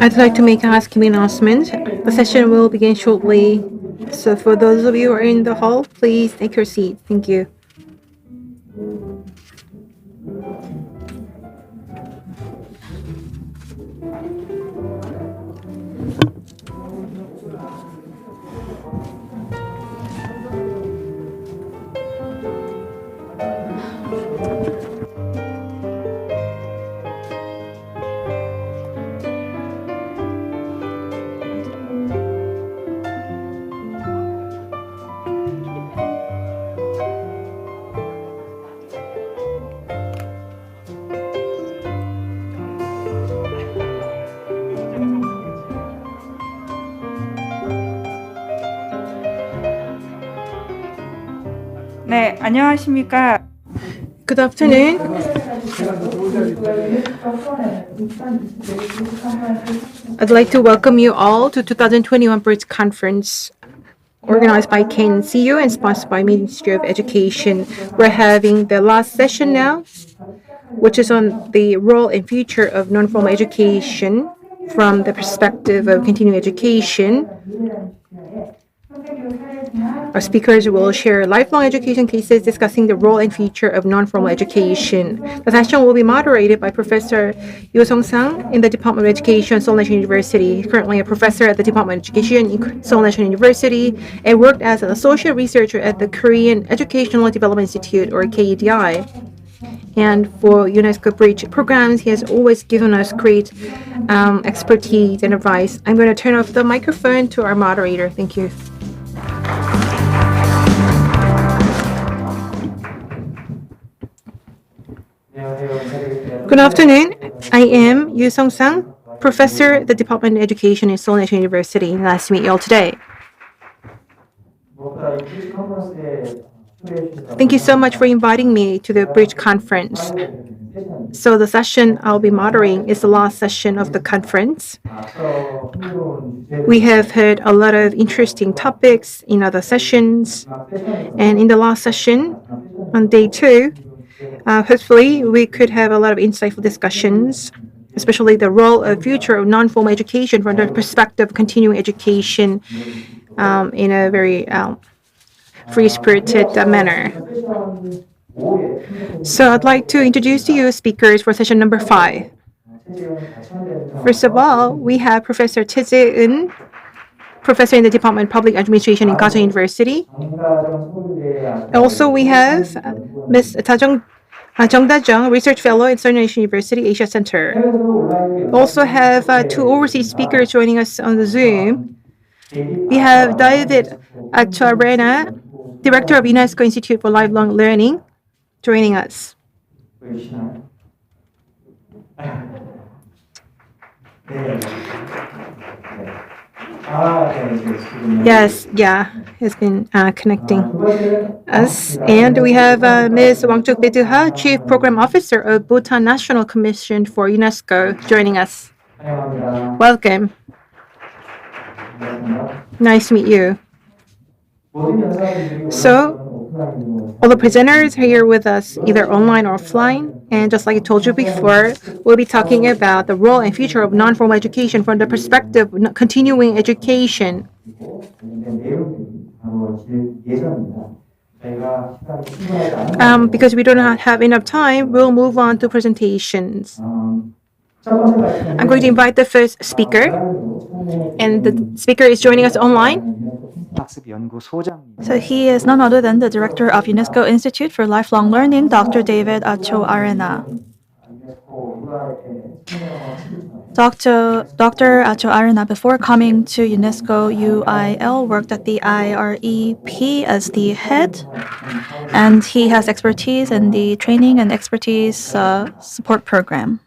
I'd like to make a housekeeping announcement. The session will begin shortly. So for those of you who are in the hall, please take your seat. Thank you. 네, 안녕하십니까. Good afternoon. I'd like to welcome you all to 2021 Bridge Conference organized by KNCU and sponsored by Ministry of Education. We're having the last session now, which is on the role and future of non-formal education from the perspective of continuing education. Our speakers will share lifelong education cases discussing the role and future of non-formal education. The session will be moderated by Professor Sungsang in the Department of Education, Seoul National University. He's currently a professor at the Department of Education in Seoul National University and worked as an associate researcher at the Korean Educational Development Institute, or KEDI. And for UNESCO Bridge programs, he has always given us great expertise and advice. I'm going to turn off the microphone to our moderator. Thank you. Good afternoon. I am Sungsang, professor at the Department of Education in Seoul National University. Nice to meet you all today. Thank you so much for inviting me to the Bridge Conference. So the session I'll be moderating is the last session of the conference. We have heard a lot of interesting topics in other sessions. And in the last session, on day 2, hopefully we could have a lot of insightful discussions, especially the role of future of non-formal education from the perspective of continuing education in a very free-spirited manner. So I'd like to introduce to you speakers for session number 5. First of all, we have Professor Jae-eun, professor in the Department of Public Administration in Garten University. Also, we have Ms. Dajani, research fellow in Seoul National University Asia Center. We also have 2 overseas speakers joining us on the Zoom. We have David Atchoarena, director of UNESCO Institute for Lifelong Learning, joining us. Yes, he's been connecting us. And we have Ms. Wangchuk Beduha, Chief Program Officer of Bhutan National Commission for UNESCO, joining us. Welcome. Nice to meet you. So, all the presenters are here with us, either online or offline. And just like I told you before, we'll be talking about the role and future of non-formal education from the perspective of continuing education. Because we do not have enough time, we'll move on to presentations. I'm going to invite the first speaker, and the speaker is joining us online. So he is none other than the director of UNESCO Institute for Lifelong Learning, Dr. David Atchoarena. Dr. Atchoarena, before coming to UNESCO UIL, worked at the IREP as the head, and he has expertise in the training and expertise support program.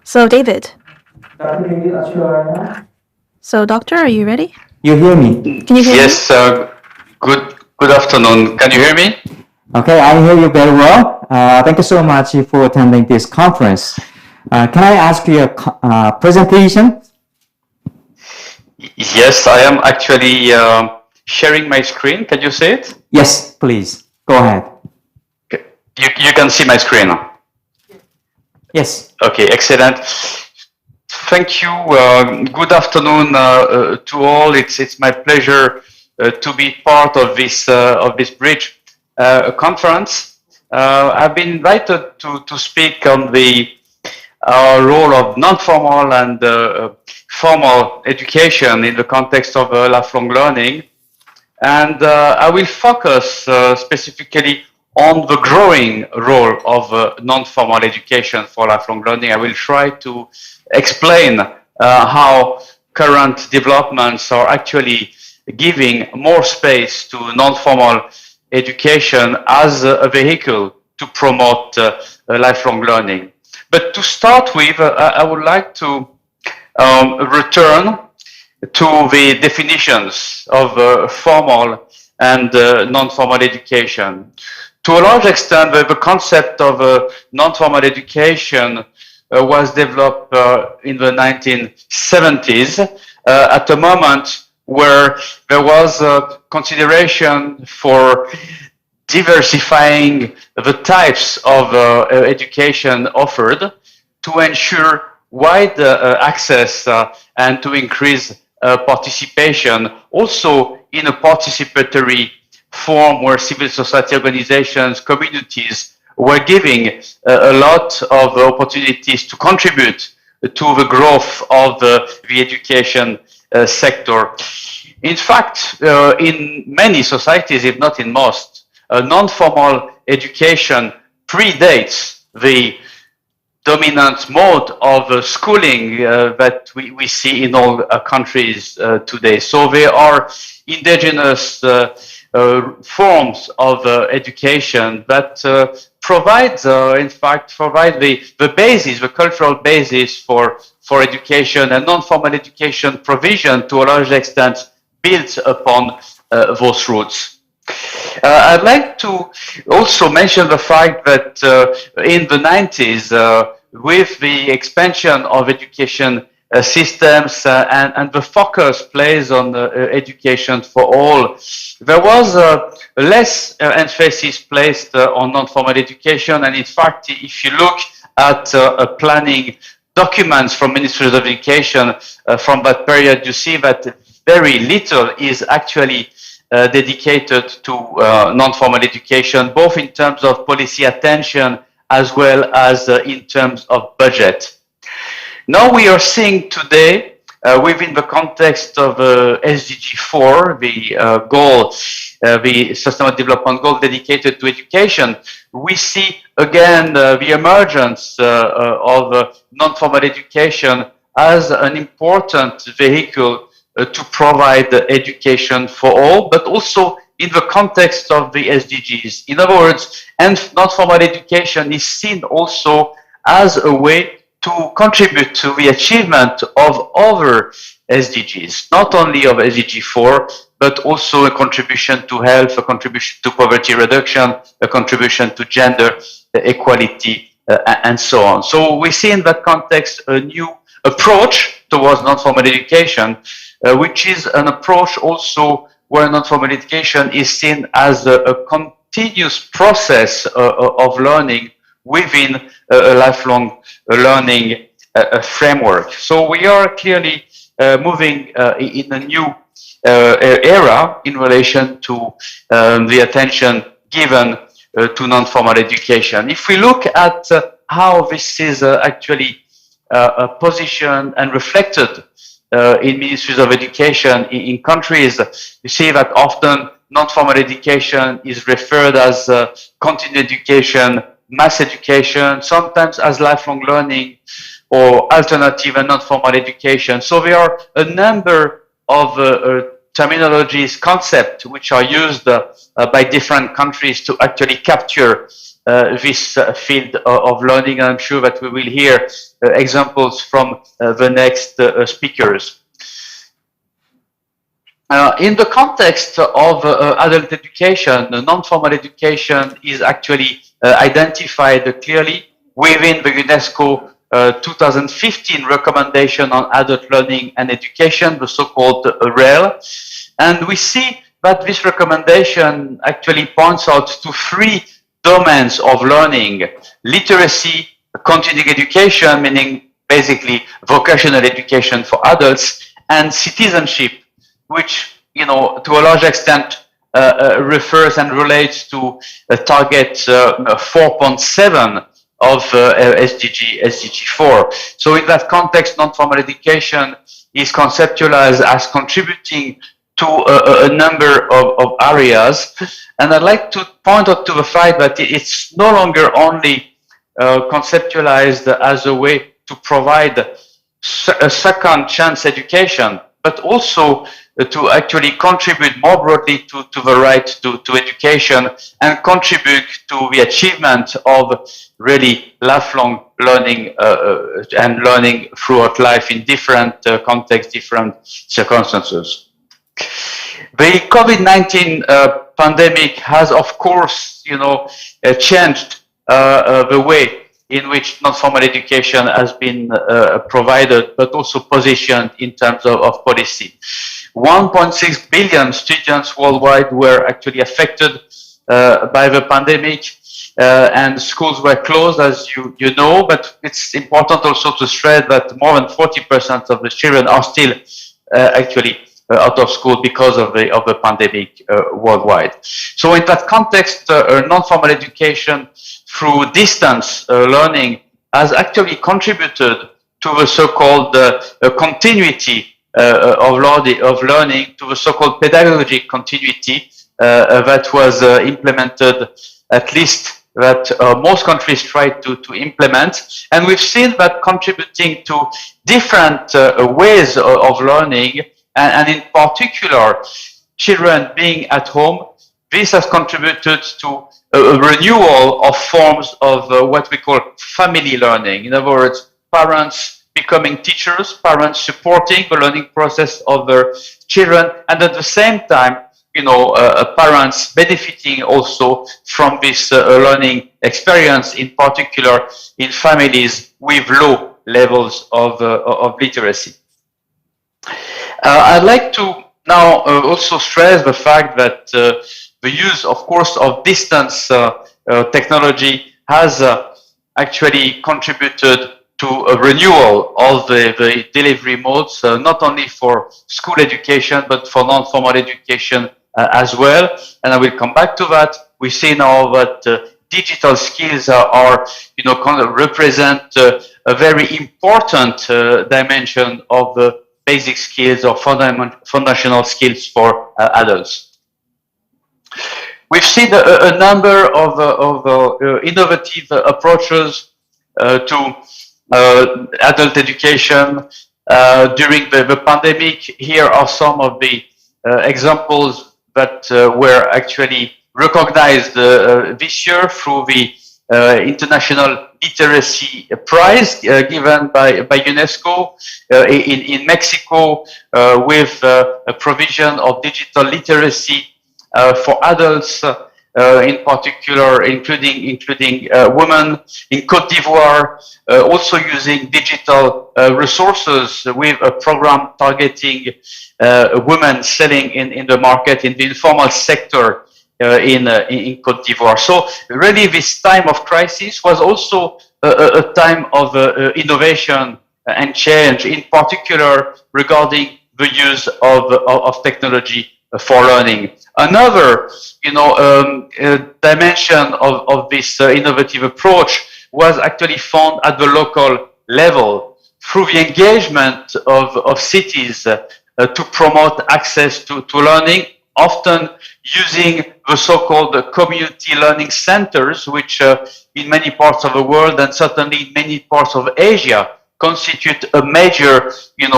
So, David. So, doctor, are you ready? You hear me? Can you hear Yes, good afternoon. Can you hear me? Okay, I hear you very well. Thank you so much for attending this conference. Can I ask you a presentation? Yes, I am actually sharing my screen. Can you see it? Yes, please. Go ahead. You can see my screen. Yes. Okay, excellent. Thank you. Good afternoon to all. It's my pleasure to be part of this bridge conference. I've been invited to speak on the role of non-formal and formal education in the context of lifelong learning, and I will focus specifically on the growing role of non-formal education for lifelong learning. I will try to explain how current developments are actually giving more space to non-formal education as a vehicle to promote lifelong learning. But to start with, I would like to return to the definitions of formal and non-formal education. To a large extent, the concept of non-formal education was developed in the 1970s at a moment where there was a consideration for diversifying the types of education offered to ensure wide access and to increase participation, also in a participatory form where civil society organizations, communities were giving a lot of opportunities to contribute to the growth of the education sector. In fact, in many societies, if not in most, non-formal education predates the dominant mode of schooling that we see in all countries today. So there are indigenous forms of education that provide the basis, the cultural basis for education, and non-formal education provision to a large extent builds upon those roots. I'd like to also mention the fact that in the 90s, with the expansion of education systems and the focus placed on education for all, there was less emphasis placed on non-formal education. And in fact, if you look at planning documents from ministries of education from that period, you see that very little is actually dedicated to non-formal education, both in terms of policy attention as well as in terms of budget. Now we are seeing today, within the context of SDG 4, the goal, the Sustainable Development Goal dedicated to education, we see again the emergence of non-formal education as an important vehicle to provide education for all, but also in the context of the SDGs. In other words, and non-formal education is seen also as a way to contribute to the achievement of other SDGs, not only of SDG 4, but also a contribution to health, a contribution to poverty reduction, a contribution to gender equality, and so on. So we see in that context a new approach towards non-formal education, which is an approach also where non-formal education is seen as a continuous process of learning within a lifelong learning framework. So we are clearly moving in a new era in relation to the attention given to non-formal education. If we look at how this is actually positioned and reflected in ministries of education in countries, you see that often non-formal education is referred as continuing education, mass education, sometimes as lifelong learning or alternative and non-formal education. So there are a number of terminologies, concepts which are used by different countries to actually capture this field of learning. And I'm sure that we will hear examples from the next speakers. In the context of adult education, non-formal education is actually identified clearly within the UNESCO 2015 recommendation on adult learning and education, the so-called REL. And we see that this recommendation actually points out to three domains of learning: literacy, continuing education, meaning basically vocational education for adults, and citizenship, which, you know, to a large extent refers and relates to target 4.7 of SDG 4. So in that context, non-formal education is conceptualized as contributing to a number of areas. And I'd like to point out to the fact that it's no longer only conceptualized as a way to provide a second chance education, but also to actually contribute more broadly to the right to education and contribute to the achievement of really lifelong learning and learning throughout life in different contexts, different circumstances. The COVID-19 pandemic has, of course, you know, changed the way in which non-formal education has been provided, but also positioned in terms of policy. 1.6 billion students worldwide were actually affected by the pandemic, and schools were closed, as you know, but it's important also to stress that more than 40% of the children are still actually out of school because of the pandemic worldwide. So in that context, non-formal education through distance learning has actually contributed to the so-called continuity of learning, to the so-called pedagogic continuity that was implemented, at least that most countries tried to implement. And we've seen that contributing to different ways of learning, and in particular, children being at home. This has contributed to a renewal of forms of what we call family learning. In other words, parents becoming teachers, parents supporting the learning process of their children, and at the same time, you know, parents benefiting also from this learning experience, in particular in families with low levels of literacy. I'd like to now also stress the fact that the use, of course, of distance technology has actually contributed to a renewal of the delivery modes, not only for school education, but for non-formal education as well. And I will come back to that. We see now that digital skills are, you know, represent a very important dimension of the basic skills or foundational skills for adults. We've seen a number of innovative approaches to adult education during the pandemic. Here are some of the examples that were actually recognized this year through the International Literacy Prize given by UNESCO in Mexico, with a provision of digital literacy for adults, in particular, including women. In Cote d'Ivoire, also using digital resources with a program targeting women selling in the market, in the informal sector in Cote d'Ivoire. So really this time of crisis was also a time of innovation and change, in particular regarding the use of technology for learning. Another, dimension of this innovative approach was actually found at the local level through the engagement of cities to promote access to learning, often using the so-called community learning centers, which in many parts of the world and certainly in many parts of Asia constitute a major,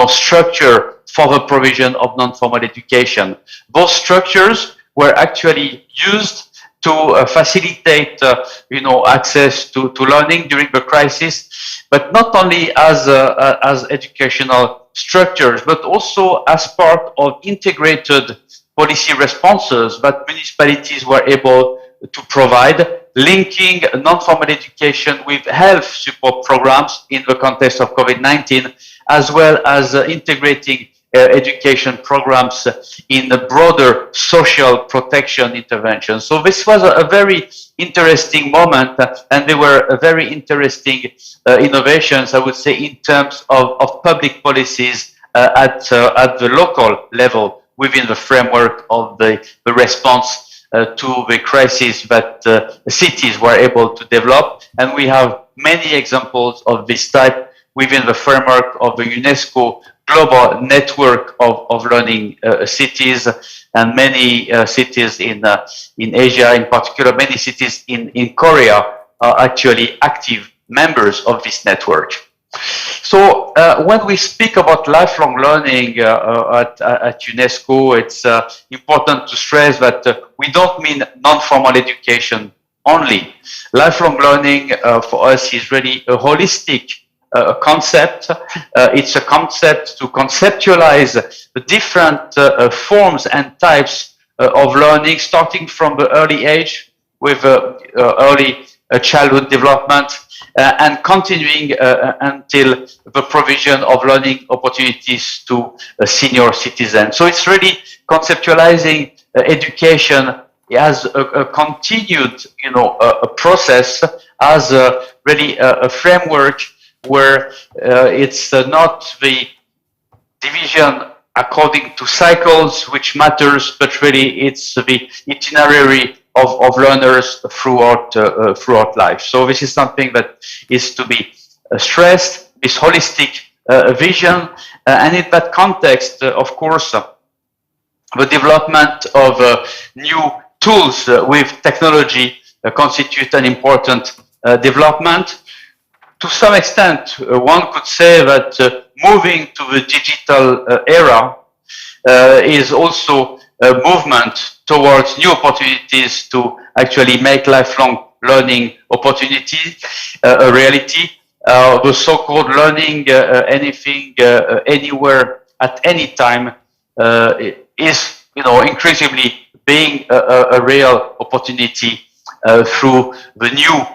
structure for the provision of non-formal education. Those structures were actually used to facilitate, access to learning during the crisis, but not only as educational structures, but also as part of integrated policy responses that municipalities were able to provide, linking non-formal education with health support programs in the context of COVID-19, as well as integrating education programs in the broader social protection intervention. So this was a very interesting moment, and there were very interesting innovations, I would say, in terms of public policies at the local level within the framework of the response to the crisis that cities were able to develop. And we have many examples of this type within the framework of the UNESCO global network of learning cities, and many cities in Asia, in particular, many cities in Korea are actually active members of this network. So when we speak about lifelong learning at UNESCO, it's important to stress that we don't mean non-formal education only. Lifelong learning for us is really a holistic concept. It's a concept to conceptualize the different forms and types of learning, starting from the early age with early childhood development, and continuing until the provision of learning opportunities to senior citizens. So it's really conceptualizing education as a continued, a process, as really a framework where it's not the division according to cycles which matters, but really it's the itinerary of learners throughout life. So this is something that is to be stressed, this holistic vision, and in that context, of course, the development of new tools with technology constitute an important development. To some extent, one could say that moving to the digital era is also a movement towards new opportunities to actually make lifelong learning opportunity a reality. The so-called learning anything, anywhere, at any time is, increasingly being a real opportunity through the new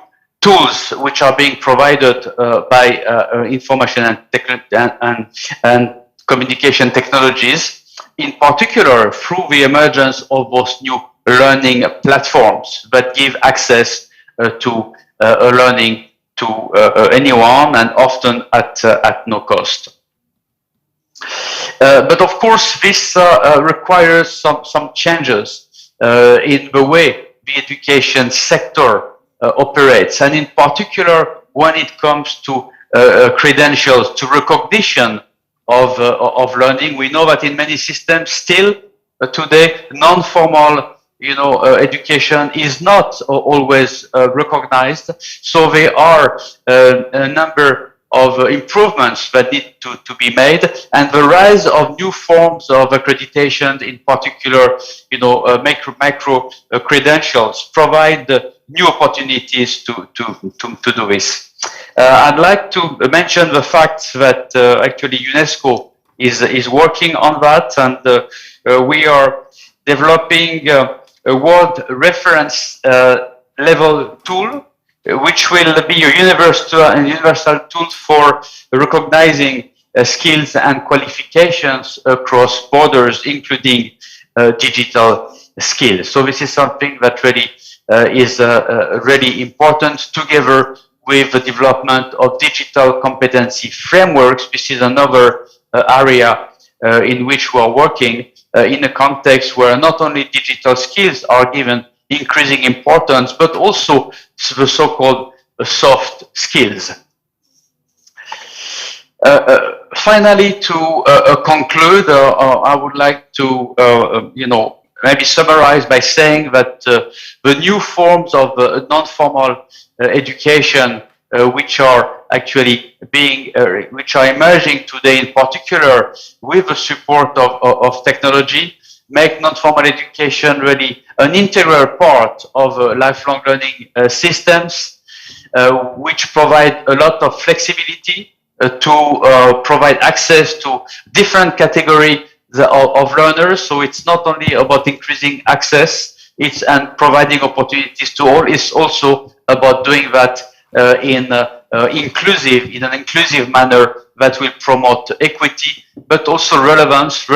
tools which are being provided by information and communication technologies, in particular through the emergence of those new learning platforms that give access to learning to anyone, and often at no cost. But of course, this requires some changes in the way the education sector operates, and in particular when it comes to credentials, to recognition of learning. We know that in many systems still today, non-formal education is not always recognized. So there are a number of improvements that need to be made, and the rise of new forms of accreditation, in particular, micro credentials, provide new opportunities to do this. I'd like to mention the fact that actually UNESCO is working on that, and we are developing a world reference level tool, which will be a universal tool for recognizing skills and qualifications across borders, including digital skills. So this is something that really is really important, together with the development of digital competency frameworks. This is another area in which we are working in a context where not only digital skills are given increasing importance, but also the so-called soft skills. Finally, to conclude, I would like to, maybe summarize by saying that the new forms of non-formal education, which are actually which are emerging today, in particular with the support of technology, make non-formal education really an integral part of lifelong learning systems, which provide a lot of flexibility to provide access to different categories of learners. So it's not only about increasing access, and providing opportunities to all. It's also about doing that in an inclusive manner that will promote equity, but also relevance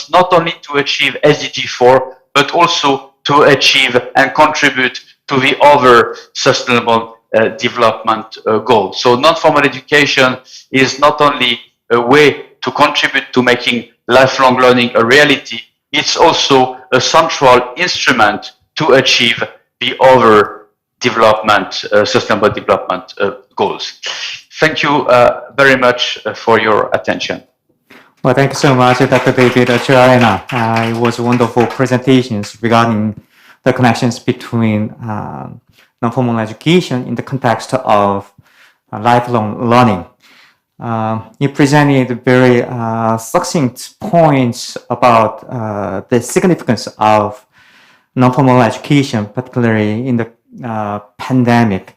not only to achieve SDG 4, but also to achieve and contribute to the other sustainable development goals. So non-formal education is not only a way to contribute to making lifelong learning a reality, it's also a central instrument to achieve the other development, sustainable development goals. Thank you very much for your attention. Well, thank you so much, Dr. David Atchoarena. It was wonderful presentations regarding the connections between non-formal education in the context of lifelong learning. You presented very succinct points about the significance of non-formal education, particularly in the pandemic.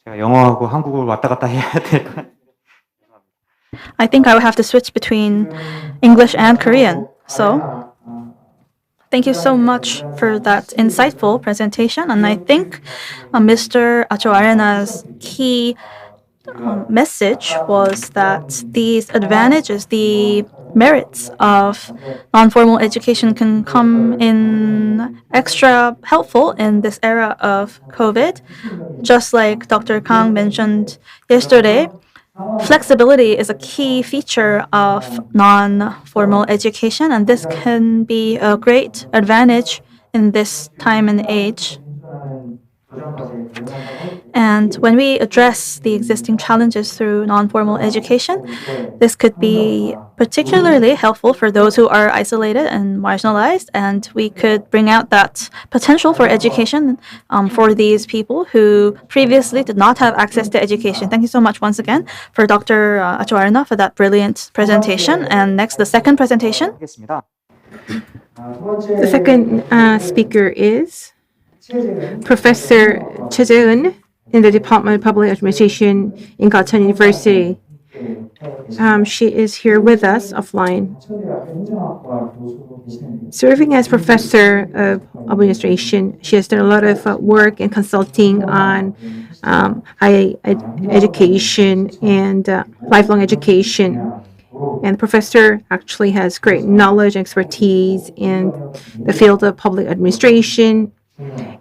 제가 영어하고 한국어를 왔다 갔다 해야 될 것 같아요. I think I will have to switch between English and Korean. So, thank you so much for that insightful presentation. And I think Mr. Atchoarena's key message was that these advantages, the merits of non-formal education can come in extra helpful in this era of COVID. Just like Dr. Kang mentioned yesterday, flexibility is a key feature of non-formal education, and this can be a great advantage in this time and age. And when we address the existing challenges through non-formal education, this could be particularly helpful for those who are isolated and marginalized, and we could bring out that potential for education for these people who previously did not have access to education. Thank you so much once again for Dr. Atchoarena for that brilliant presentation. And next, the second presentation. The second speaker is Professor Jae-eun in the Department of Public Administration in Garten University. She is here with us offline. Serving as professor of administration, she has done a lot of work and consulting on higher education and lifelong education. And the professor actually has great knowledge and expertise in the field of public administration.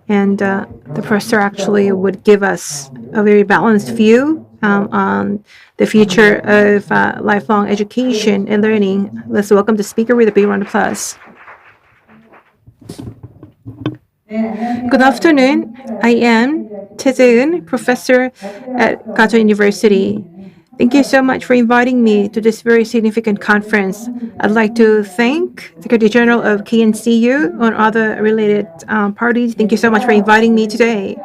And the professor actually would give us a very balanced view on the future of lifelong education and learning. Let's welcome the speaker with a big round of applause. Good afternoon. I am Jae-eun, professor at Garten University. Thank you so much for inviting me to this very significant conference. I'd like to thank Secretary General of KNCU and other related parties. Thank you so much for inviting me today.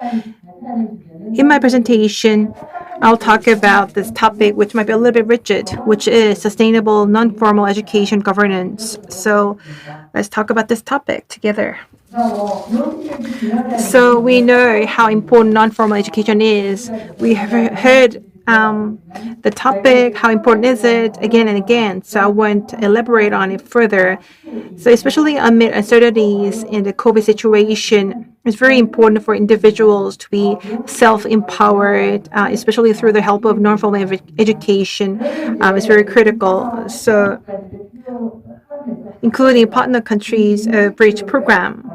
In my presentation, I'll talk about this topic, which might be a little bit rigid, which is sustainable non-formal education governance. So let's talk about this topic together. So we know how important non-formal education is. We have heard the topic, how important is it, again and again. So I won't elaborate on it further. So especially amid uncertainties in the COVID situation, it's very important for individuals to be self-empowered, especially through the help of non-formal education. It's very critical. So including partner countries' bridge program.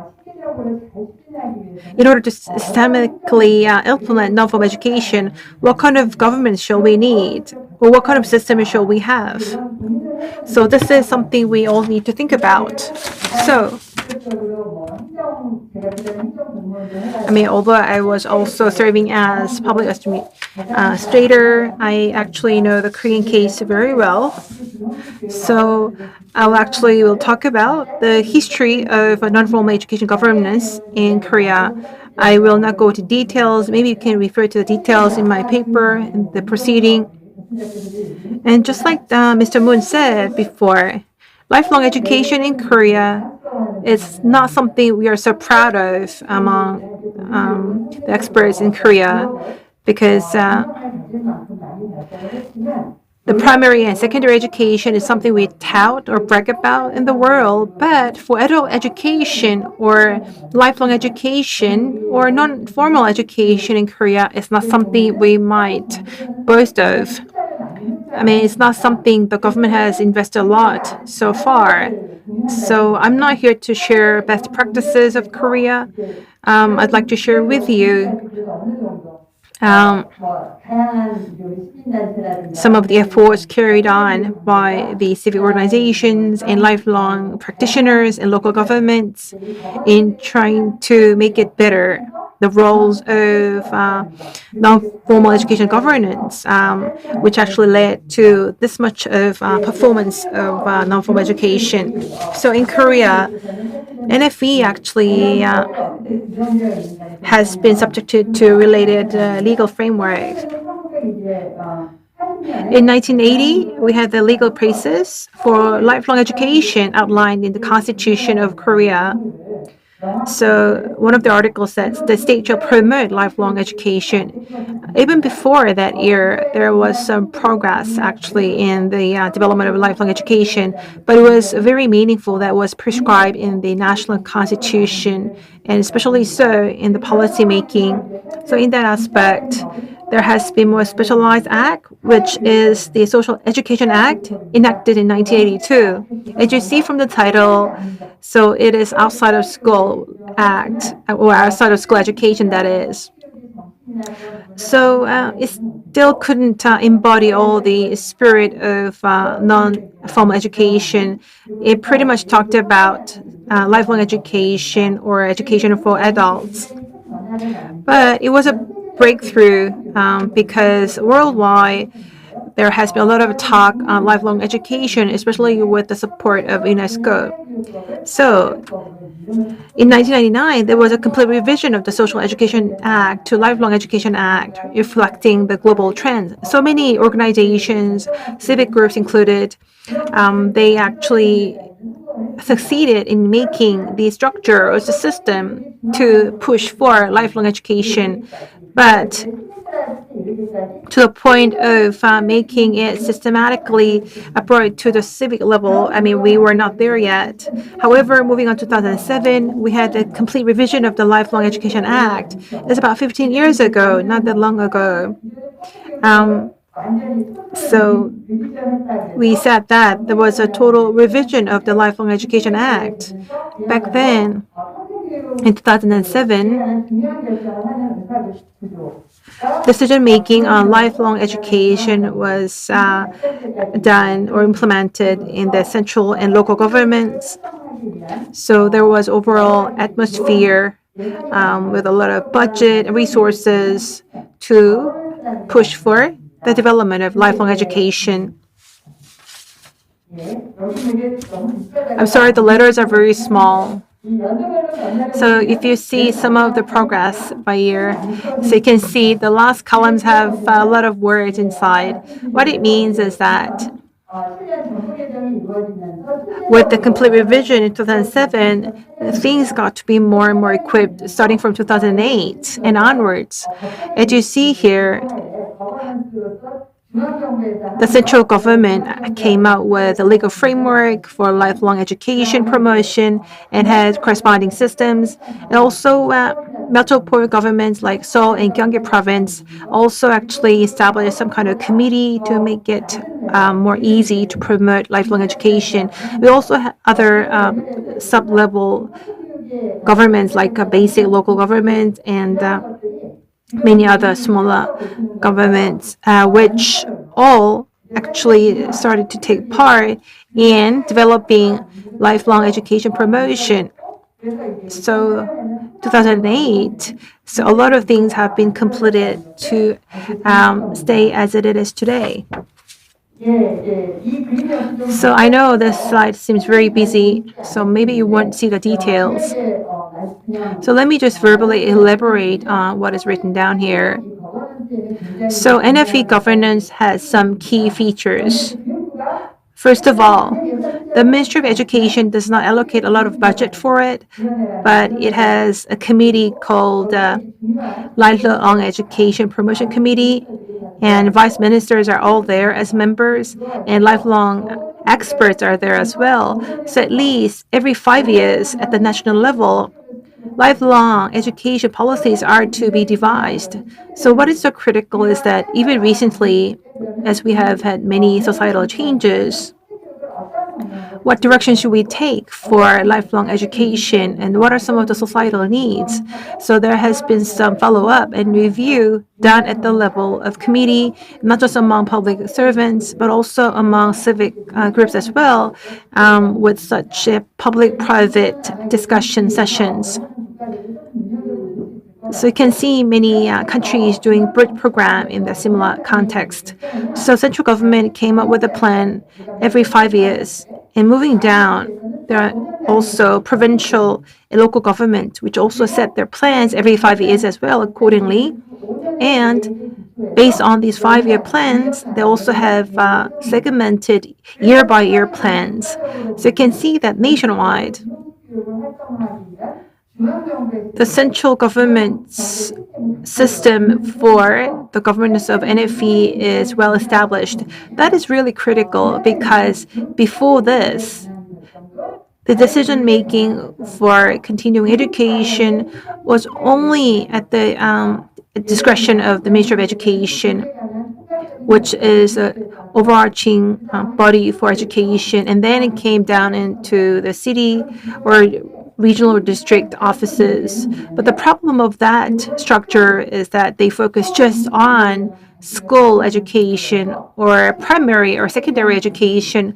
In order to systematically implement non-formal education, what kind of government shall we need? Or what kind of system shall we have? So this is something we all need to think about. So, although I was also serving as public administrator, I actually know the Korean case very well. So will talk about the history of non-formal education governance in Korea. I will not go into details. Maybe you can refer to the details in my paper, in the proceeding. And just like Mr. Moon said before, lifelong education in Korea is not something we are so proud of among the experts in Korea, because the primary and secondary education is something we tout or brag about in the world, but for adult education or lifelong education or non-formal education in Korea, it's not something we might boast of. I mean, it's not something the government has invested a lot so far. So I'm not here to share best practices of Korea. I'd like to share with you some of the efforts carried on by the civic organizations and lifelong practitioners and local governments in trying to make it better, the roles of non-formal education governance, which actually led to this much of performance of non-formal education. So in Korea, NFE actually has been subjected to related legal framework. In 1980, we had the legal basis for lifelong education outlined in the Constitution of Korea. So one of the articles says the state shall promote lifelong education. Even before that year, there was some progress actually in the development of lifelong education, but it was very meaningful that was prescribed in the national constitution, and especially so in the policy making. So in that aspect, there has been more specialized act, which is the Social Education Act, enacted in 1982. As you see from the title, so it is outside of school act, or outside of school education, that is. So it still couldn't embody all the spirit of non-formal education. It pretty much talked about lifelong education or education for adults. But it was a breakthrough because worldwide there has been a lot of talk on lifelong education, especially with the support of UNESCO. So in 1999, there was a complete revision of the Social Education Act to Lifelong Education Act, reflecting the global trends. So many organizations, civic groups included, they actually succeeded in making the structure or the system to push for lifelong education, but to the point of making it systematically brought to the civic level. I mean, we were not there yet. However, moving on to 2007, we had a complete revision of the Lifelong Education Act. It's about 15 years ago, not that long ago. So we said that there was a total revision of the Lifelong Education Act. Back then, in 2007, decision-making on lifelong education was done or implemented in the central and local governments. So there was overall atmosphere with a lot of budget and resources to push for the development of lifelong education. I'm sorry, the letters are very small. So if you see some of the progress by year, so you can see the last columns have a lot of words inside. What it means is that with the complete revision in 2007, things got to be more and more equipped starting from 2008 and onwards. As you see here, the central government came out with a legal framework for lifelong education promotion and had corresponding systems. And also, metropolitan governments like Seoul and Gyeonggi province also actually established some kind of committee to make it more easy to promote lifelong education. We also have other sub-level governments like basic local governments and many other smaller governments, which all actually started to take part in developing lifelong education promotion. So 2008, so a lot of things have been completed to stay as it is today. So I know this slide seems very busy, so maybe you won't see the details. So let me just verbally elaborate on what is written down here. So NFE governance has some key features. First of all, The Ministry of Education does not allocate a lot of budget for it, but it has a committee called Lifelong Education Promotion Committee, and vice ministers are all there as members, and lifelong experts are there as well. So at least every 5 years at the national level, lifelong education policies are to be devised. So what is so critical is that even recently, as we have had many societal changes, what direction should we take for lifelong education, and what are some of the societal needs? So there has been some follow-up and review done at the level of committee, not just among public servants, but also among civic groups as well, with such public-private discussion sessions. So you can see many countries doing BRIT program in the similar context. So central government came up with a plan every 5 years. And moving down, there are also provincial and local government, which also set their plans every 5 years as well accordingly. And based on these 5-year plans, they also have segmented year-by-year plans. So you can see that nationwide, the central government's system for the governance of NFE is well established. That is really critical because before this, the decision making for continuing education was only at the discretion of the Ministry of Education, which is an overarching body for education, and then it came down into the city or regional or district offices. But the problem of that structure is that they focus just on school education or primary or secondary education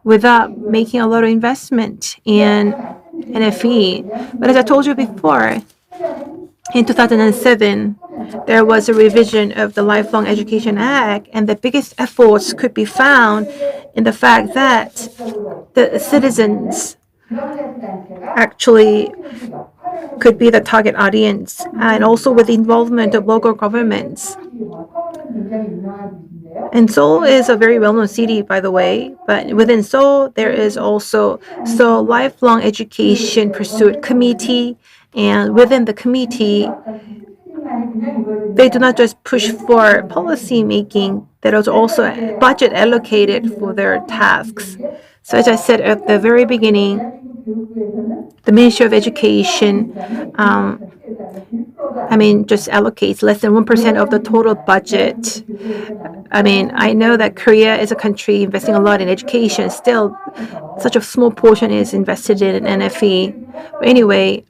without making a lot of investment in NFE. But as I told you before, in 2007, there was a revision of the Lifelong Education Act, and the biggest efforts could be found in the fact that the citizens actually could be the target audience, and also with the involvement of local governments. And Seoul is a very well-known city, by the way, but within Seoul, there is also Seoul Lifelong Education Pursuit Committee, and within the committee, they do not just push for policy making, there is also a budget allocated for their tasks. So as I said at the very beginning, the Ministry of Education, just allocates less than 1% of the total budget. I know that Korea is a country investing a lot in education. Still, such a small portion is invested in NFE. But anyway,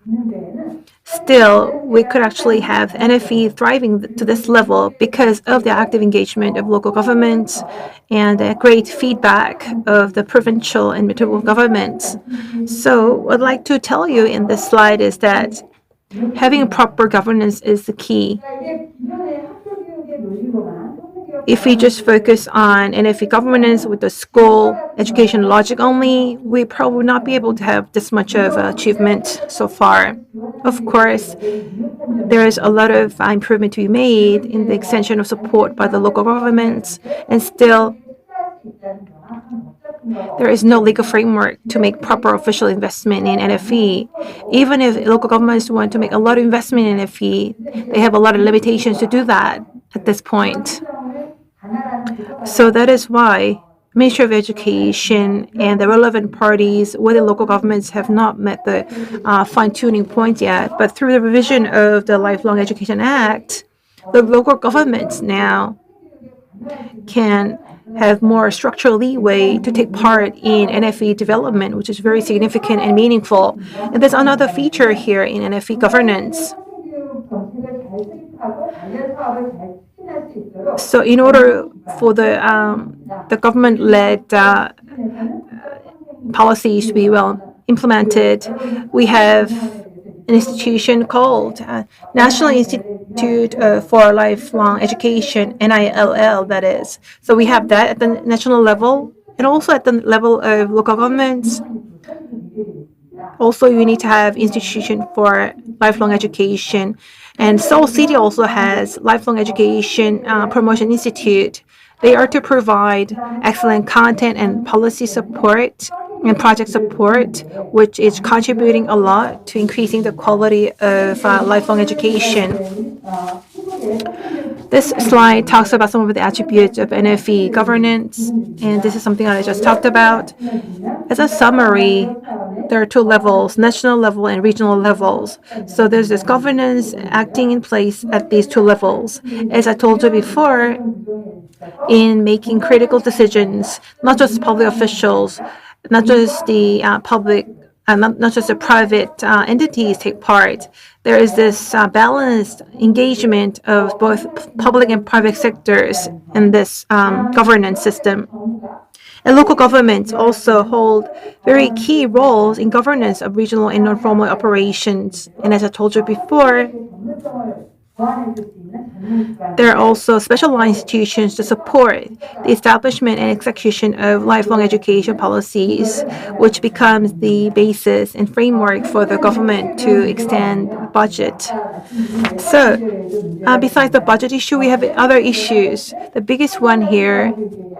still, we could actually have NFE thriving to this level because of the active engagement of local governments and the great feedback of the provincial and municipal governments. So what I'd like to tell you in this slide is that having proper governance is the key. If we just focus on NFE governance with the school education logic only, we probably would not be able to have this much of achievement so far. Of course, there is a lot of improvement to be made in the extension of support by the local governments, and still there is no legal framework to make proper official investment in NFE. Even if local governments want to make a lot of investment in NFE, they have a lot of limitations to do that at this point. So that is why Ministry of Education and the relevant parties with the local governments have not met the fine-tuning point yet. But through the revision of the Lifelong Education Act, the local governments now can have more structural leeway to take part in NFE development, which is very significant and meaningful. And there's another feature here in NFE governance. So in order for the government-led policies to be well implemented, we have an institution called National Institute for Lifelong Education, NILL, that is. So we have that at the national level and also at the level of local governments. Also, you need to have institution for lifelong education. And Seoul City also has Lifelong Education Promotion Institute. They are to provide excellent content and policy support and project support, which is contributing a lot to increasing the quality of lifelong education. This slide talks about some of the attributes of NFE governance, and this is something that I just talked about. As a summary, there are two levels, national level and regional levels. So there's this governance acting in place at these two levels. As I told you before, in making critical decisions, not just public officials, not just the public, not just the private entities take part. There is this balanced engagement of both public and private sectors in this governance system. And local governments also hold very key roles in governance of regional and non-formal operations. And as I told you before, there are also specialized institutions to support the establishment and execution of lifelong education policies, which becomes the basis and framework for the government to extend the budget. So, besides the budget issue, we have other issues. The biggest one here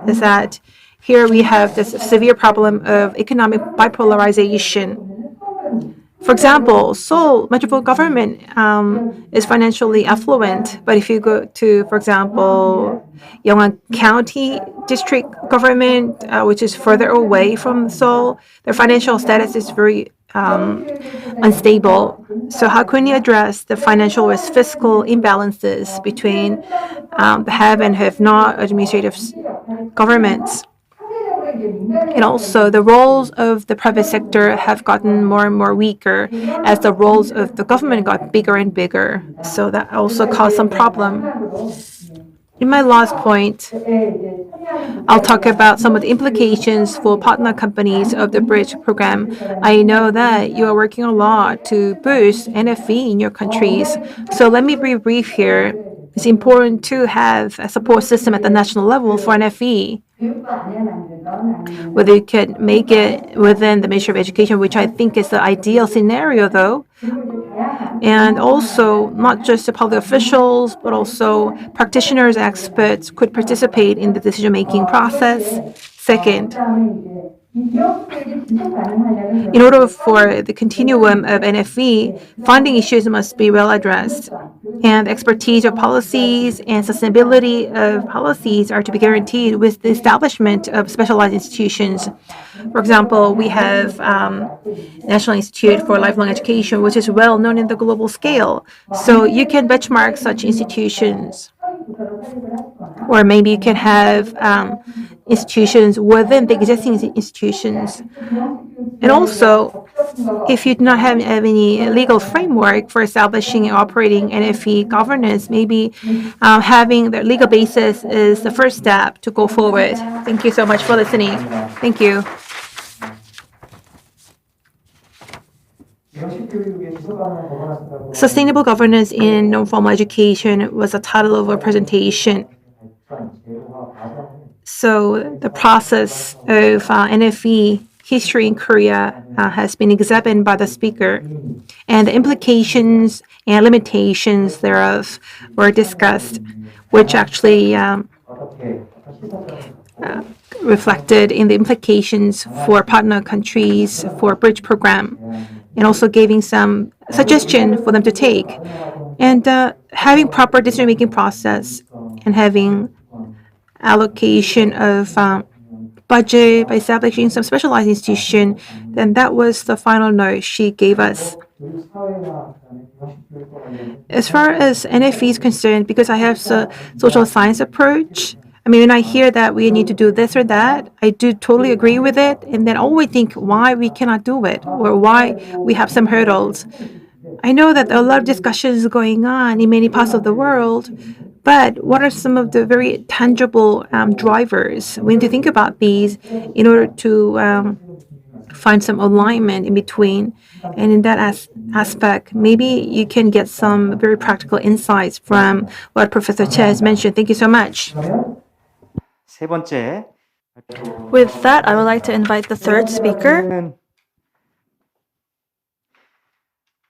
is that here we have this severe problem of economic bipolarization. For example, Seoul metropolitan government is financially affluent, but if you go to, for example, Yeongan County district government, which is further away from Seoul, their financial status is very unstable. So how can you address the financial risk fiscal imbalances between the have and have not administrative governments? And also, the roles of the private sector have gotten more and more weaker as the roles of the government got bigger and bigger. So that also caused some problem. In my last point, I'll talk about some of the implications for partner companies of the bridge program. I know that you are working a lot to boost NFE in your countries. So let me be brief here. It's important to have a support system at the national level for NFE. Whether you can make it within the Ministry of Education, which I think is the ideal scenario, though. And also, not just the public officials, but also practitioners, experts could participate in the decision-making process. Second, in order for the continuum of NFE, funding issues must be well addressed, and expertise of policies and sustainability of policies are to be guaranteed with the establishment of specialized institutions. For example, we have National Institute for Lifelong Education, which is well known in the global scale. So you can benchmark such institutions. Or maybe you can have institutions within the existing institutions. And also, if you do not have any legal framework for establishing and operating NFE governance, maybe having the legal basis is the first step to go forward. Thank you so much for listening. Thank you. Sustainable governance in non-formal education was the title of our presentation. So the process of NFE history in Korea has been examined by the speaker, and the implications and limitations thereof were discussed, which actually reflected in the implications for partner countries for bridge program, and also giving some suggestion for them to take, and having proper decision-making process and having allocation of budget by establishing some specialized institution, then that was the final note she gave us. As far as NFE is concerned, because I have a social science approach, I mean, when I hear that we need to do this or that, I do totally agree with it, and then always think why we cannot do it or why we have some hurdles. I know that there are a lot of discussions going on in many parts of the world, but what are some of the very tangible drivers? We need to think about these in order to find some alignment in between. And in that aspect, maybe you can get some very practical insights from what Professor Choi has mentioned. Thank you so much. 세 번째. With that, I would like to invite the third speaker.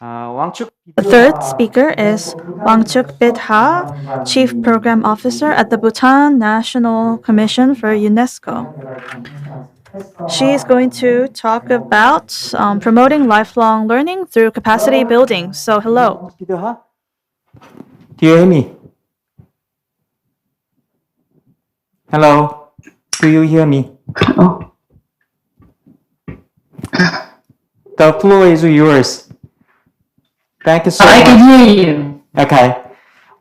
The third speaker is Wangchuk Bit-ha, Chief Program Officer at the Bhutan National Commission for UNESCO. She's going to talk about promoting lifelong learning through capacity building. So, hello. Do you hear me? Hello? Do you hear me? Oh. The floor is yours. Thank you so much. I can hear you. Okay.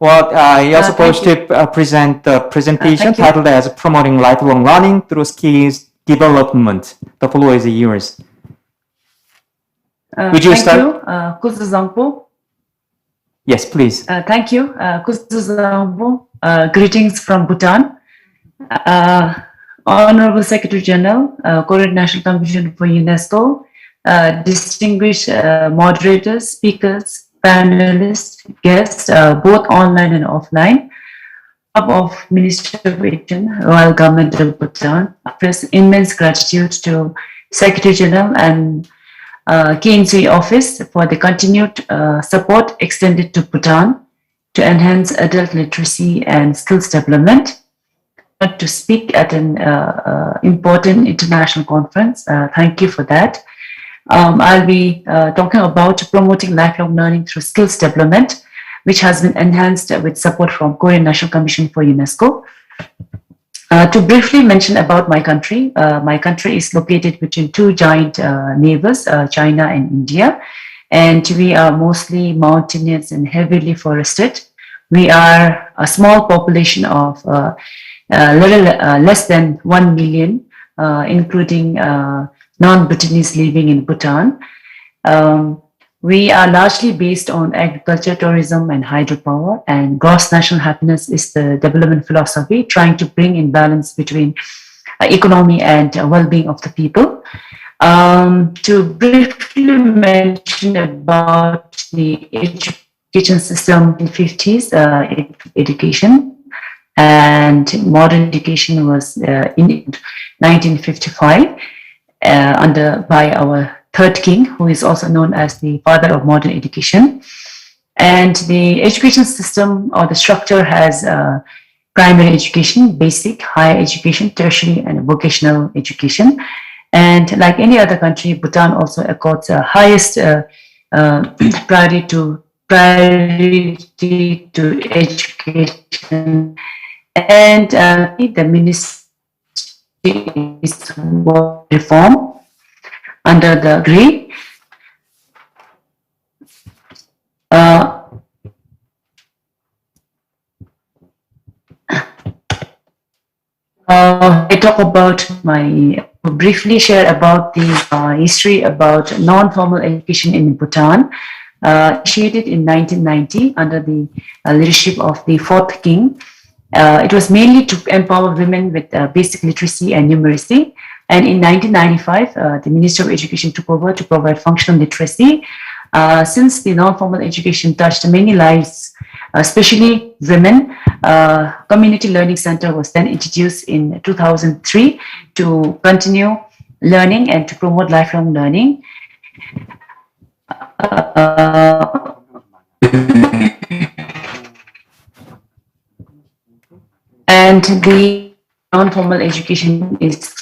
Well, you're supposed to present the presentation titled as Promoting Lifelong Learning Through Skills Development. The floor is yours. Would you start? Thank you. Yes, please. Thank you. Greetings from Bhutan. Honorable Secretary General, Korean National Commission for UNESCO, distinguished moderators, speakers, panelists, guests, both online and offline, of Ministry of Education, Royal Government of Bhutan, express immense gratitude to Secretary General and KNC office for the continued support extended to Bhutan to enhance adult literacy and skills development. To speak at an important international conference. Thank you for that. I'll be talking about promoting lifelong learning through skills development, which has been enhanced with support from Korean National Commission for UNESCO. To briefly mention about my country is located between two giant neighbors, China and India, and we are mostly mountainous and heavily forested. We are a small population of less than 1 million, including non-Bhutanese living in Bhutan. We are largely based on agriculture, tourism, and hydropower, and gross national happiness is the development philosophy, trying to bring in balance between economy and well-being of the people. To briefly mention about the education system in 50s, education and modern education was in 1955 by our third king, who is also known as the father of modern education. And the education system or the structure has primary education, basic, higher education, tertiary, and vocational education. And like any other country, Bhutan also accords the highest priority to education. And the ministry is reform under the GRI. I talk about briefly share about the history about non-formal education in Bhutan, initiated in 1990 under the leadership of the fourth king. It was mainly to empower women with basic literacy and numeracy. And in 1995, the Minister of Education took over to provide functional literacy. Since the non-formal education touched many lives, especially women, Community Learning Center was then introduced in 2003 to continue learning and to promote lifelong learning. And the non-formal education is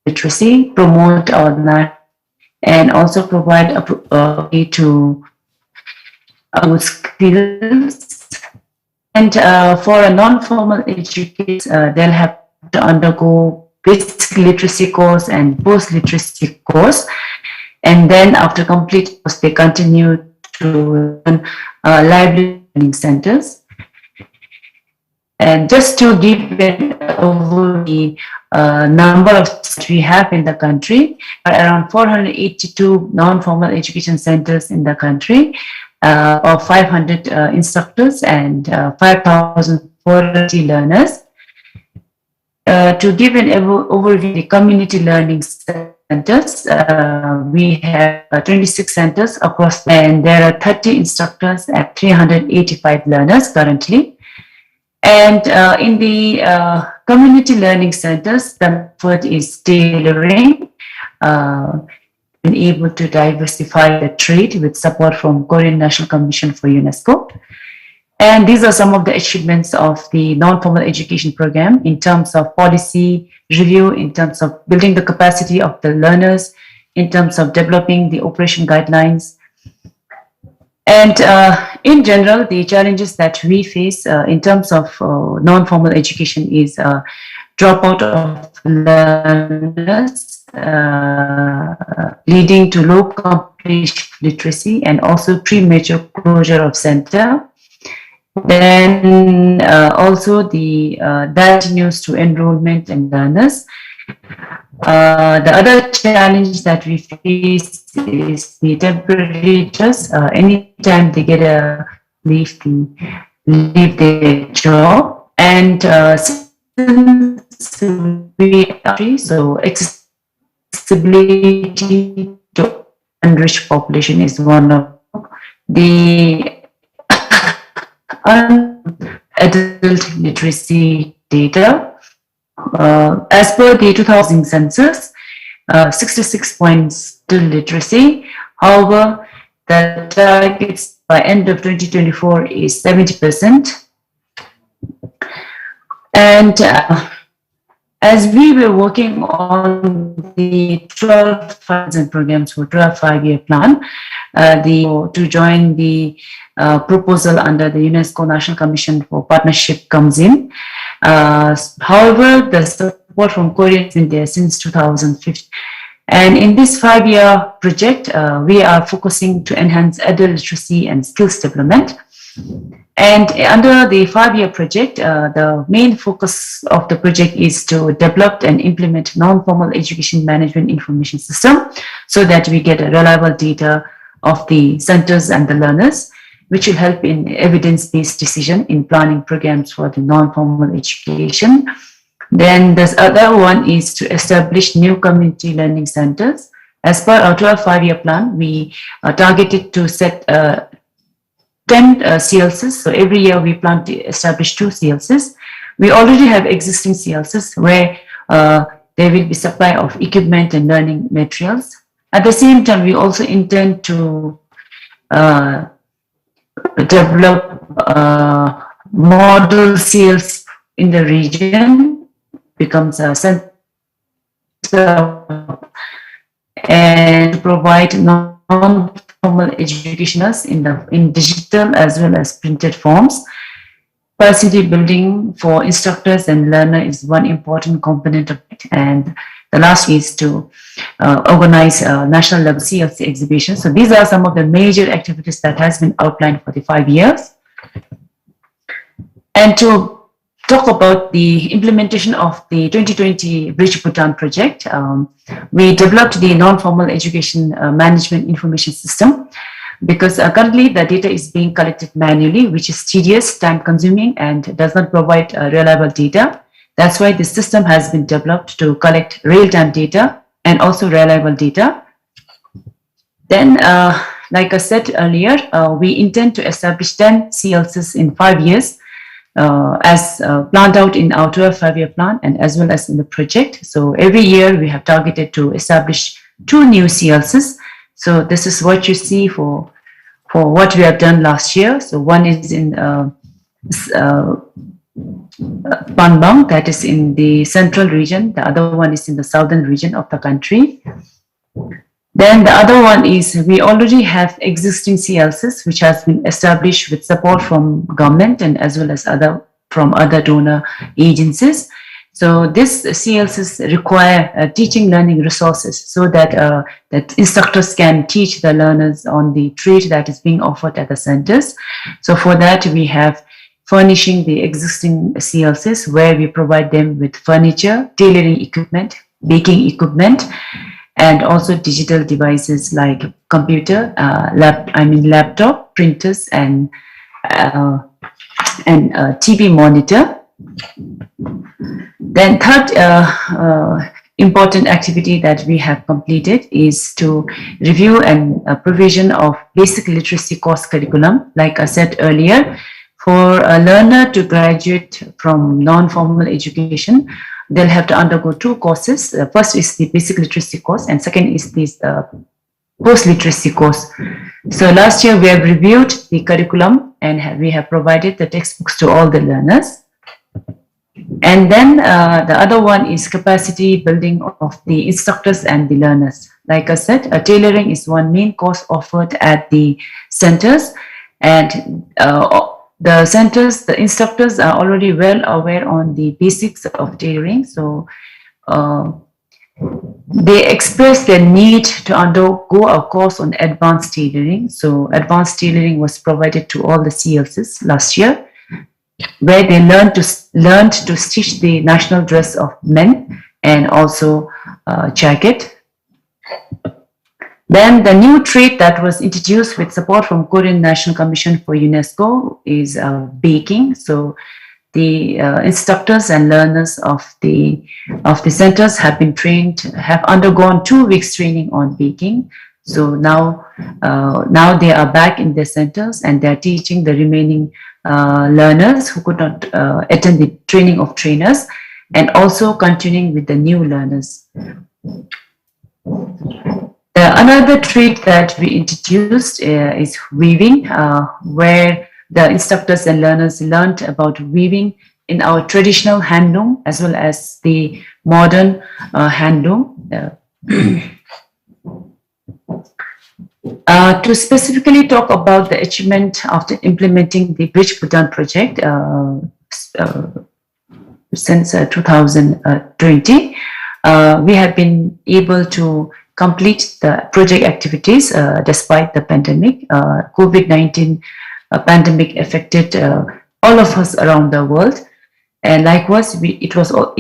literacy, promote our and also provide a way to skills. And for a non-formal education, they'll have to undergo basic literacy course and post-literacy course. And then after complete course, they continue to run library learning centers. And just to give an overview, the number of we have in the country, around 482 non-formal education centers in the country, of 500 instructors and 5,400 learners. To give an overview of the community learning centers, we have 26 centers across, and there are 30 instructors and 385 learners currently. And in the community learning centers, the effort is tailoring, been able to diversify the trade with support from Korean National Commission for UNESCO. And these are some of the achievements of the non-formal education program in terms of policy review, in terms of building the capacity of the learners, in terms of developing the operation guidelines. And in general, the challenges that we face in terms of non-formal education is dropout of learners, leading to low complete literacy and also premature closure of center. Then also the that news to enrollment and learners. The other challenge that we face is the temporary teachers. Anytime they get a leave their job, and since so accessibility to unreached population is one of the adult literacy data. As per the 2000 census, 66 points still literacy. However, the targets by end of 2024 is 70%. And as we were working on the 12 funds and programs for 12 5-year plan, to join the proposal under the UNESCO National Commission for Partnership comes in. However, the support from Korea has been there since 2015. And in this 5-year project, we are focusing to enhance adult literacy and skills development. And under the 5-year project, the main focus of the project is to develop and implement non-formal education management information system so that we get a reliable data of the centers and the learners, which will help in evidence-based decision in planning programs for the non-formal education. Then the other one is to establish new community learning centers. As per our 12 5-year plan, we are targeted to set 10 CLCs. So every year we plan to establish 2 CLCs. We already have existing CLCs where there will be supply of equipment and learning materials. At the same time, we also intend to develop model CLC in the region, becomes a center, and provide non-formal educationers in digital as well as printed forms. Capacity building for instructors and learners is one important component of it. And the last is to organize national level CLC exhibitions. So these are some of the major activities that has been outlined for the 5 years. And to talk about the implementation of the 2020 Bridge Bhutan project, we developed the non-formal education management information system, because currently the data is being collected manually, which is tedious, time-consuming, and does not provide reliable data. That's why the system has been developed to collect real-time data and also reliable data. Then, like I said earlier, we intend to establish 10 CLCs in 5 years, as planned out in our 12 5-year plan and as well as in the project. So every year we have targeted to establish 2 new CLCs. So this is what you see for what we have done last year. So one is in Banbang, that is in the central region. The other one is in the southern region of the country. Then the other one is we already have existing CLCs, which has been established with support from government and as well as from other donor agencies. So this CLCs require teaching learning resources so that that instructors can teach the learners on the trade that is being offered at the centers. So for that, we have furnishing the existing CLCs where we provide them with furniture, tailoring equipment, baking equipment, and also digital devices like computer, laptop, printers, and TV monitor. Then third important activity that we have completed is to review and provision of basic literacy course curriculum. Like I said earlier, for a learner to graduate from non-formal education, they'll have to undergo 2 courses. First is the basic literacy course, and second is this post-literacy course. So last year we have reviewed the curriculum and we have provided the textbooks to all the learners. And then the other one is capacity building of the instructors and the learners. Like I said, tailoring is one main course offered at the centers, and the instructors are already well aware on the basics of tailoring. So they expressed their need to undergo a course on advanced tailoring. So advanced tailoring was provided to all the CLCs last year, where they learned to stitch the national dress of men and also jacket. Then the new trade that was introduced with support from Korean National Commission for UNESCO is baking. So the instructors and learners of the centers have been trained, have undergone 2 weeks training on baking. So now they are back in their centers and they are teaching the remaining learners who could not attend the training of trainers, and also continuing with the new learners. Another trade that we introduced is weaving, where the instructors and learners learned about weaving in our traditional handloom as well as the modern handloom. To specifically talk about the achievement after implementing the Bridge Bhutan project since 2020, we have been able to complete the project activities despite the pandemic. COVID-19 pandemic affected all of us around the world, and likewise it also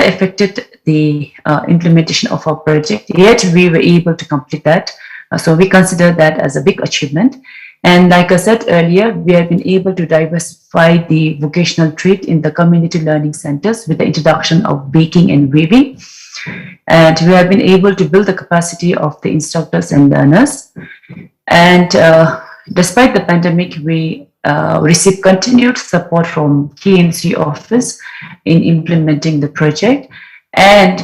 affected the implementation of our project, yet we were able to complete that. So we consider that as a big achievement. And like I said earlier, we have been able to diversify the vocational trade in the community learning centers with the introduction of baking and weaving. And we have been able to build the capacity of the instructors and learners. And despite the pandemic, we received continued support from KNC office in implementing the project. And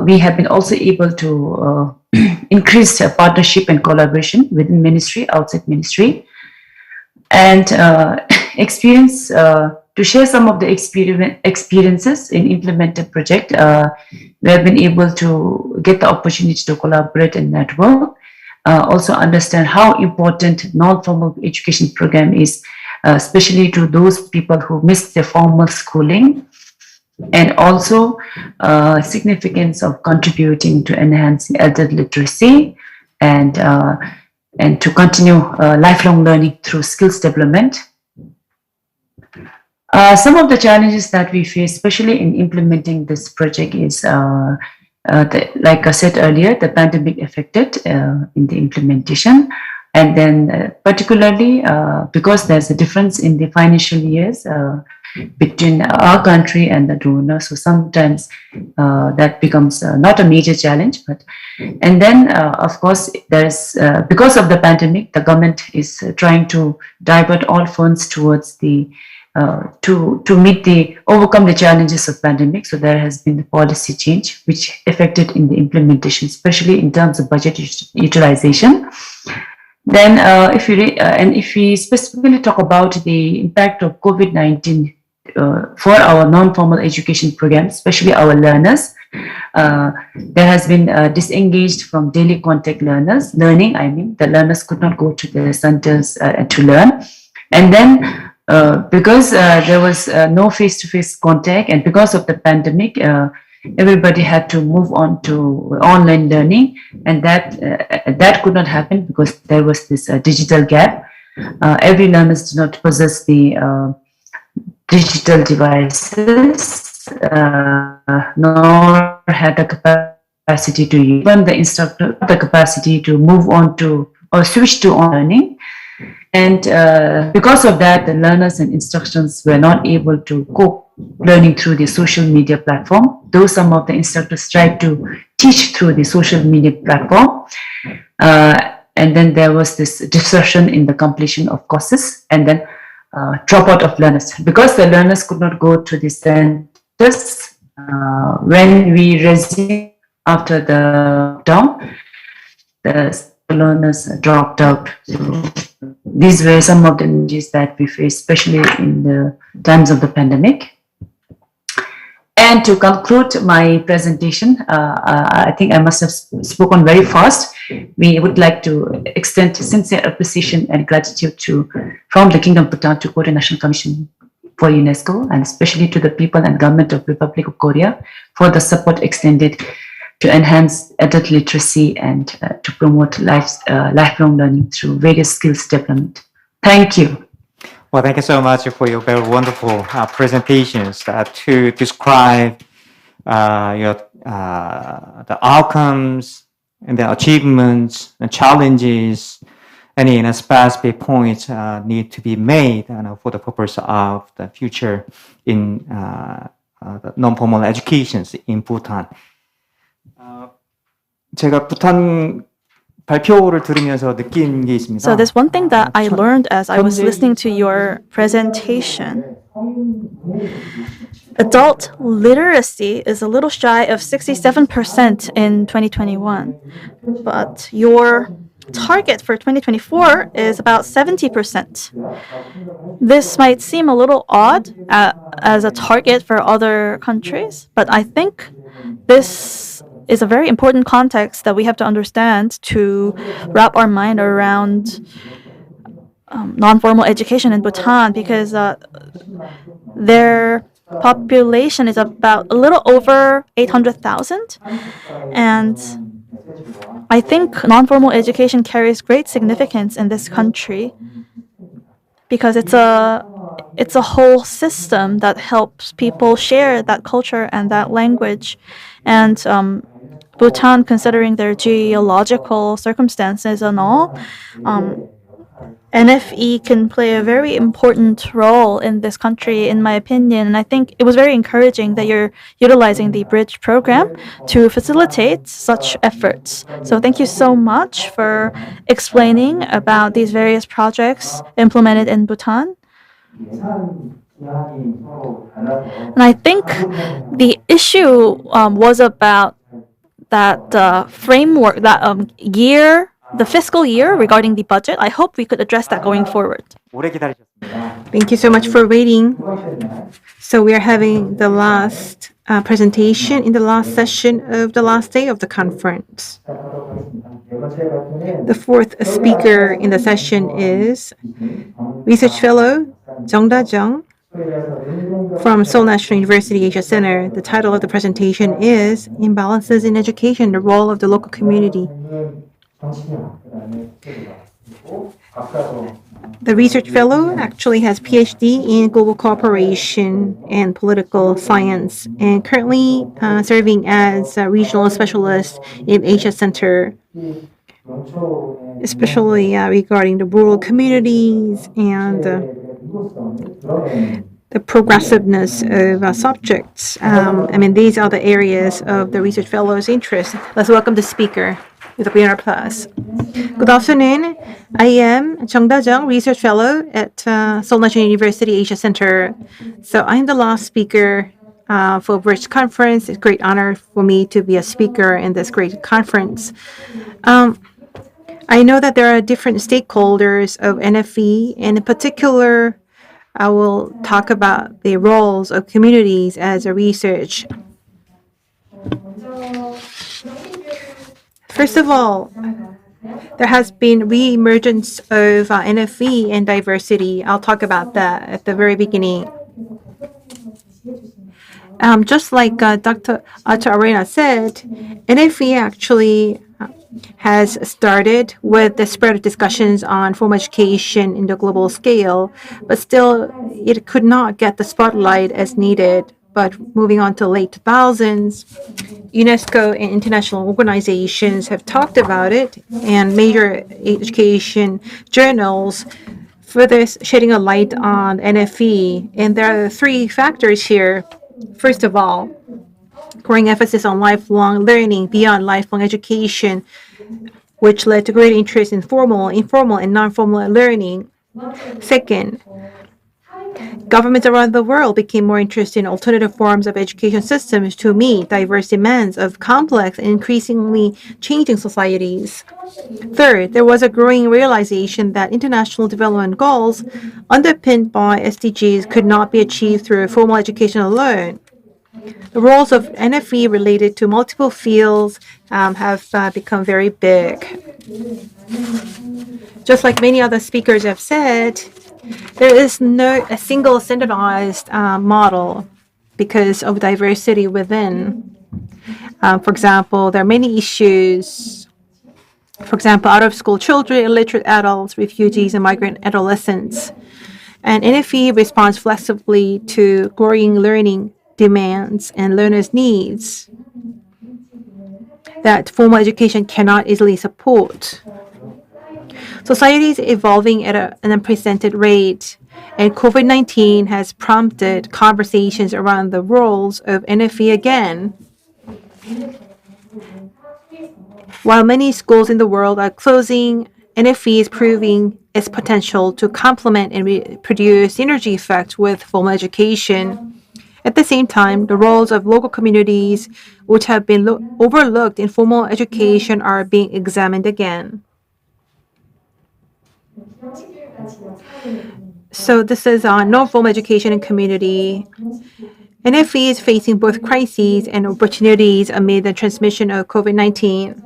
we have been also able to increase partnership and collaboration within ministry, outside ministry. And to share some of the experiences in implemented project, we have been able to get the opportunity to collaborate and network, also understand how important non-formal education program is, especially to those people who missed their formal schooling, and also significance of contributing to enhancing elder literacy and to continue lifelong learning through skills development. Some of the challenges that we face, especially in implementing this project, is like I said earlier, the pandemic affected in the implementation, and then particularly because there's a difference in the financial years between our country and the donor, so sometimes that becomes not a major challenge. And then of course there's because of the pandemic, the government is trying to divert all funds towards the to overcome the challenges of pandemic. So there has been the policy change which affected in the implementation, especially in terms of budget utilization. Then if we specifically talk about the impact of COVID-19 for our non-formal education programs, especially our learners, there has been disengaged from daily contact learning. I mean, the learners could not go to the centers to learn. And then because there was no face-to-face contact, and because of the pandemic, everybody had to move on to online learning, and that could not happen because there was this digital gap. Every learner did not possess the digital devices, nor had the capacity to even the instructor the capacity to move on to or switch to online learning. And because of that, the learners and instructors were not able to cope learning through the social media platform, though some of the instructors tried to teach through the social media platform. And then there was this disruption in the completion of courses, and then dropout of learners. Because the learners could not go to the centers, when we resumed after the lockdown, the learners dropped out. So these were some of the challenges that we faced, especially in the times of the pandemic. And to conclude my presentation, I think I must have spoken very fast. We would like to extend sincere appreciation and gratitude from the Kingdom of Bhutan to Korea National Commission for UNESCO, and especially to the people and government of Republic of Korea for the support extended to enhance adult literacy and to promote lifelong learning through various skills development. Thank you. Well, thank you so much for your very wonderful presentations to describe the outcomes and the achievements and challenges. Any specific points need to be made for the purpose of the future in the non-formal educations in Bhutan. 제가 부탄 발표를 들으면서 느낀 게 있습니다. So there's one thing that I learned as I was listening to your presentation. Adult literacy is a little shy of 67% in 2021, but your target for 2024 is about 70%. This might seem a little odd as a target for other countries, but I think this is a very important context that we have to understand to wrap our mind around non-formal education in Bhutan, because their population is about a little over 800,000, and I think non-formal education carries great significance in this country because it's a whole system that helps people share that culture and that language. And Bhutan, considering their geological circumstances and all, NFE can play a very important role in this country, in my opinion. And I think it was very encouraging that you're utilizing the Bridge program to facilitate such efforts. So thank you so much for explaining about these various projects implemented in Bhutan. And I think the issue was about that framework, that year, the fiscal year regarding the budget. I hope we could address that going forward. Thank you so much for waiting. So we are having the last presentation in the last session of the last day of the conference. The fourth speaker in the session is Research Fellow Jeong from Seoul National University Asia Center. The title of the presentation is Imbalances in Education, the Role of the Local Community. The research fellow actually has PhD in global cooperation and political science, and currently serving as a regional specialist in Asia Center, especially regarding the rural communities and the progressiveness of subjects. These are the areas of the research fellow's interest. Let's welcome the speaker with a big applause. Good afternoon. I am Jeong Da-jung, Research Fellow at Seoul National University Asia Center. So I'm the last speaker for Bridge Conference. It's a great honor for me to be a speaker in this great conference. I know that there are different stakeholders of NFE, and in particular, I will talk about the roles of communities as a research. First of all, there has been re-emergence of NFE and diversity. I'll talk about that at the very beginning. Just like Dr. Atchoarena said, NFE actually has started with the spread of discussions on formal education in the global scale, but still it could not get the spotlight as needed. But moving on to late 2000s, UNESCO and international organizations have talked about it, and major education journals further shedding a light on NFE. And there are three factors here. First of all, growing emphasis on lifelong learning beyond lifelong education, which led to great interest in formal, informal, and non-formal learning. Second, Governments around the world became more interested in alternative forms of education systems to meet diverse demands of complex and increasingly changing societies. Third, there was a growing realization that international development goals underpinned by SDGs could not be achieved through formal education alone. The roles of NFE related to multiple fields have become very big. Just like many other speakers have said, there is no a single standardized model because of diversity within. For example, there are many issues. For example, out-of-school children, illiterate adults, refugees, and migrant adolescents. And NFE responds flexibly to growing learning demands and learners' needs that formal education cannot easily support. Society is evolving at an unprecedented rate, and COVID-19 has prompted conversations around the roles of NFE again. While many schools in the world are closing, NFE is proving its potential to complement and produce synergy effects with formal education. At the same time, the roles of local communities, which have been overlooked in formal education, are being examined again. So this is on non-formal education and community. NFE is facing both crises and opportunities amid the transmission of COVID-19.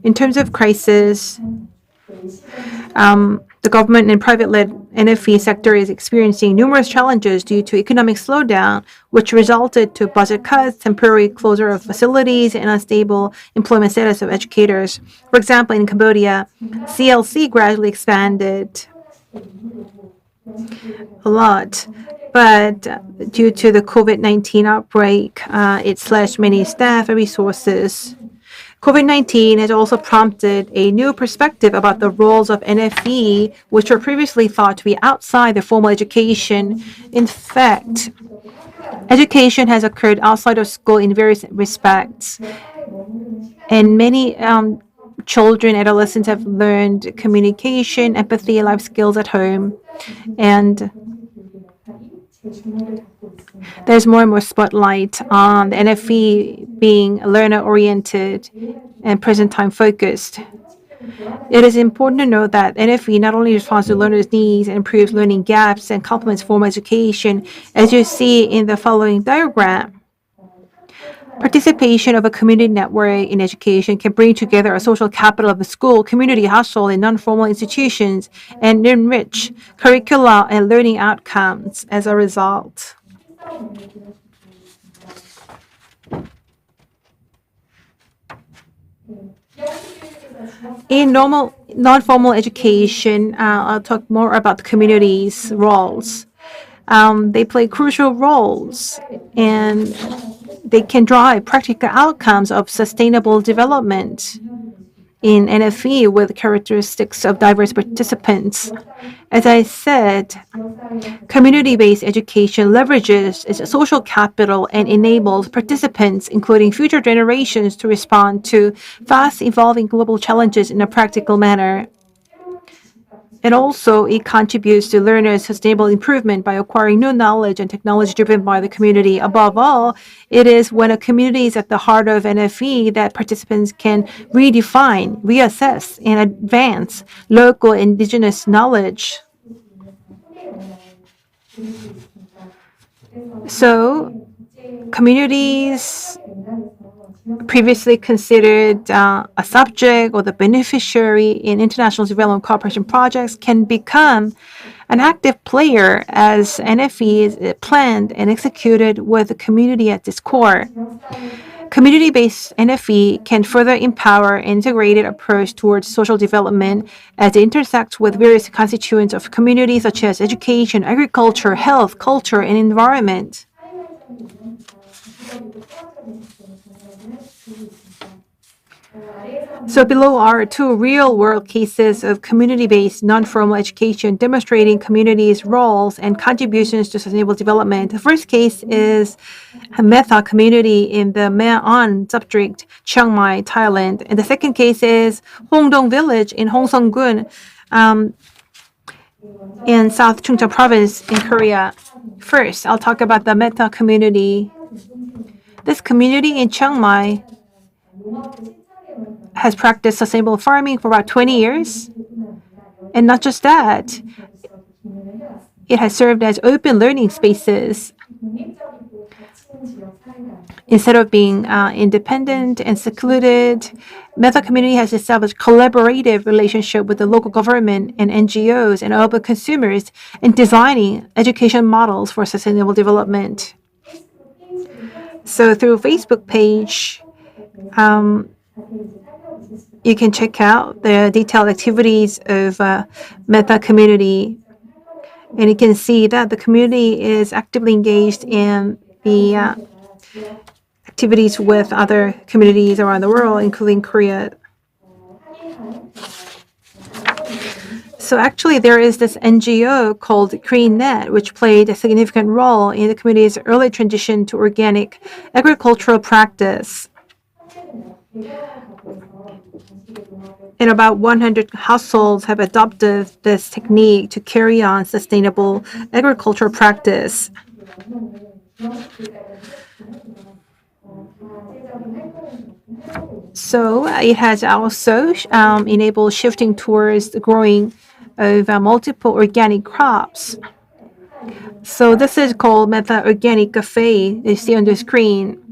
In terms of crisis, the government and private-led NFE sector is experiencing numerous challenges due to economic slowdown, which resulted to budget cuts, temporary closure of facilities, and unstable employment status of educators. For example, in Cambodia, CLC gradually expanded a lot, but due to the COVID-19 outbreak, it slashed many staff and resources. COVID-19 has also prompted a new perspective about the roles of NFE, which were previously thought to be outside the formal education. In fact, education has occurred outside of school in various respects, and many children, adolescents have learned communication, empathy, life skills at home, and there's more and more spotlight on the NFE being learner-oriented and present-time focused. It is important to note that NFE not only responds to learners' needs and improves learning gaps and complements formal education, as you see in the following diagram. Participation of a community network in education can bring together a social capital of the school, community, household, and non-formal institutions and enrich curricula and learning outcomes as a result. In non-formal education, I'll talk more about the community's roles. They play crucial roles, and they can drive practical outcomes of sustainable development in NFE with characteristics of diverse participants. As I said, community-based education leverages its social capital and enables participants, including future generations, to respond to fast-evolving global challenges in a practical manner. And also, it contributes to learners' sustainable improvement by acquiring new knowledge and technology driven by the community. Above all, it is when a community is at the heart of NFE that participants can redefine, reassess, and advance local indigenous knowledge. So, communities previously considered a subject or the beneficiary in international development cooperation projects can become an active player as NFE is planned and executed with the community at its core. Community-based NFE can further empower an integrated approach towards social development as it intersects with various constituents of communities such as education, agriculture, health, culture, and environment. So below are two real-world cases of community-based non-formal education demonstrating communities' roles and contributions to sustainable development. The first case is a Metha community in the Mae-on subdistrict, Chiang Mai, Thailand. And the second case is Hongdong village in Hongseong-gun in South Chungcheong province in Korea. First, I'll talk about the Meta community. This community in Chiang Mai has practiced sustainable farming for about 20 years. And not just that, it has served as open learning spaces. Instead of being independent and secluded, Meta community has established collaborative relationship with the local government and NGOs and urban consumers in designing education models for sustainable development. So through Facebook page, you can check out the detailed activities of Meta community, and you can see that the community is actively engaged in the activities with other communities around the world, including Korea. So actually, there is this NGO called GreenNet, which played a significant role in the community's early transition to organic agricultural practice. And about 100 households have adopted this technique to carry on sustainable agricultural practice. So it has also enabled shifting towards the growing of multiple organic crops. So this is called Meta Organic Cafe, you see on the screen.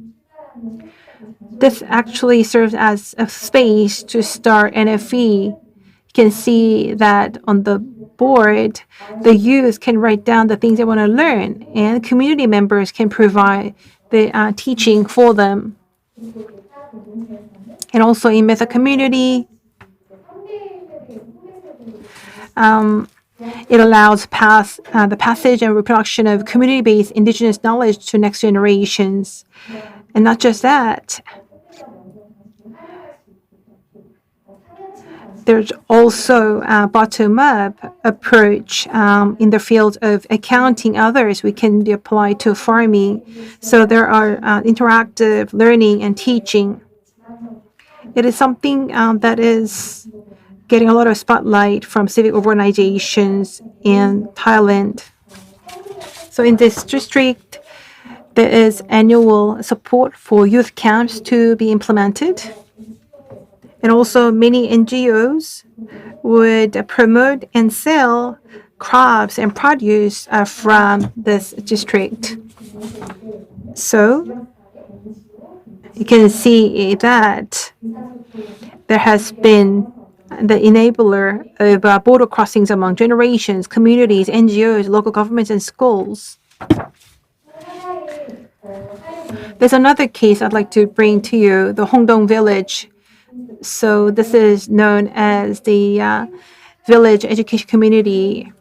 This actually serves as a space to start NFE. You can see that on the board, the youth can write down the things they want to learn, and community members can provide the teaching for them. And also in Meta community, it allows the passage and reproduction of community-based indigenous knowledge to next generations. And not just that, there's also a bottom-up approach in the field of accounting others we can be applied to farming. So there are interactive learning and teaching. It is something that is getting a lot of spotlight from civic organizations in Thailand. So in this district, there is annual support for youth camps to be implemented. And also many NGOs would promote and sell crops and produce from this district. So you can see that there has been the enabler of border crossings among generations, communities, NGOs, local governments, and schools. There's another case I'd like to bring to you, the Hongdong village. So this is known as the village education community.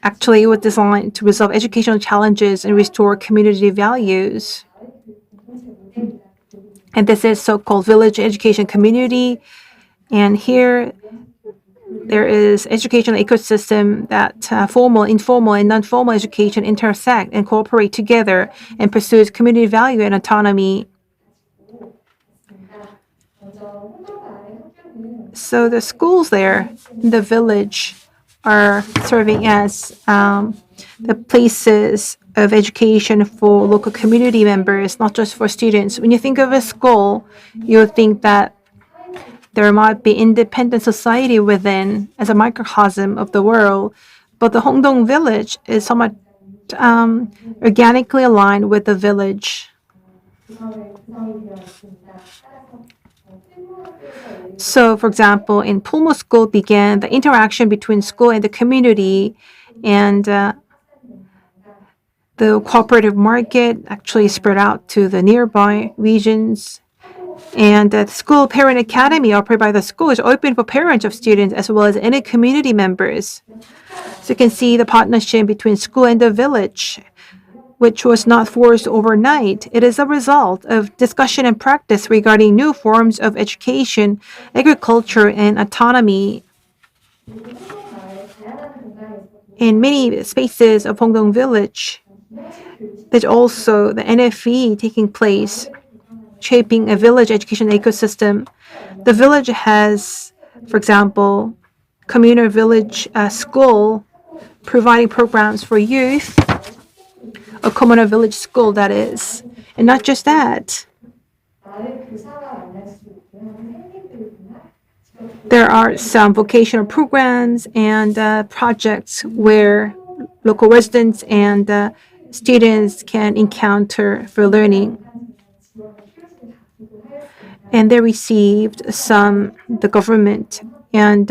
Actually, it was designed to resolve educational challenges and restore community values. And this is so-called village education community. And here, there is educational ecosystem that formal, informal, and non-formal education intersect and cooperate together and pursues community value and autonomy. So the schools there in the village are serving as the places of education for local community members, not just for students. When you think of a school, you would think that there might be independent society within as a microcosm of the world, but the Hongdong village is somewhat organically aligned with the village. So, for example, in Pulmo School began the interaction between school and the community, and the cooperative market actually spread out to the nearby regions. And the school parent academy operated by the school is open for parents of students as well as any community members. So you can see the partnership between school and the village, which was not forced overnight. It is a result of discussion and practice regarding new forms of education, agriculture, and autonomy. In many spaces of Hongdong village, there's also the NFE taking place. shaping a village education ecosystem. The village has, for example, communal village school providing programs for youth, a communal village school that is. And not just that, there are some vocational programs and projects where local residents and students can encounter for learning. And they received the government and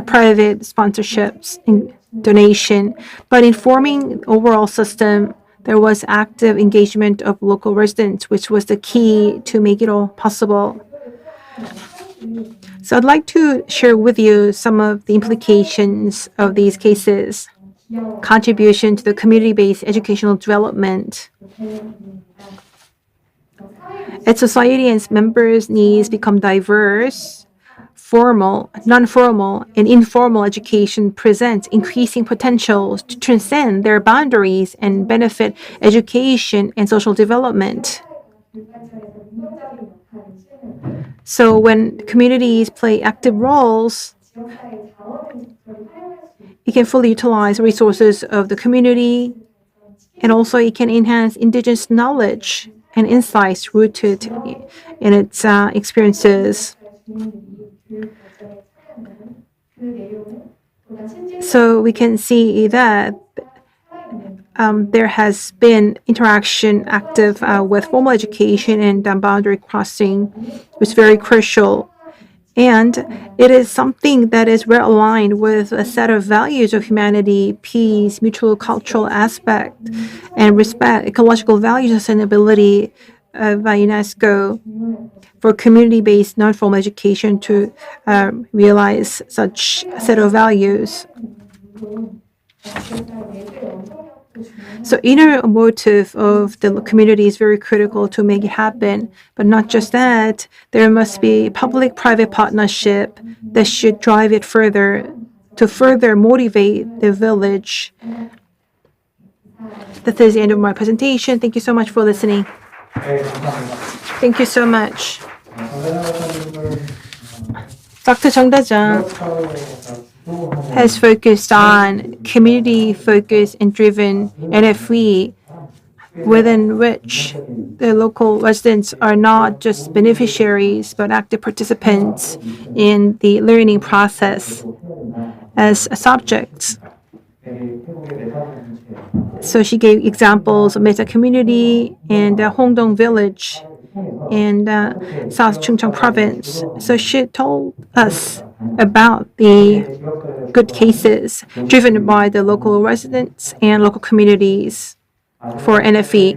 private sponsorships and donation. But in forming overall system, there was active engagement of local residents, which was the key to make it all possible. So I'd like to share with you some of the implications of these cases. Contribution to the community-based educational development. As society and its members' needs become diverse, formal, non-formal, and informal education presents increasing potentials to transcend their boundaries and benefit education and social development. So when communities play active roles, it can fully utilize resources of the community, and also it can enhance indigenous knowledge and insights rooted in its experiences. So we can see that there has been interaction active with formal education and boundary crossing, which is very crucial. And it is something that is well aligned with a set of values of humanity, peace, mutual cultural aspect, and respect, ecological values, sustainability of UNESCO for community-based non-formal education to realize such a set of values. So inner motive of the community is very critical to make it happen. But not just that, there must be public-private partnership that should drive it further to further motivate the village. That is the end of my presentation. Thank you so much for listening. Thank you so much. Dr. Jung Dajang has focused on community-focused and driven NFE, within which the local residents are not just beneficiaries but active participants in the learning process as subjects. So she gave examples of Meta Community and Hongdong Village in South Chungcheong Province. So she told us about the good cases driven by the local residents and local communities for NFE.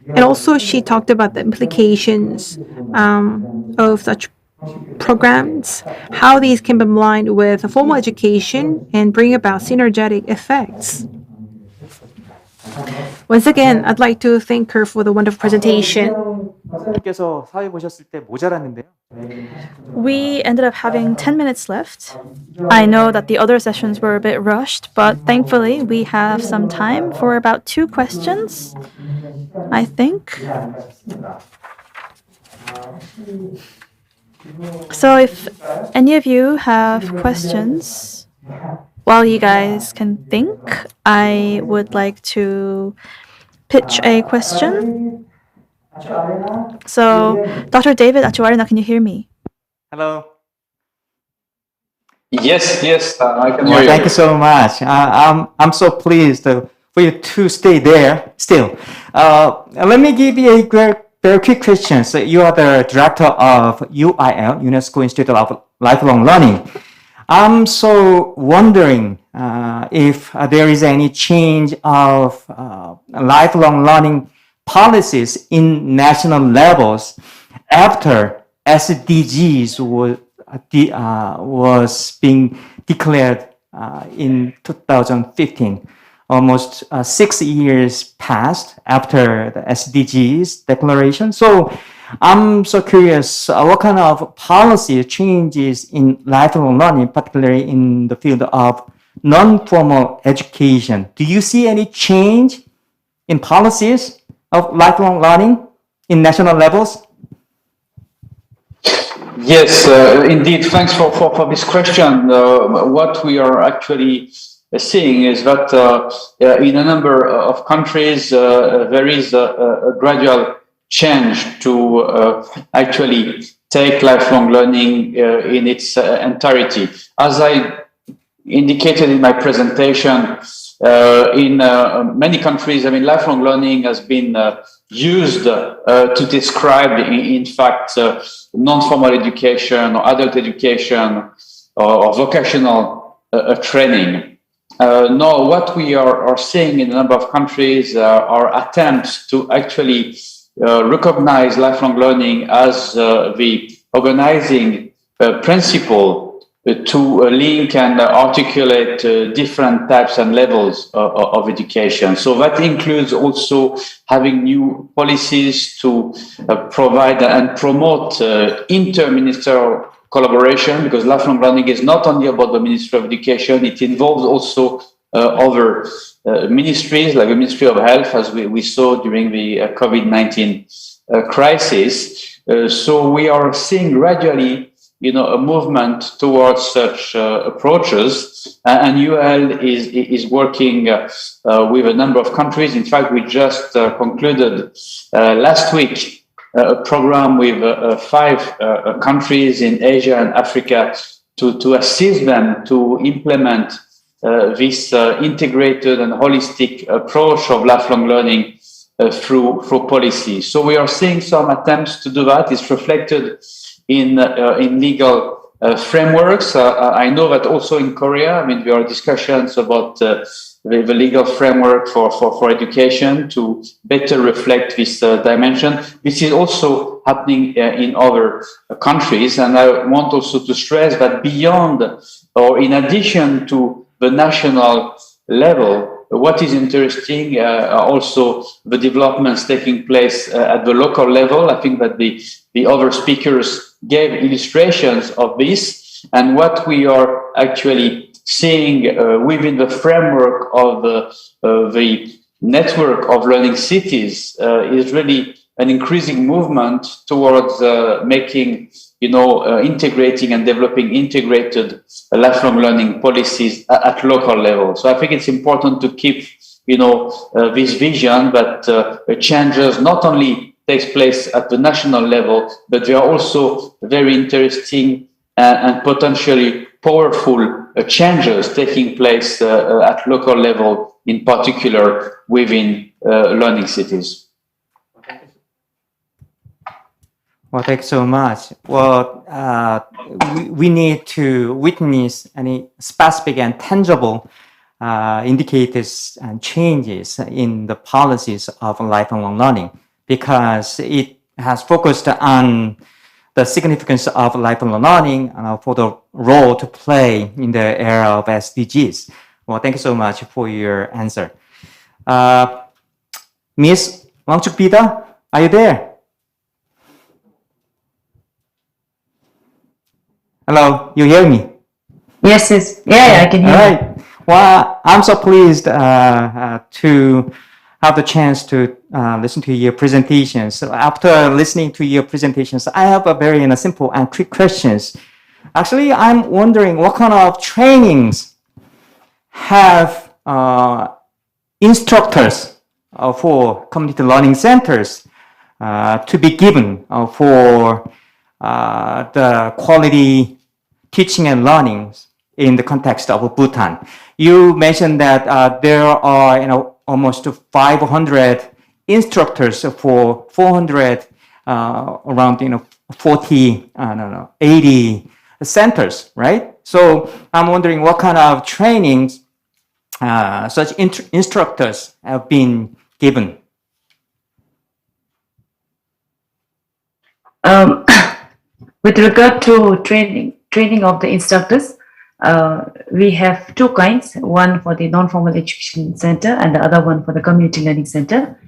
And also she talked about the implications of such programs, how these can be aligned with formal education and bring about synergetic effects. Once again, I'd like to thank her for the wonderful presentation. We ended up having 10 minutes left. I know that the other sessions were a bit rushed, but thankfully we have some time for about 2 questions, I think. So if any of you have questions, while you guys can think, I would like to pitch a question. So, Dr. David Atchoarena, can you hear me? Hello. Yes, I can hear you. Thank you so much. I'm so pleased for you to stay there still. Let me give you a very quick question. So you are the director of UIL, UNESCO Institute of Lifelong Learning. I'm so wondering if there is any change of lifelong learning policies in national levels after SDGs was being declared in 2015. Almost 6 years passed after the SDGs declaration. So I'm so curious, what kind of policy changes in lifelong learning, particularly in the field of non-formal education? Do you see any change in policies of lifelong learning in national levels? Yes, indeed. Thanks for this question. What we are actually seeing is that in a number of countries, there is a gradual change to actually take lifelong learning in its entirety. As I indicated in my presentation, in many countries, I mean, lifelong learning has been used to describe, in fact, non-formal education or adult education or vocational training. Now, what we are seeing in a number of countries are attempts to actually recognize lifelong learning as the organizing principle to link and articulate different types and levels of education. So that includes also having new policies to provide and promote inter-ministerial collaboration, because lifelong learning is not only about the Ministry of Education, it involves also other ministries like the Ministry of Health, as we saw during the COVID-19 crisis. So we are seeing gradually a movement towards such approaches, and UL is working with a number of countries. In fact, we just concluded last week a program with 5 countries in Asia and Africa to assist them to implement this integrated and holistic approach of lifelong learning through policy. So we are seeing some attempts to do that. It's reflected in legal frameworks. I know that also in Korea, I mean, there are discussions about the legal framework for education to better reflect this dimension. This is also happening in other countries. And I want also to stress that beyond or in addition to the national level, what is interesting are also the developments taking place at the local level. I think that the other speakers gave illustrations of this, and what we are actually seeing within the framework of the network of learning cities is really an increasing movement towards making, integrating and developing integrated lifelong learning policies at local level. So I think it's important to keep, this vision that changes not only takes place at the national level, but there are also very interesting and potentially powerful changes taking place at local level, in particular within learning cities. Well, thanks so much. Well, we need to witness any specific and tangible indicators and changes in the policies of lifelong learning, because it has focused on the significance of lifelong learning and for the role to play in the era of SDGs. Well, thank you so much for your answer. Miss Wangchuk-Pida, are you there? Hello, you hear me? Yes, yes. Yeah, I can hear you. All right. Well, I'm so pleased to have the chance to listen to your presentations. So after listening to your presentations, I have a very simple and quick questions. Actually, I'm wondering what kind of trainings have instructors for community learning centers to be given for the quality teaching and learning in the context of Bhutan. You mentioned that there are, almost 500 instructors for 400, around, 40, 80 centers, right? So I'm wondering what kind of trainings such instructors have been given. With regard to training of the instructors, we have 2 kinds, one for the non-formal education center and the other one for the community learning center.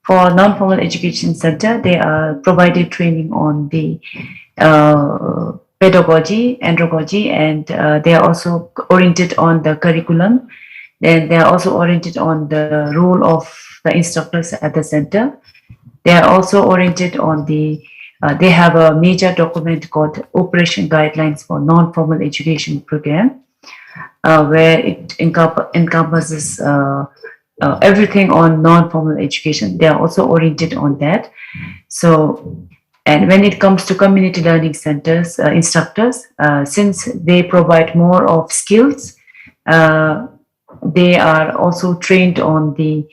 For non-formal education center, they are provided training on the pedagogy, andragogy, and they are also oriented on the curriculum. Then they are also oriented on the role of the instructors at the center. They are also oriented on the they have a major document called Operation Guidelines for Non-Formal Education Program, where it encompasses everything on non-formal education. They are also oriented on that. So, and when it comes to community learning centers, instructors, since they provide more of skills, they are also trained on the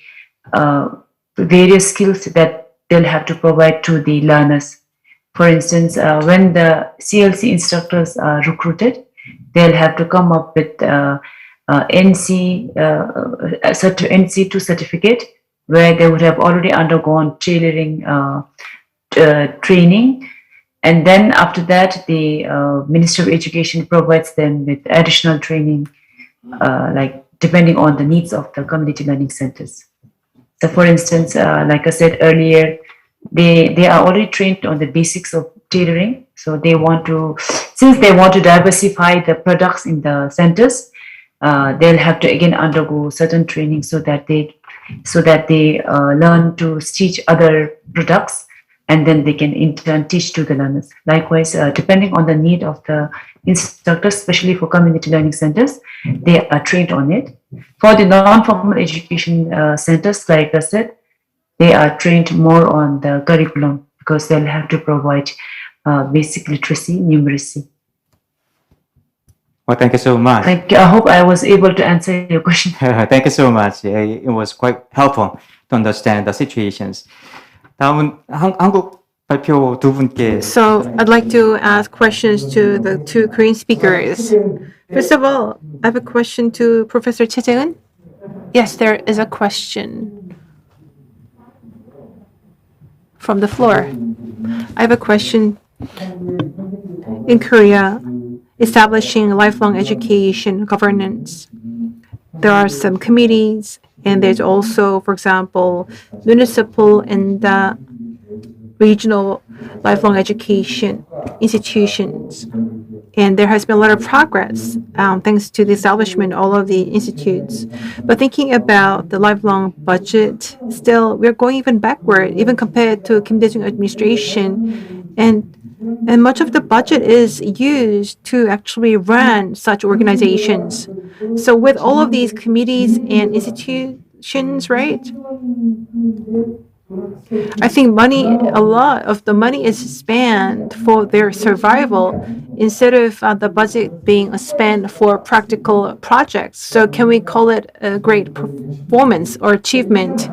various skills that they'll have to provide to the learners. For instance, when the CLC instructors are recruited, they'll have to come up with NC2 certificate, where they would have already undergone tailoring training, and then after that the Ministry of Education provides them with additional training, like depending on the needs of the community learning centers. So for instance, like I said earlier, they are already trained on the basics of tailoring. So they want to, since they want to diversify the products in the centers, they'll have to again undergo certain training so that they learn to stitch other products, and then they can in turn teach to the learners. Likewise, depending on the need of the instructors, especially for community learning centers, they are trained on it. For the non-formal education centers, like I said, they are trained more on the curriculum, because they'll have to provide basic literacy, numeracy. Well, thank you so much. Thank you. I hope I was able to answer your question. Thank you so much. It was quite helpful to understand the situations. 다음은 한국 발표 두 분께. So I'd like to ask questions to the two Korean speakers. First of all, I have a question to Professor Jae-eun. Yes, there is a question from the floor. I have a question. In Korea, establishing lifelong education governance, there are some committees, and there's also, for example, municipal and regional lifelong education institutions. And there has been a lot of progress thanks to the establishment of all of the institutes. But thinking about the lifelong budget, still, we're going even backward, even compared to Kim Dae-jung administration. And much of the budget is used to actually run such organizations. So with all of these committees and institutions, right? I think a lot of the money is spent for their survival instead of the budget being spent for practical projects. So can we call it a great performance or achievement?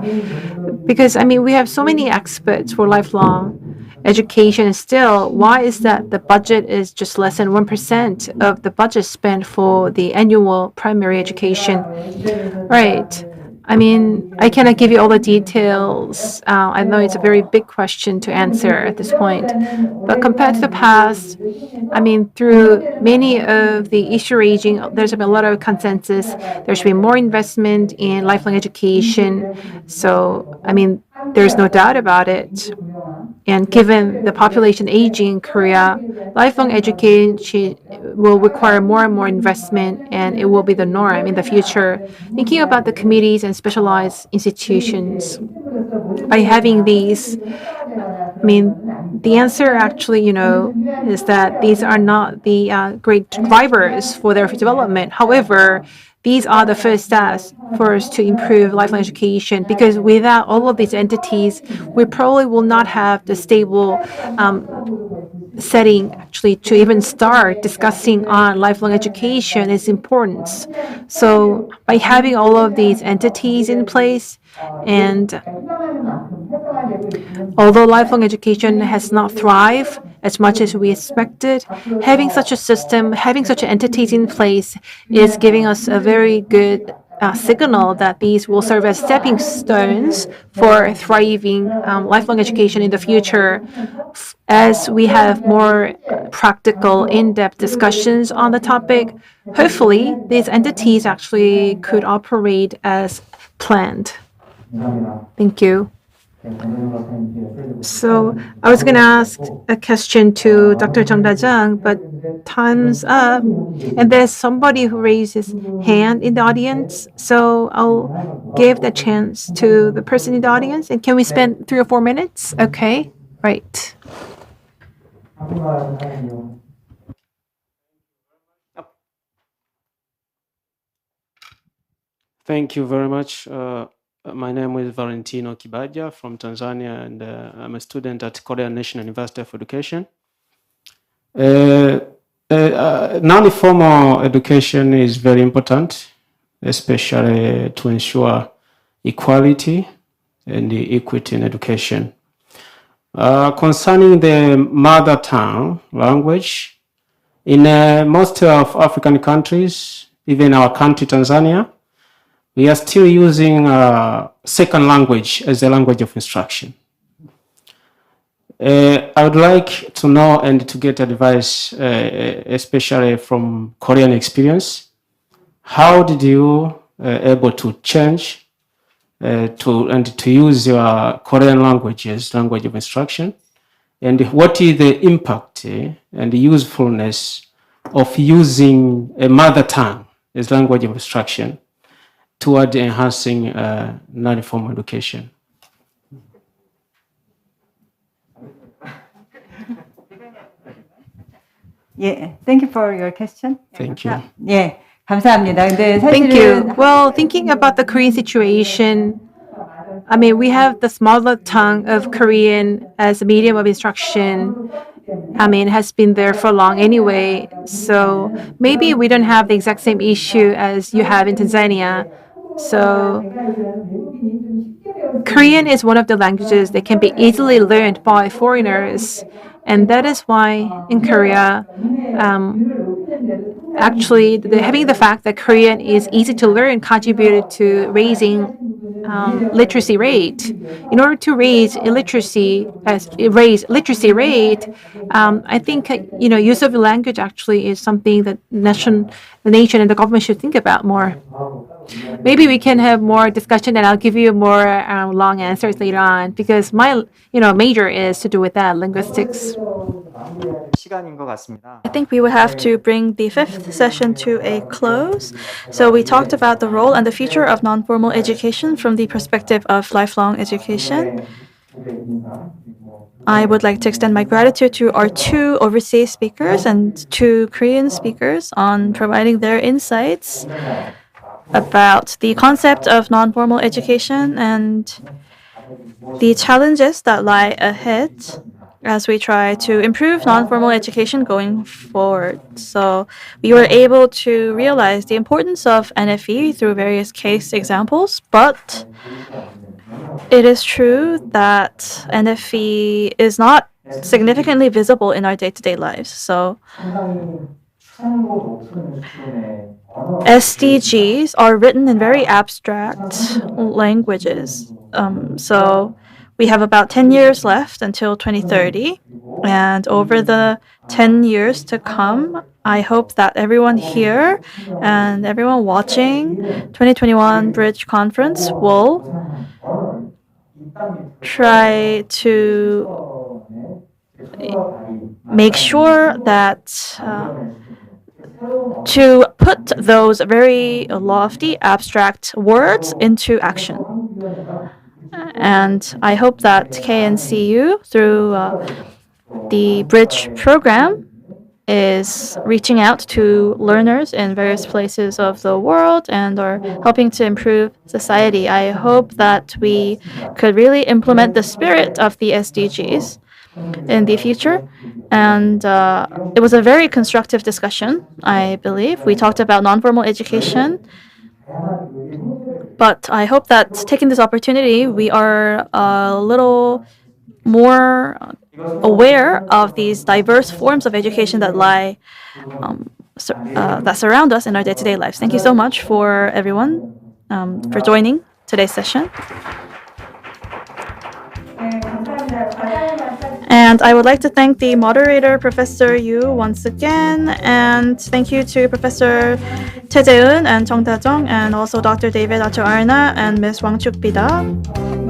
Because, I mean, we have so many experts for lifelong education. Still, why is that the budget is just less than 1% of the budget spent for the annual primary education? Right. I mean, I cannot give you all the details. I know it's a very big question to answer at this point. But compared to the past, I mean, through many of the issue raising, there's been a lot of consensus. There should be more investment in lifelong education. So, I mean, there's no doubt about it. And given the population aging in Korea, lifelong education will require more and more investment, and it will be the norm in the future. Thinking about the committees and specialized institutions, by having these, I mean, the answer actually, is that these are not the great drivers for their development. However, these are the first steps for us to improve lifelong education, because without all of these entities, we probably will not have the stable setting actually to even start discussing on lifelong education is important. So by having all of these entities in place, and although lifelong education has not thrived as much as we expected, having such a system, having such entities in place is giving us a very good signal that these will serve as stepping stones for thriving lifelong education in the future. As we have more practical, in-depth discussions on the topic, hopefully these entities actually could operate as planned. Thank you. So I was going to ask a question to Dr. Jung Da-jung, but time's up. And there's somebody who raised his hand in the audience. So I'll give the chance to the person in the audience. And can we spend 3 or 4 minutes? Okay, right. Thank you very much. My name is Valentino Kibaja from Tanzania, and I'm a student at Korea National University of Education. Non-formal education is very important, especially to ensure equality and the equity in education. Concerning the mother tongue language, in most of African countries, even our country, Tanzania, we are still using second language as the language of instruction. I would like to know and to get advice, especially from Korean experience. How did you able to change to use your Korean language as language of instruction? And what is the impact and the usefulness of using a mother tongue as language of instruction toward enhancing non-formal education? 예, thank you for your question. Thank you. 예, 감사합니다. 근데 Thank you. 사실은 Well, thinking about the Korean situation, I mean, we have the mother tongue of Korean as a medium of instruction. I mean, it has been there for long anyway. So maybe we don't have the exact same issue as you have in Tanzania. So Korean is one of the languages that can be easily learned by foreigners. And that is why in Korea, actually, having the fact that Korean is easy to learn contributed to raising literacy rate. In order to raise literacy rate, I think use of language actually is something that the nation and the government should think about more. Maybe we can have more discussion, and I'll give you more long answers later on because my major is to do with that linguistics. 시간인 것 같습니다. I think we would have to bring the fifth session to a close. So we talked about the role and the future of non-formal education from the perspective of lifelong education. I would like to extend my gratitude to our two overseas speakers and two Korean speakers on providing their insights about the concept of non-formal education and the challenges that lie ahead as we try to improve non-formal education going forward. So we were able to realize the importance of NFE through various case examples, but it is true that NFE is not significantly visible in our day-to-day lives. So SDGs are written in very abstract languages. So we have about 10 years left until 2030. And over the 10 years to come, I hope that everyone here and everyone watching 2021 Bridge Conference will try to make sure that to put those very lofty, abstract words into action. And I hope that KNCU, through the Bridge program, is reaching out to learners in various places of the world and are helping to improve society. I hope that we could really implement the spirit of the SDGs in the future. And it was a very constructive discussion, I believe. We talked about non-formal education. But I hope that taking this opportunity, we are a little more aware of these diverse forms of education that that surround us in our day-to-day lives. Thank you so much for everyone for joining today's session. And I would like to thank the moderator, Professor Yu, once again, and thank you to Professor Jae-eun and Chung Da-jung, and also Dr. David Atchoarena and Ms. Wangchuk Bida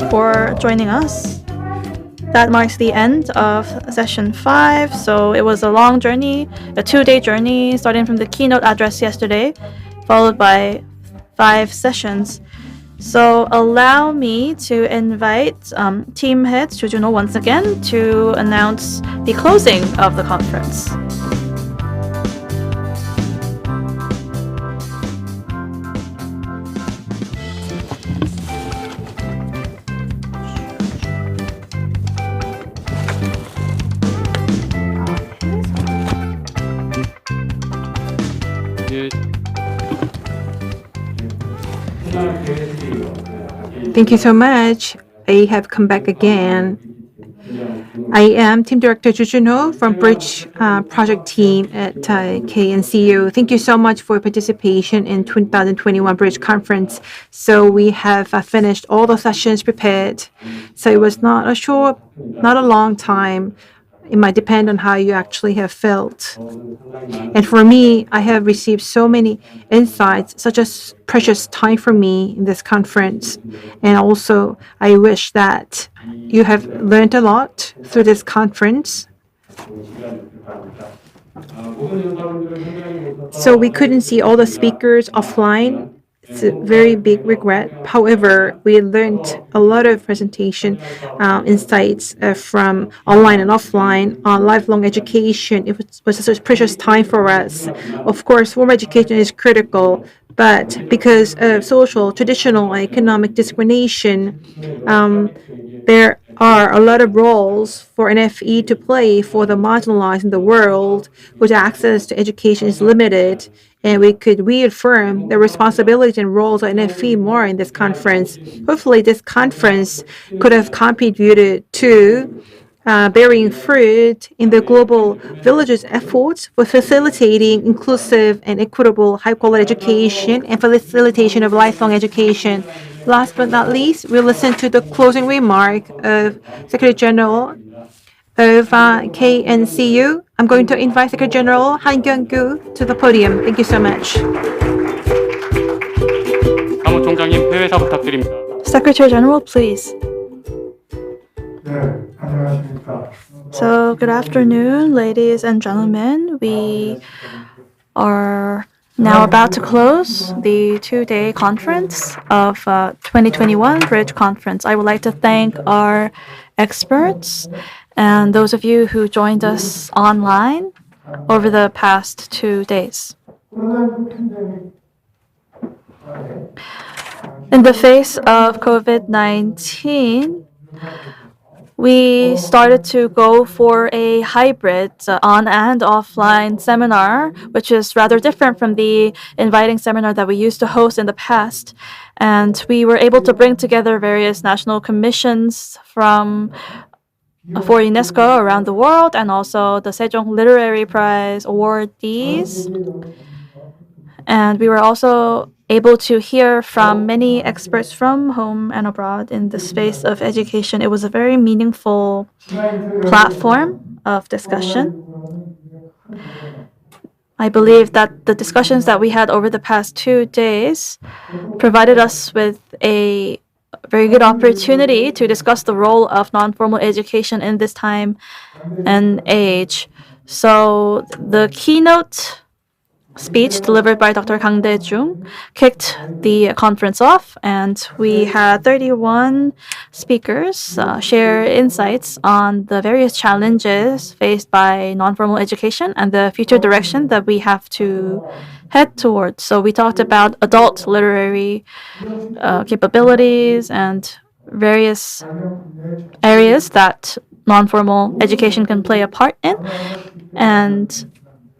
for joining us. That marks the end of session 5. So it was a long journey, a 2-day journey, starting from the keynote address yesterday, followed by 5 sessions. So allow me to invite team head Cho Jun-ho once again to announce the closing of the conference. Thank you so much. I have come back again. I am Team Director Cho Jun-ho from Bridge Project Team at KNCU. Thank you so much for your participation in 2021 Bridge Conference. So we have finished all the sessions prepared. So it was not a long time. It might depend on how you actually have felt. And for me, I have received so many insights, such as precious time for me in this conference. And also, I wish that you have learned a lot through this conference. So we couldn't see all the speakers offline. It's a very big regret. However, we learned a lot of presentation insights from online and offline on lifelong education. It was such a precious time for us. Of course, formal education is critical, but because of social, traditional, and economic discrimination, there are a lot of roles for NFE to play for the marginalized in the world, whose access to education is limited. And we could reaffirm the responsibilities and roles of NFE more in this conference. Hopefully, this conference could have contributed to bearing fruit in the global village's efforts for facilitating inclusive and equitable high-quality education and facilitation of lifelong education. Last but not least, we'll listen to the closing remark of Secretary General of KNCU. I'm going to invite Secretary General Han Kyung-gu to the podium. Thank you so much. 사무총장님 회의사 부탁드립니다. Secretary General, please. So, good afternoon, ladies and gentlemen. We are now about to close the two-day conference of 2021 Bridge Conference. I would like to thank our experts and those of you who joined us online over the past 2 days. In the face of COVID-19, we started to go for a hybrid on and offline seminar, which is rather different from the inviting seminar that we used to host in the past. And we were able to bring together various national commissions from for UNESCO around the world, and also the Sejong Literary Prize awardees. And we were also able to hear from many experts from home and abroad in the space of education. It was a very meaningful platform of discussion. I believe that the discussions that we had over the past 2 days provided us with a very good opportunity to discuss the role of non-formal education in this time and age. So the keynote speech delivered by Dr. Kang Dae-jung kicked the conference off, and we had 31 speakers share insights on the various challenges faced by non-formal education and the future direction that we have to head towards. So we talked about adult literary capabilities and various areas that non-formal education can play a part in. And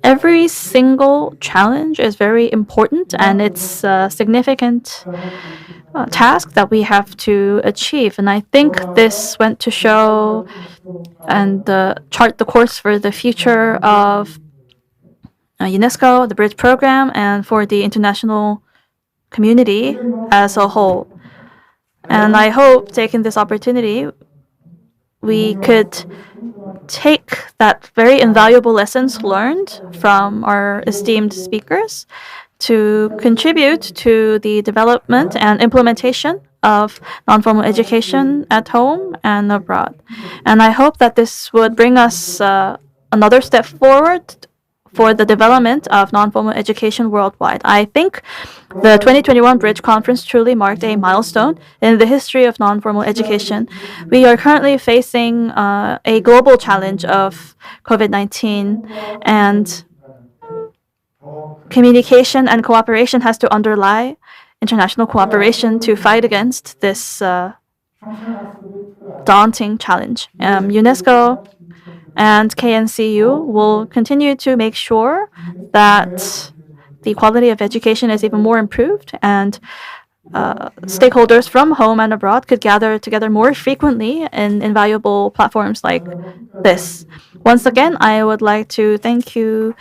every single challenge is very important, and it's a significant task that we have to achieve. And I think this went to show and chart the course for the future of UNESCO, the Bridge program, and for the international community as a whole. And I hope, taking this opportunity, we could take that very invaluable lessons learned from our esteemed speakers to contribute to the development and implementation of non-formal education at home and abroad. And I hope that this would bring us another step forward for the development of non-formal education worldwide. I think the 2021 Bridge Conference truly marked a milestone in the history of non-formal education. We are currently facing a global challenge of COVID-19, and communication and cooperation has to underlie international cooperation to fight against this daunting challenge. UNESCO and KNCU will continue to make sure that the quality of education is even more improved, and stakeholders from home and abroad could gather together more frequently in invaluable platforms like this. Once again, I would like to thank you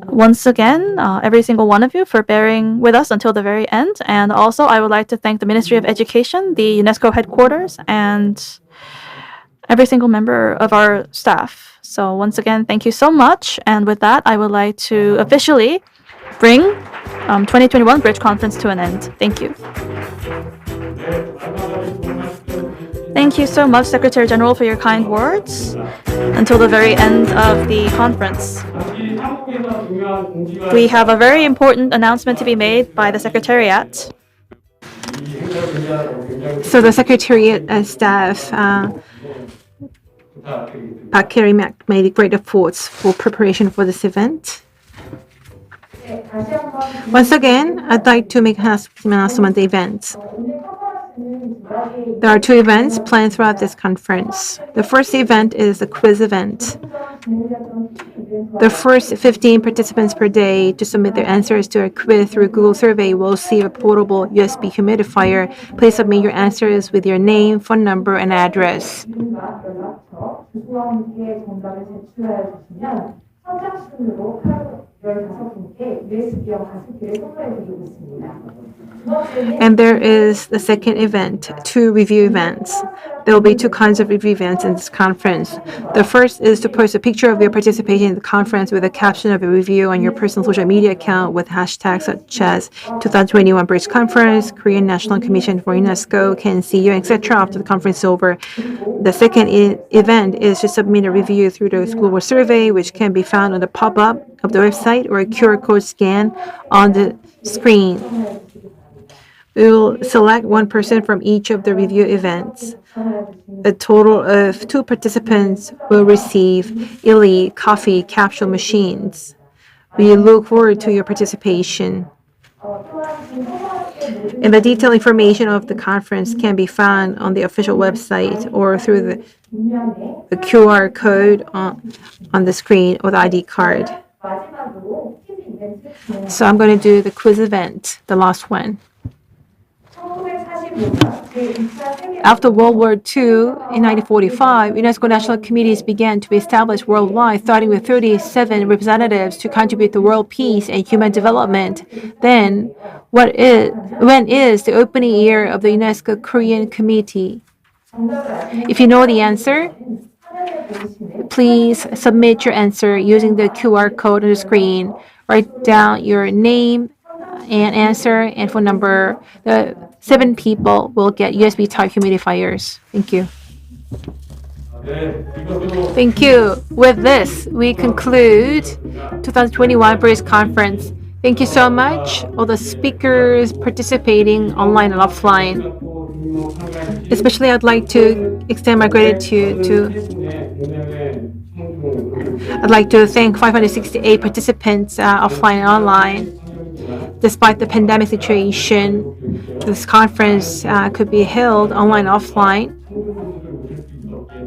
once again, every single one of you, for bearing with us until the very end. And also, I would like to thank the Ministry of Education, the UNESCO headquarters, and every single member of our staff. So once again, thank you so much. And with that, I would like to officially bring 2021 Bridge Conference to an end. Thank you. Thank you so much, Secretary General, for your kind words until the very end of the conference. We have a very important announcement to be made by the Secretariat. So the Secretariat staff carry made great efforts for preparation for this event. Once again, I'd like to make an announcement of the events. There are two events planned throughout this conference. The first event is the quiz event. The first 15 participants per day to submit their answers to a quiz through Google Survey will receive a portable USB humidifier. Please submit your answers with your name, phone number, and address. And there is the second event, two review events. There will be two kinds of review events in this conference. The first is to post a picture of your participation in the conference with a caption of a review on your personal social media account with hashtags such as 2021 Bridge Conference, Korean National Commission for UNESCO, KNCU, etc. after the conference is over. The second event is to submit a review through the Google Survey, which can be found on the pop-up of the website or a QR code scan on the screen. We will select one person from each of the review events. A total of 2 participants will receive elite coffee capsule machines. We look forward to your participation. And the detailed information of the conference can be found on the official website or through the QR code on the screen or the ID card. So I'm going to do the quiz event, the last one. After World War II, in 1945, UNESCO national committees began to be established worldwide, starting with 37 representatives to contribute to world peace and human development. Then, when is the opening year of the UNESCO Korean Committee? If you know the answer, please submit your answer using the QR code on the screen. Write down your name and answer and phone number. The 7 people will get USB type humidifiers. Thank you. Thank you. With this, we conclude 2021 Bridge Conference. Thank you so much, all the speakers participating online and offline. Especially, I'd like to extend my gratitude I'd like to thank 568 participants offline and online. Despite the pandemic situation, this conference could be held online and offline,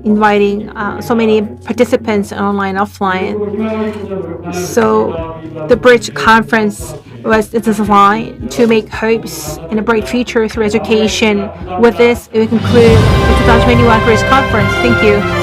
inviting so many participants online and offline. So the Bridge Conference was designed to make hopes in a bright future through education. With this, we conclude the 2021 Bridge Conference. Thank you.